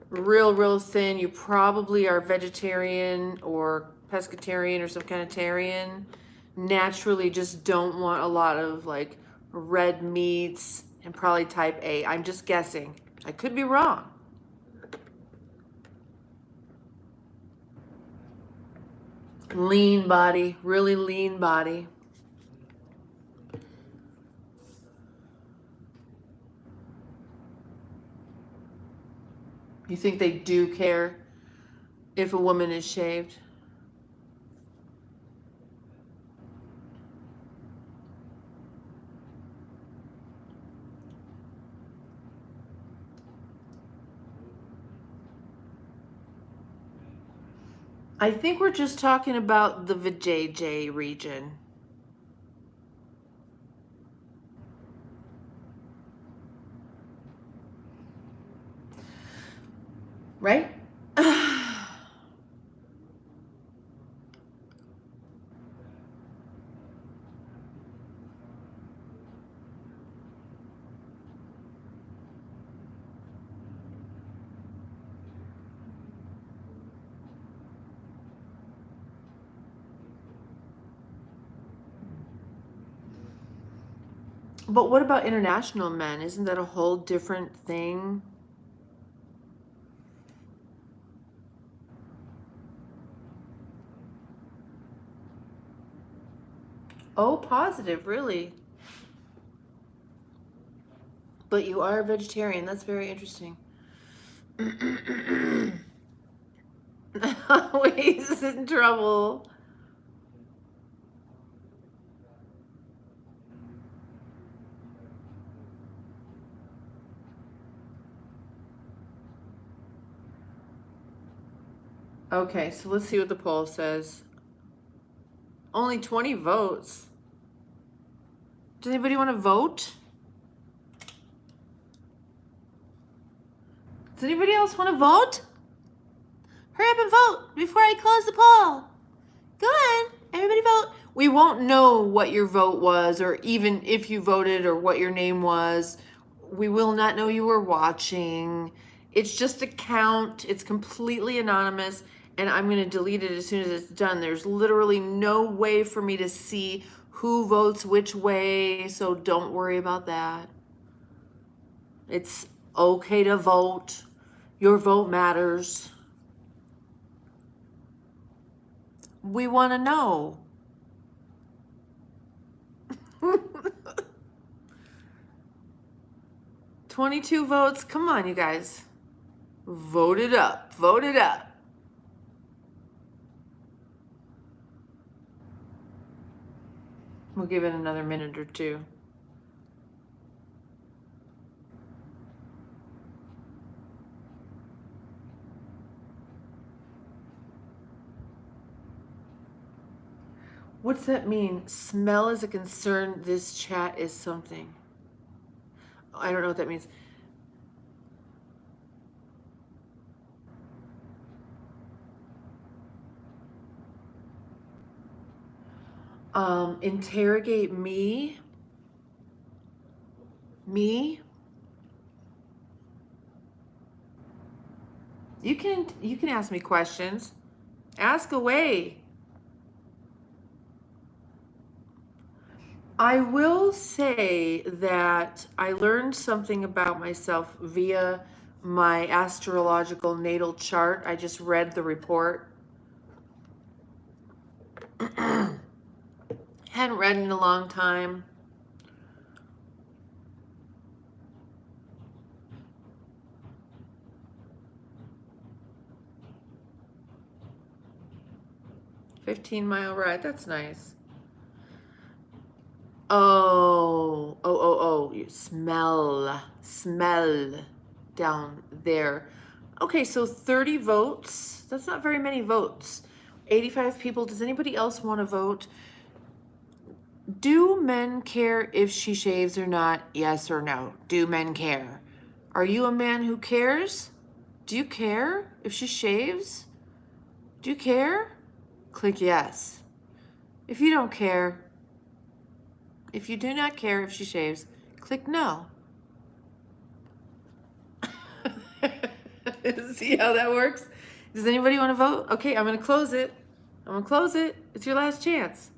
Real thin. You probably are vegetarian or pescatarian or some kind of tarian. Naturally just don't want a lot of like red meats and probably type A. I'm just guessing. I could be wrong. Lean body, really lean body. You think they do care if a woman is shaved? I think we're just talking about the vajayjay region. Right? But what about international men? Isn't that a whole different thing? Oh, positive, really. But you are a vegetarian. That's very interesting. Always in trouble. Okay, so let's see what the poll says. Only 20 votes. Does anybody want to vote? Does anybody else want to vote? Hurry up and vote before I close the poll. Go on, everybody vote. We won't know what your vote was, or even if you voted, or what your name was. We will not know you were watching. It's just a count. It's completely anonymous, and I'm going to delete it as soon as it's done. There's literally no way for me to see who votes which way, so don't worry about that. It's okay to vote. Your vote matters. We want to know. 22 votes. Come on, you guys. Vote it up. Vote it up. We'll give it another minute or two. What's that mean? Smell is a concern. This chat is something. I don't know what that means. Interrogate me. Me. You can ask me questions. Ask away. I will say that I learned something about myself via my astrological natal chart. I just read the report. Hadn't read in a long time. $15-mile ride. That's nice. Oh, you smell down there. Okay, so 30 votes. That's not very many votes. 85 people. Does anybody else want to vote? Do men care if she shaves or not? Yes or no? Do men care? Are you a man who cares? Do you care if she shaves? Do you care? Click yes. If you don't care, if you do not care if she shaves, click no. See how that works? Does anybody want to vote? Okay, I'm going to close it. I'm going to close it. It's your last chance.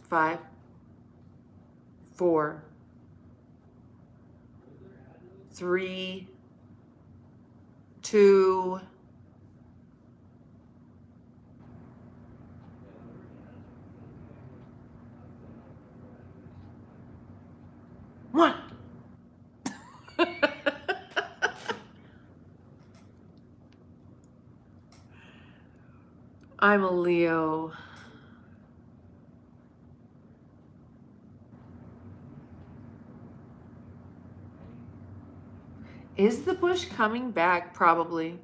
5, 4, 3, 2, 1. I'm a Leo. Is the bush coming back? Probably.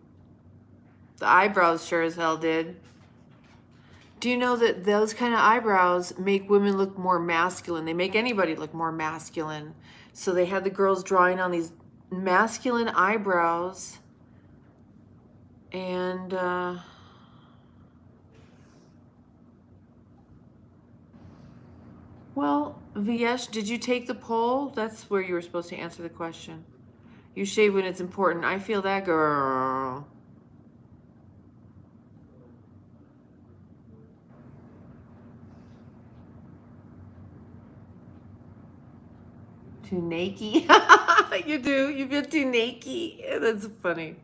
The eyebrows sure as hell did. Do you know that those kind of eyebrows make women look more masculine? They make anybody look more masculine. So they had the girls drawing on these masculine eyebrows. And well, Viesh, did you take the poll? That's where you were supposed to answer the question. You shave when it's important. I feel that, girl. Too naked. You do. You feel too naked. That's funny.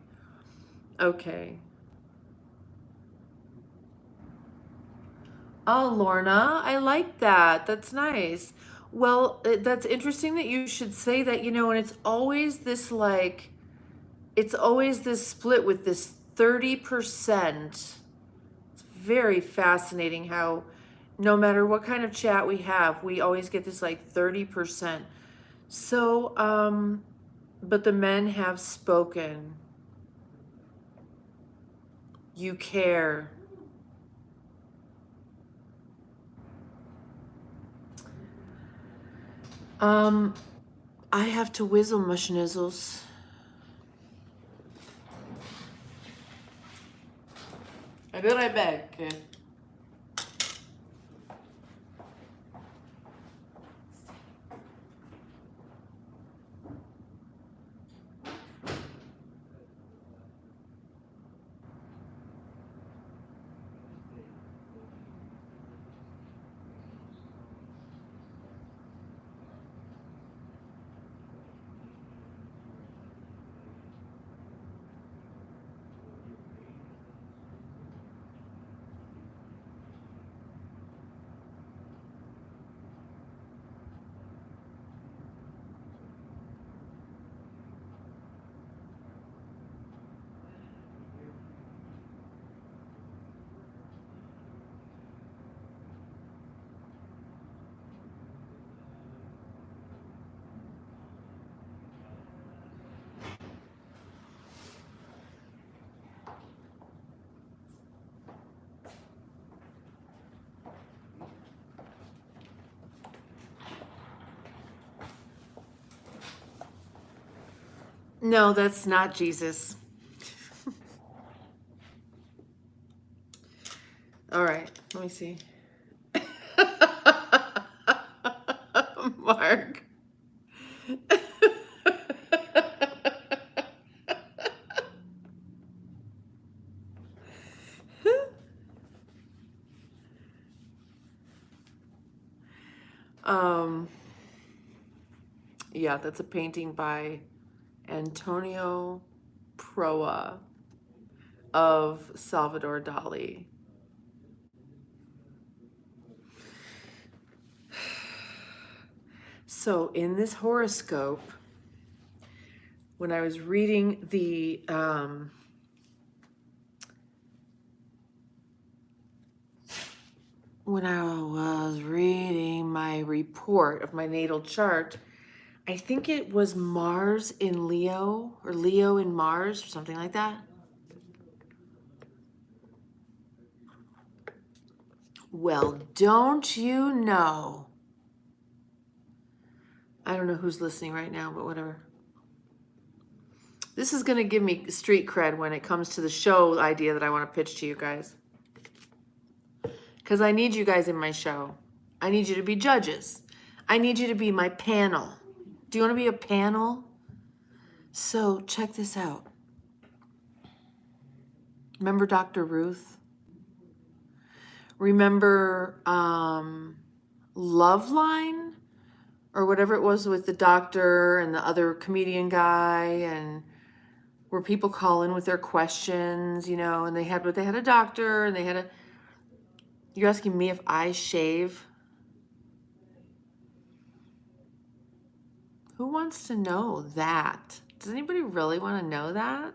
Okay. Oh, Lorna, I like that. That's nice. Well, that's interesting that you should say that, you know, and it's always this like, it's always this split with this 30%. It's very fascinating how no matter what kind of chat we have, we always get this like 30%. So, but the men have spoken. You care. I have to whizzle my schnizzles. I'll be right back, okay? No, that's not Jesus. All right, let me see. Mark. Yeah, that's a painting by Antonio Proa of Salvador Dali. So in this horoscope, when I was reading my report of my natal chart, I think it was Mars in Leo or Leo in Mars or something like that. Well, don't you know? I don't know who's listening right now, but whatever. This is going to give me street cred when it comes to the show idea that I want to pitch to you guys. Because I need you guys in my show. I need you to be judges. I need you to be my panel. Do you want to be a panel? So check this out. Remember Dr. Ruth? Remember Loveline? Or whatever it was with the doctor and the other comedian guy, and where people call in with their questions, you know, and they had a doctor and they had a... You're asking me if I shave? Who wants to know that? Does anybody really want to know that?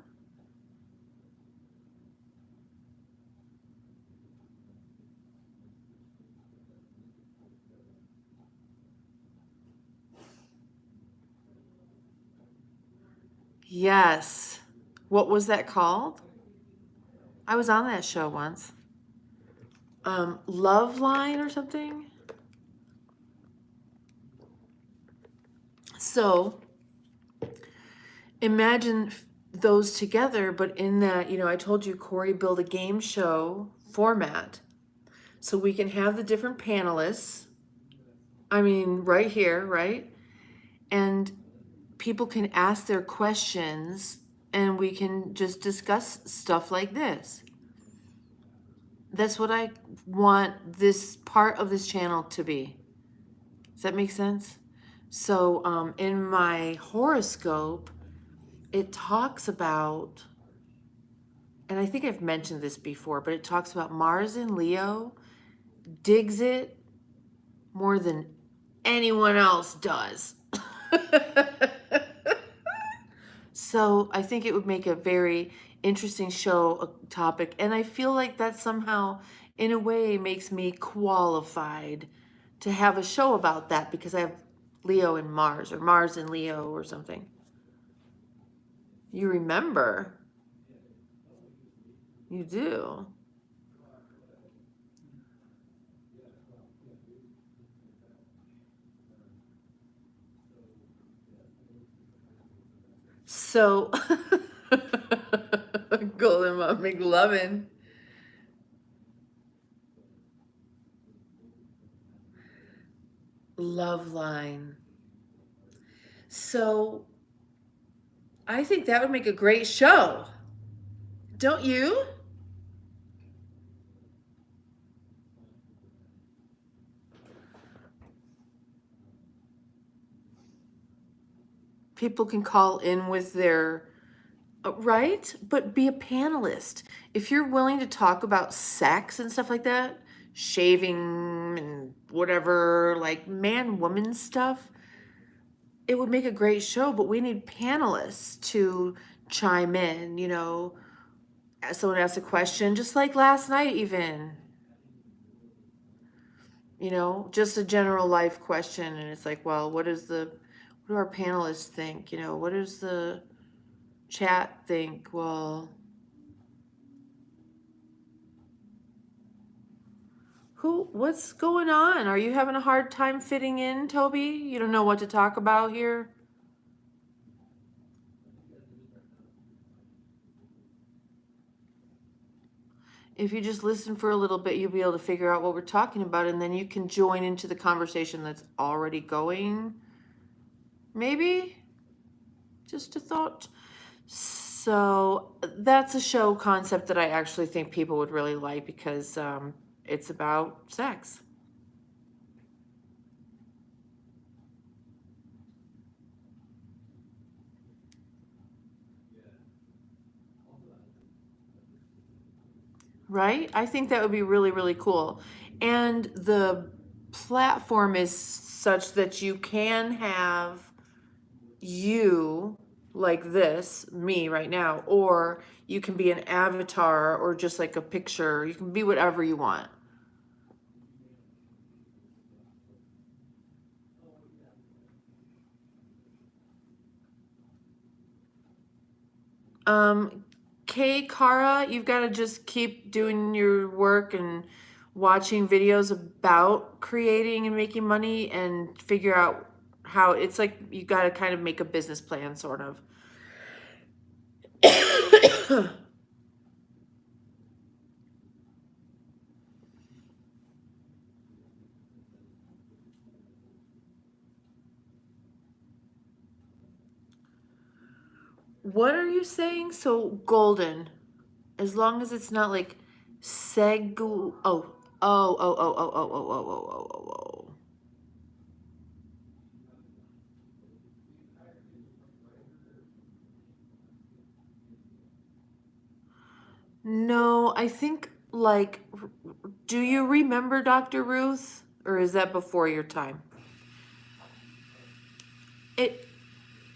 Yes. What was that called? I was on that show once. Loveline or something? So imagine those together, but in that, you know, I told you Corey built a game show format so we can have the different panelists. I mean, right here, right? And people can ask their questions and we can just discuss stuff like this. That's what I want this part of this channel to be. Does that make sense? So in my horoscope, it talks about, and I think I've mentioned this before, but it talks about Mars in Leo digs it more than anyone else does. So I think it would make a very interesting show topic. And I feel like that somehow, in a way, makes me qualified to have a show about that because I have Leo in Mars or Mars in Leo or something. You remember? You do. So, Golden Mom McLovin. Loveline. So, I think that would make a great show. Don't you? People can call in with their... Right? But be a panelist. If you're willing to talk about sex and stuff like that, shaving and whatever, like man-woman stuff, it would make a great show, but we need panelists to chime in, you know. Someone asks a question, just like last night even. You know, just a general life question, and it's like, well, what do our panelists think? You know, what does the chat think? Well, what's going on? Are you having a hard time fitting in, Toby? You don't know what to talk about here? If you just listen for a little bit, you'll be able to figure out what we're talking about, and then you can join into the conversation that's already going. Maybe? Just a thought. So that's a show concept that I actually think people would really like because it's about sex. Right? I think that would be really, really cool. And the platform is such that you can have you like this, me right now, or you can be an avatar or just like a picture. You can be whatever you want. Kay Kara, you've got to just keep doing your work and watching videos about creating and making money and figure out how it's like you got to kind of make a business plan, sort of. What are you saying? So golden, as long as it's not like segu. Oh. No, I think like, do you remember Dr. Ruth, or is that before your time? It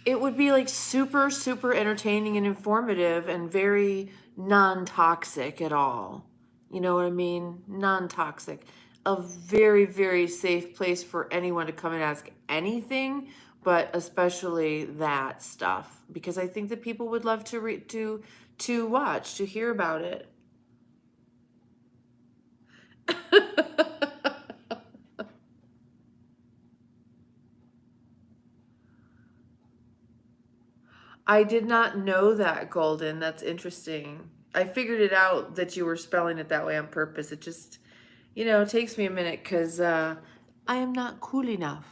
it would be like super super entertaining and informative and very non-toxic at all. You know what I mean? Non-toxic. A very very safe place for anyone to come and ask anything, but especially that stuff because I think that people would love to to watch, to hear about it. I did not know that, Golden. That's interesting. I figured it out that you were spelling it that way on purpose. It just, it takes me a minute because I am not cool enough.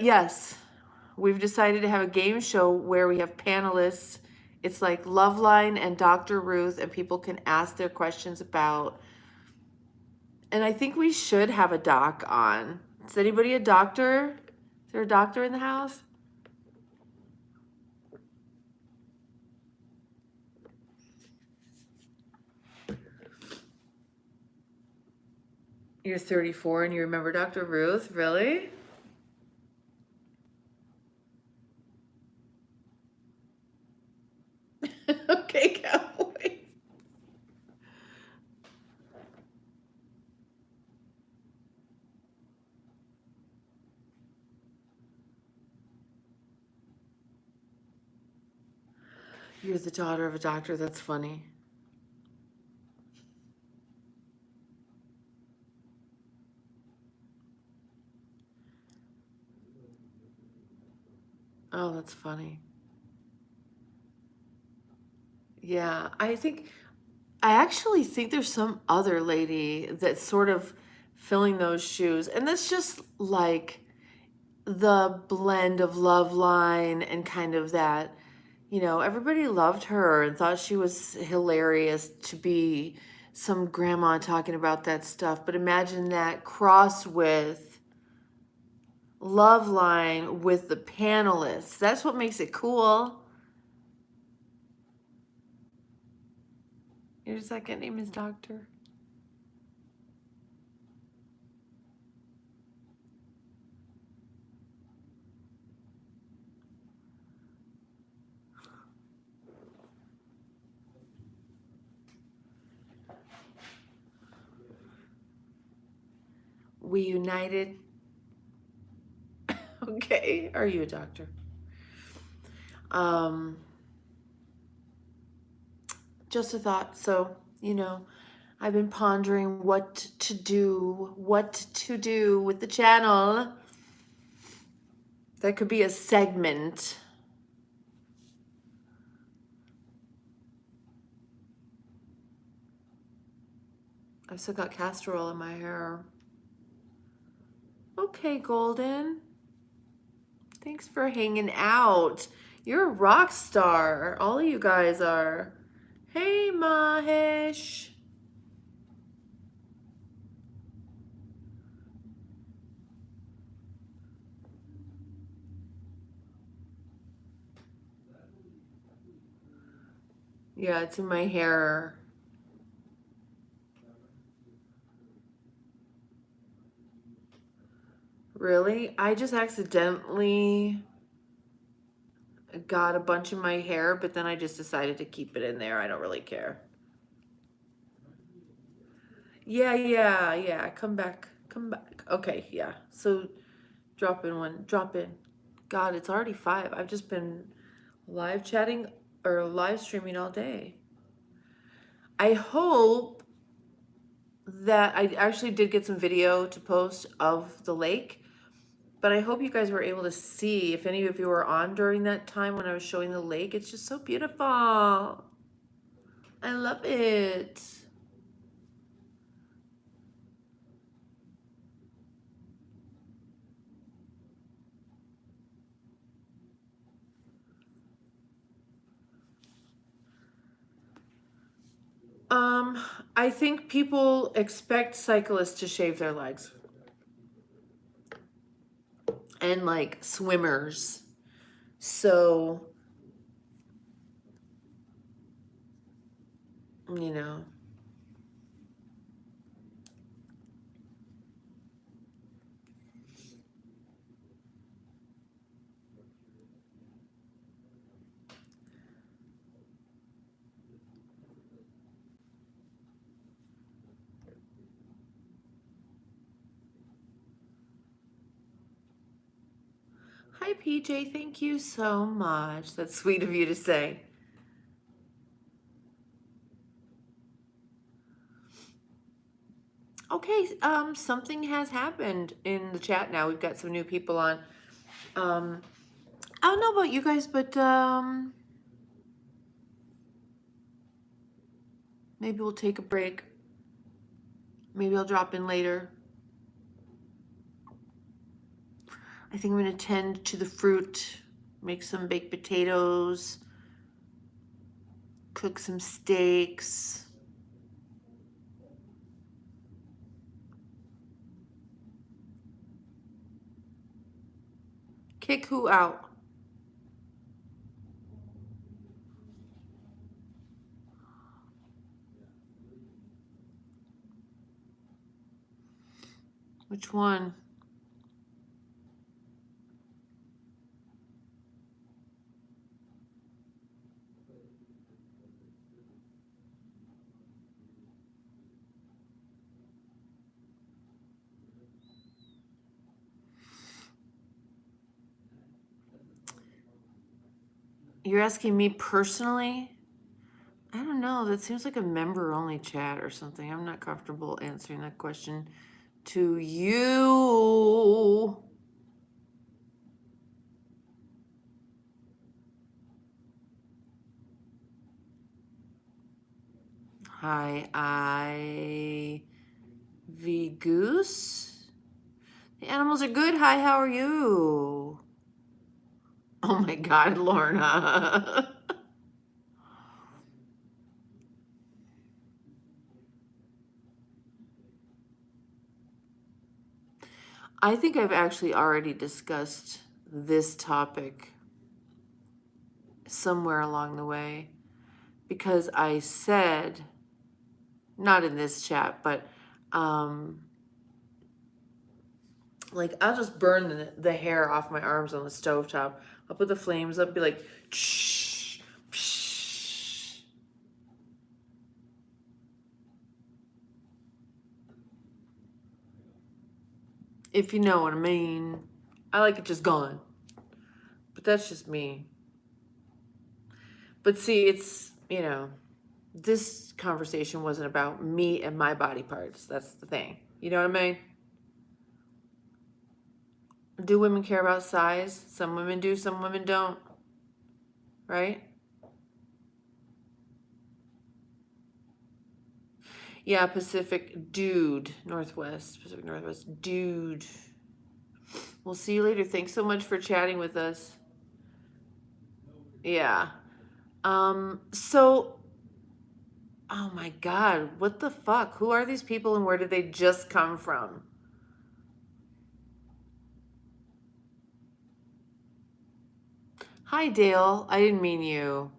Yes, we've decided to have a game show where we have panelists. It's like Loveline and Dr. Ruth, and people can ask their questions about. And I think we should have a doc on. Is anybody a doctor? Is there a doctor in the house? You're 34 and you remember Dr. Ruth? Really? Okay, cowboy. You're the daughter of a doctor. That's funny. Oh, that's funny. Yeah, I actually think there's some other lady that's sort of filling those shoes. And that's just like the blend of Love Line and kind of that, everybody loved her and thought she was hilarious to be some grandma talking about that stuff. But imagine that crossed with Love Line with the panelists. That's what makes it cool. Your second name is Doctor. We united. Okay, are you a doctor? Just a thought. So, I've been pondering what to do with the channel. That could be a segment. I've still got castor oil in my hair. Okay, Golden. Thanks for hanging out. You're a rock star. All of you guys are. Hey, Mahesh. Yeah, it's in my hair. Really? I just accidentally got a bunch in my hair, but then I just decided to keep it in there. I don't really care. Yeah. Come back. Come back. Okay, yeah. So drop in one. Drop in. God, it's already 5. I've just been live chatting or live streaming all day. I hope that I actually did get some video to post of the lake, but I hope you guys were able to see, if any of you were on during that time when I was showing the lake. It's just so beautiful. I love it. I think people expect cyclists to shave their legs. And like swimmers. So, you know. Hi, PJ. Thank you so much. That's sweet of you to say. Okay, something has happened in the chat now. We've got some new people on. I don't know about you guys, but maybe we'll take a break. Maybe I'll drop in later. I think I'm going to tend to the fruit, make some baked potatoes, cook some steaks. Kick who out? Which one? You're asking me personally? I don't know. That seems like a member-only chat or something. I'm not comfortable answering that question to you. Hi, Ivy Goose. The animals are good. Hi, how are you? Oh my God, Lorna. I think I've actually already discussed this topic somewhere along the way, because I said, not in this chat, but like I'll just burn the hair off my arms on the stovetop. I'll put the flames up, be like, shh, shh. If you know what I mean. I like it just gone. But that's just me. But see, it's, you know, this conversation wasn't about me and my body parts. That's the thing. You know what I mean? Do women care about size? Some women do, some women don't. Right? Yeah, Pacific dude, Northwest, Pacific Northwest dude. We'll see you later. Thanks so much for chatting with us. Yeah. So, oh my God, what the fuck? Who are these people and where did they just come from? Hi, Dale. I didn't mean you.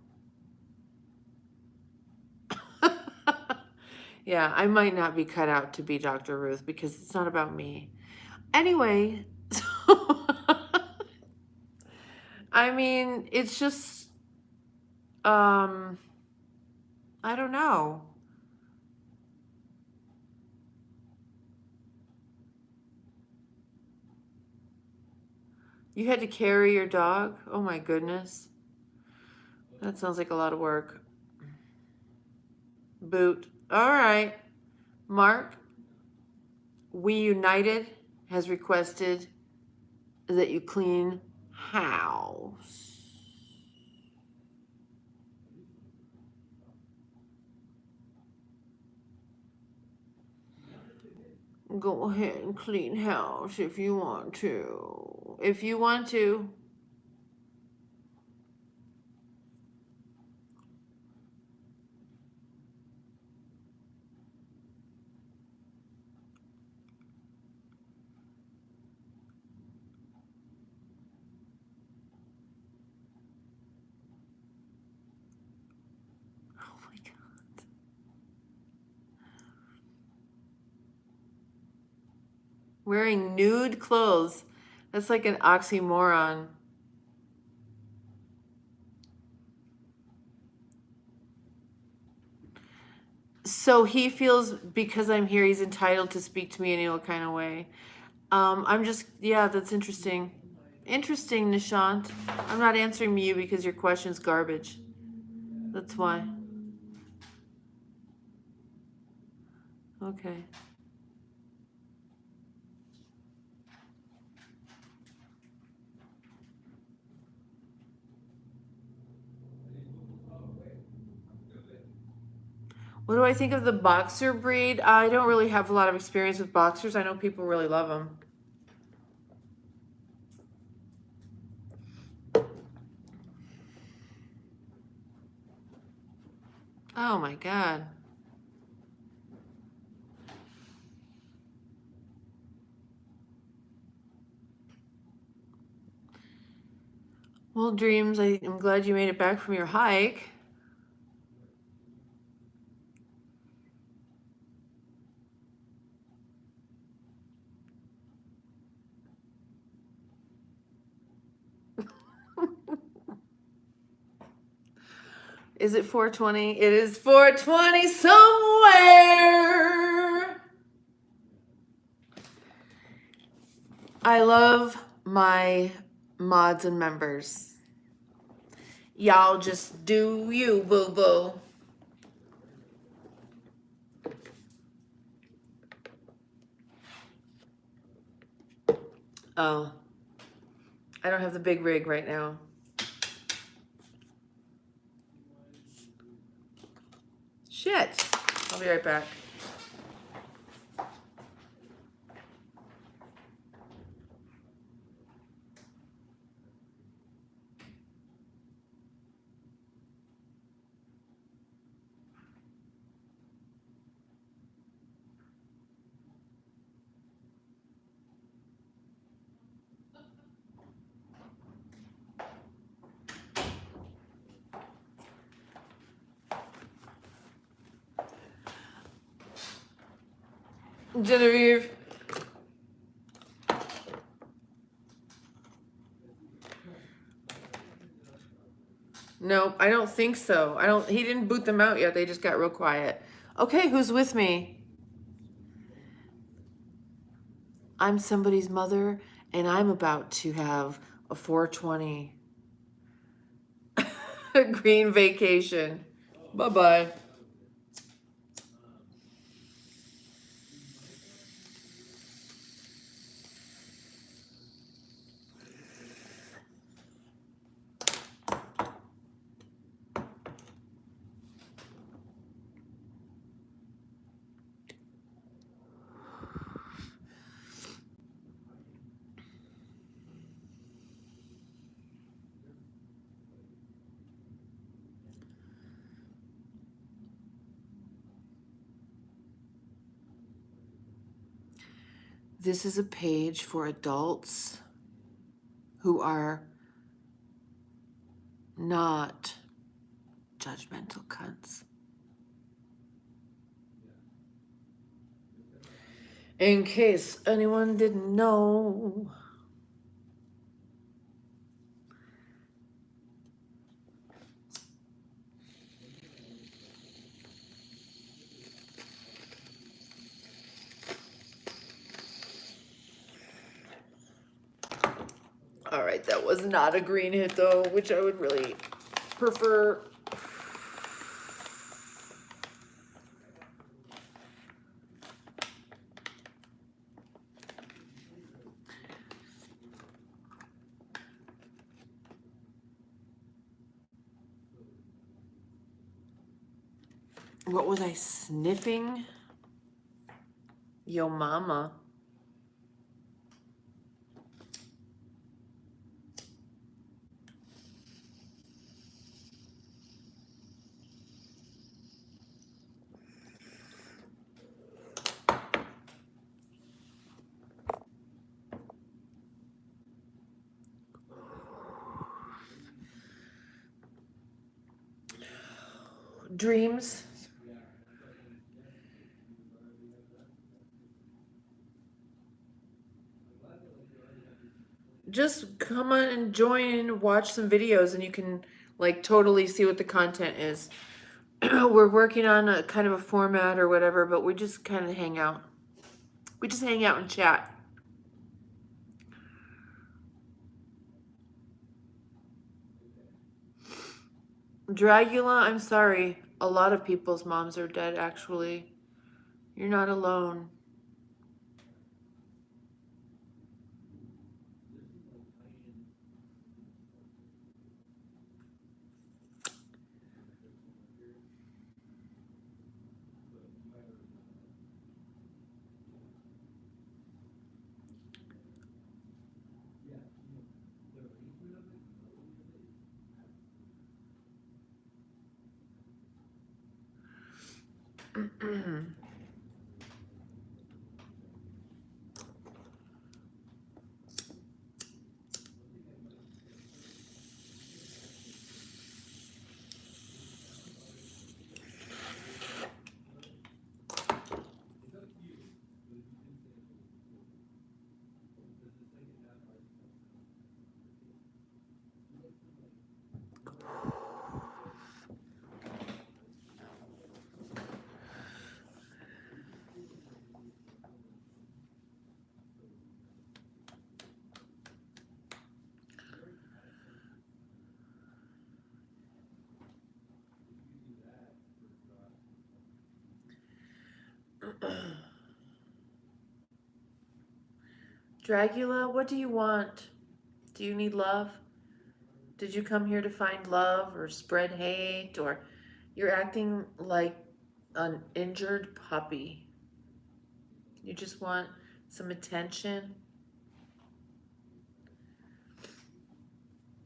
Yeah, I might not be cut out to be Dr. Ruth because it's not about me. Anyway, so I mean, it's just, I don't know. You had to carry your dog? Oh my goodness. That sounds like a lot of work. Boot. All right. Mark, We United has requested that you clean house. Go ahead and clean house if you want to. If you want to. Oh my God. Wearing nude clothes. That's like an oxymoron. So he feels because I'm here, he's entitled to speak to me in any kind of way. I'm just, yeah, that's interesting. Interesting, Nishant. I'm not answering you because your question's garbage. That's why. Okay. What do I think of the boxer breed? I don't really have a lot of experience with boxers. I know people really love them. Oh my God. Well, Dreams, I'm glad you made it back from your hike. Is it 420? It is 420 somewhere. I love my mods and members. Y'all just do you, boo-boo. Oh, I don't have the big rig right now. Shit. I'll be right back. Genevieve. No, I don't think so. He didn't boot them out yet. They just got real quiet. Okay, who's with me? I'm somebody's mother and I'm about to have a 420 green vacation. Bye-bye. This is a page for adults who are not judgmental cunts. In case anyone didn't know. All right, that was not a green hit though, which I would really prefer. What was I sniffing? Yo mama. Dreams. Just come on and join and watch some videos and you can like totally see what the content is. We're working on a kind of a format or whatever, but we just kind of hang out. We just hang out and chat. Dragula, I'm sorry. A lot of people's moms are dead, actually. You're not alone. Dragula, what do you want? Do you need love? Did you come here to find love or spread hate, or you're acting like an injured puppy? You just want some attention?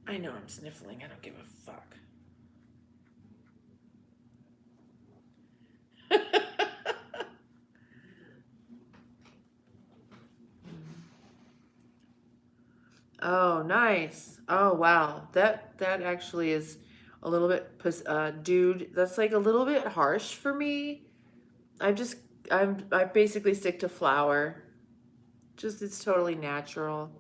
I know I'm sniffling. I don't give a fuck. Oh, nice. Oh, wow. That actually is a little bit, dude. That's like a little bit harsh for me. I basically stick to flower. Just it's totally natural.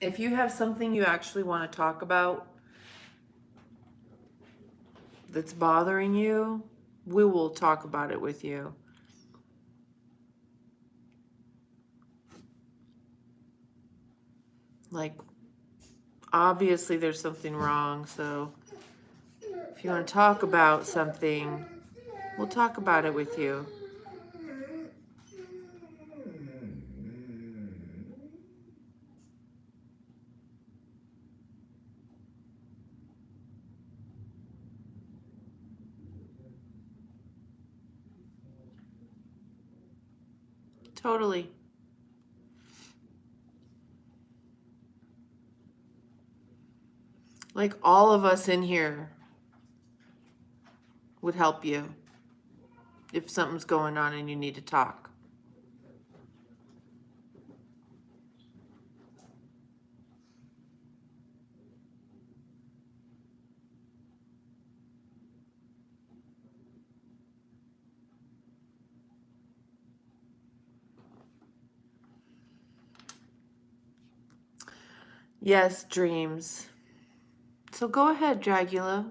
If you have something you actually want to talk about that's bothering you, we will talk about it with you. Like, obviously there's something wrong, so if you want to talk about something, we'll talk about it with you. Totally. Like all of us in here would help you if something's going on and you need to talk. Yes, dreams. So go ahead, Dragula.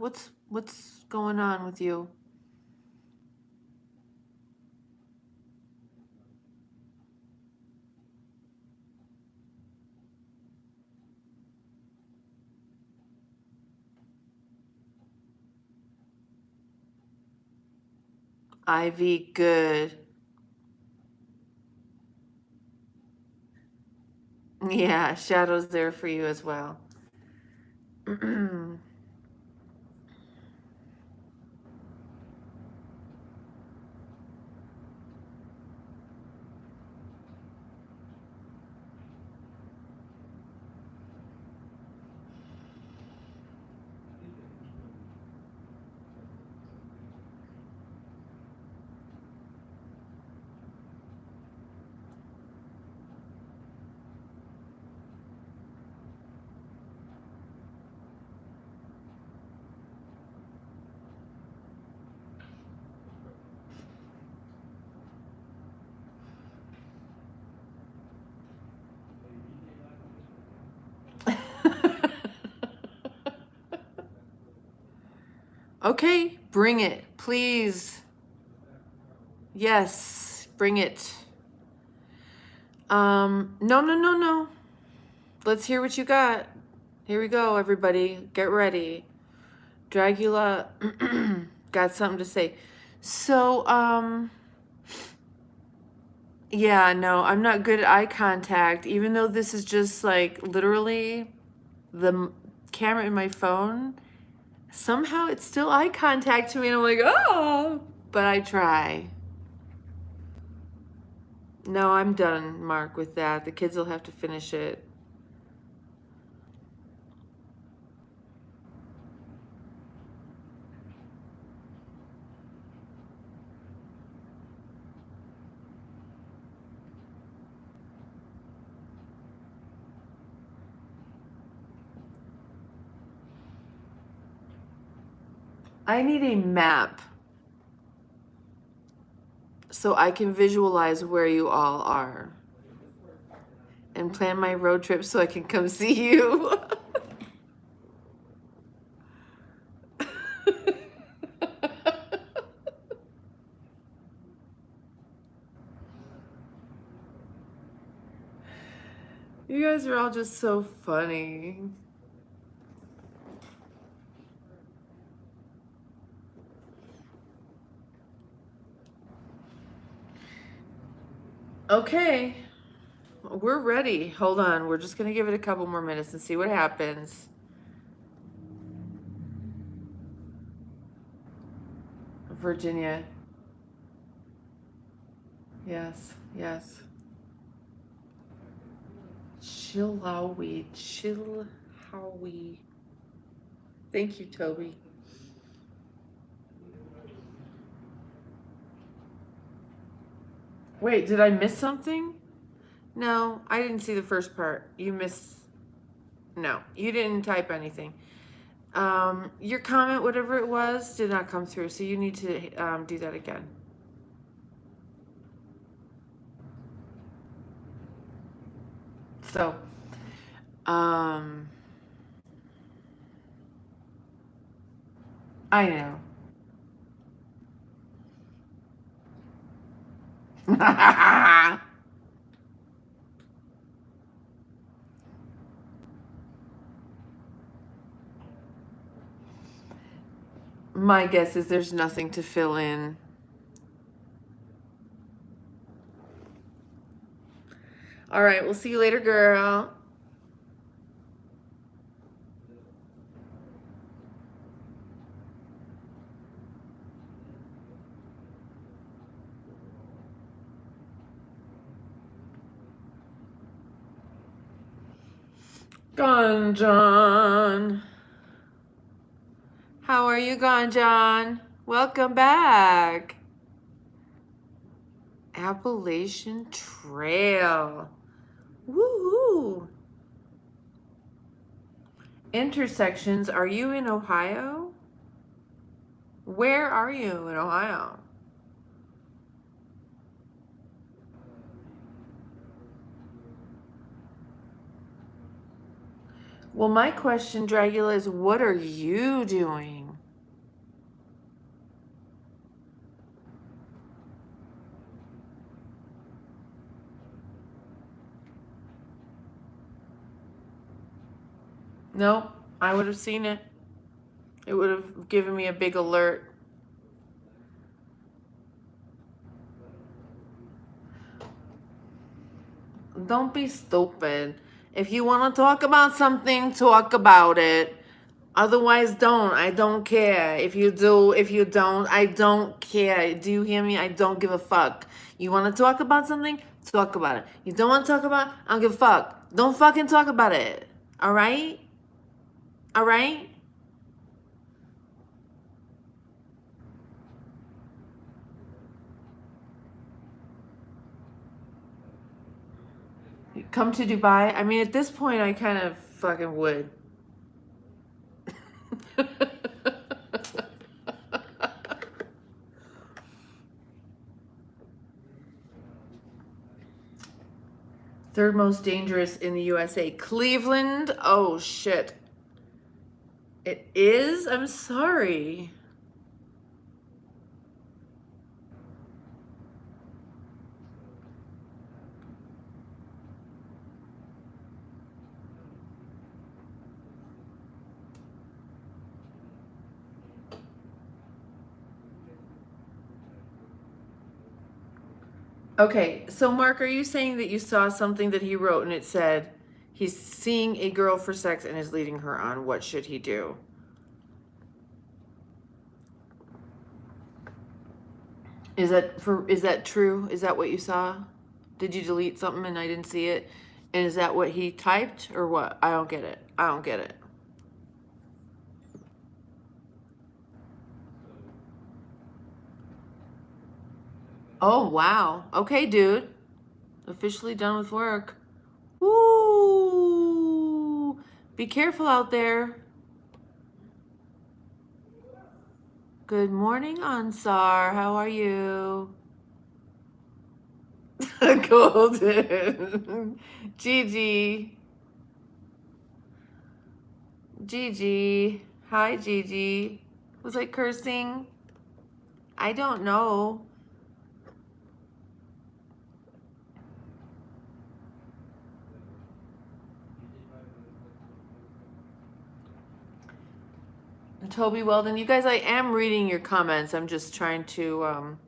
What's going on with you? Ivy, good. Yeah, Shadow's there for you as well. Okay, bring it, please. Yes, bring it. No. Let's hear what you got. Here we go, everybody. Get ready. Dragula got something to say. So, yeah, no, I'm not good at eye contact, even though this is just like literally the camera in my phone. Somehow it's still eye contact to me, and I'm like, oh, but I try. No, I'm done, Mark, with that. The kids will have to finish it. I need a map so I can visualize where you all are and plan my road trip so I can come see you. You guys are all just so funny. Okay, we're ready. Hold on, we're just gonna give it a couple more minutes and see what happens. Virginia. Yes. Chillawi. Thank you, Toby. Wait, did I miss something? No, I didn't see the first part. You missed. No, you didn't type anything. Your comment, whatever it was, did not come through, so you need to do that again. So, I know. My guess is there's nothing to fill in. All right, we'll see you later, girl. Gone, John. How are you, Gone, John? Welcome back. Appalachian Trail. Woohoo! Intersections. Are you in Ohio? Where are you in Ohio? Well, my question, Dragula, is what are you doing? Nope, I would have seen it. It would have given me a big alert. Don't be stupid. If you want to talk about something, talk about it. Otherwise, don't. I don't care. If you do, if you don't, I don't care. Do you hear me? I don't give a fuck. You want to talk about something? Talk about it. You don't want to talk about it? I don't give a fuck. Don't fucking talk about it. All right? All right? Come to Dubai? I mean, at this point, I kind of fucking would. Third most dangerous in the USA. Cleveland? Oh, shit. It is? I'm sorry. Okay, so Mark, are you saying that you saw something that he wrote and it said he's seeing a girl for sex and is leading her on? What should he do? Is that true? Is that what you saw? Did you delete something and I didn't see it? And is that what he typed or what? I don't get it. I don't get it. Oh, wow. Okay, dude. Officially done with work. Ooh. Be careful out there. Good morning, Ansar. How are you? Golden. Gigi. Gigi. Hi, Gigi. Was I cursing? I don't know. Toby Weldon, you guys, I am reading your comments. I'm just trying to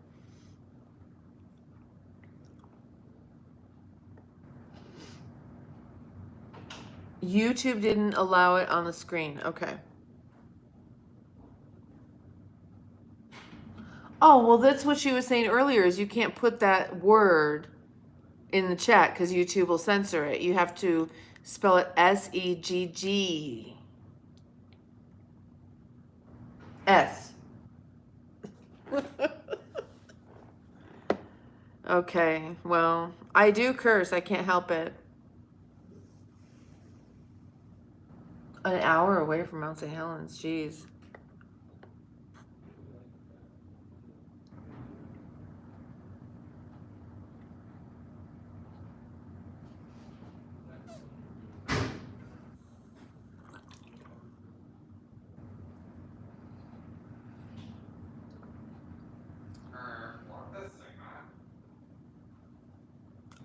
YouTube didn't allow it on the screen. Okay. Oh, well, that's what she was saying earlier is you can't put that word in the chat because YouTube will censor it. You have to spell it S-E-G-G. S. Okay, well, I do curse. I can't help it. An hour away from Mount St. Helens. Jeez.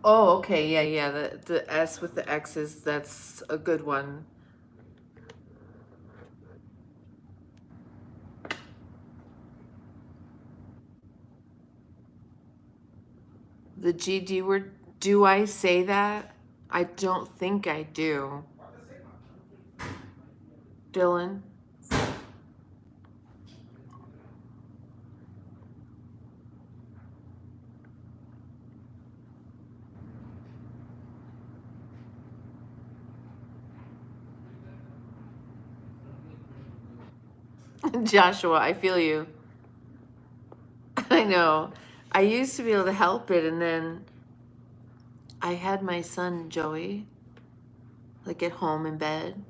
Oh, okay. Yeah, yeah. The S with the X's, that's a good one. The GD word, do I say that? I don't think I do. Dylan? Joshua, I feel you. I know. I used to be able to help it, and then I had my son, Joey, like at home in bed.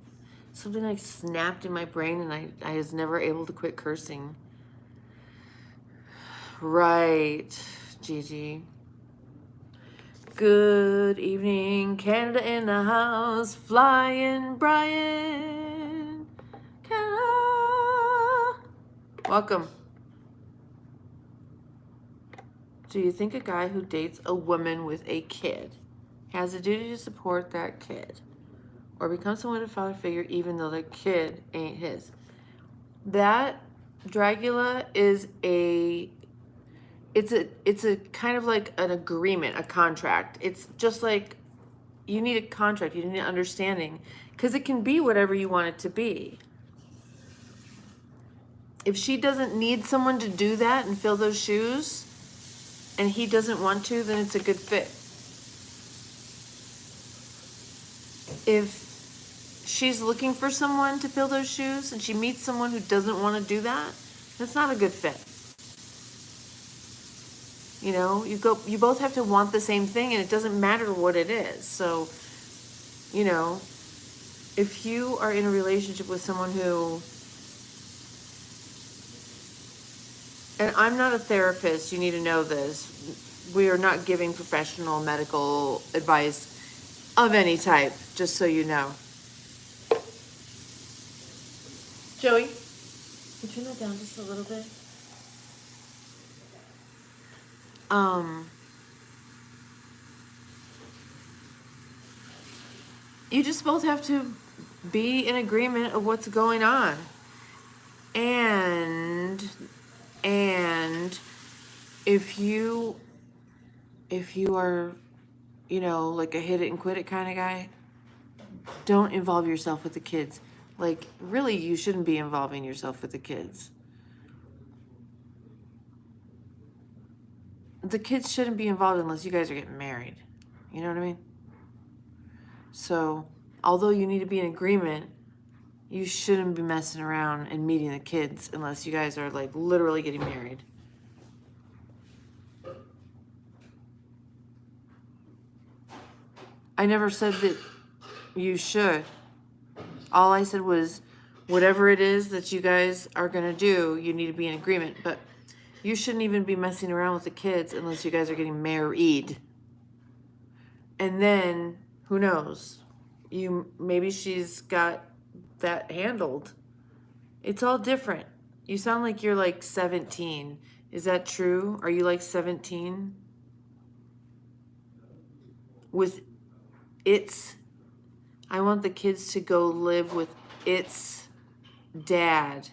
Something like snapped in my brain, and I was never able to quit cursing. Right, Gigi. Good evening, Canada in the house, flying Brian, Canada. Welcome. Do you think a guy who dates a woman with a kid has a duty to support that kid or become somewhat of a father figure even though the kid ain't his? That, Dragula, is it's a kind of like an agreement, a contract. It's just like you need a contract, you need an understanding, because it can be whatever you want it to be. If she doesn't need someone to do that and fill those shoes, and he doesn't want to, then it's a good fit. If she's looking for someone to fill those shoes and she meets someone who doesn't want to do that, that's not a good fit. You know, you both have to want the same thing, and it doesn't matter what it is. So, you know, if you are in a relationship with someone who, and I'm not a therapist, you need to know this. We are not giving professional medical advice of any type, just so you know. Joey, can you turn that down just a little bit? You just both have to be in agreement of what's going on. And if you are, you know, like a hit it and quit it kind of guy, don't involve yourself with the kids. Like, really, you shouldn't be involving yourself with the kids. The kids shouldn't be involved unless you guys are getting married. You know what I mean? So, although you need to be in agreement, you shouldn't be messing around and meeting the kids unless you guys are, like, literally getting married. I never said that you should. All I said was, whatever it is that you guys are going to do, you need to be in agreement. But you shouldn't even be messing around with the kids unless you guys are getting married. And then, who knows? Maybe she's got that handled. It's all different. You sound like you're like 17. Is that true? Are you like 17? With I want the kids to go live with its dad.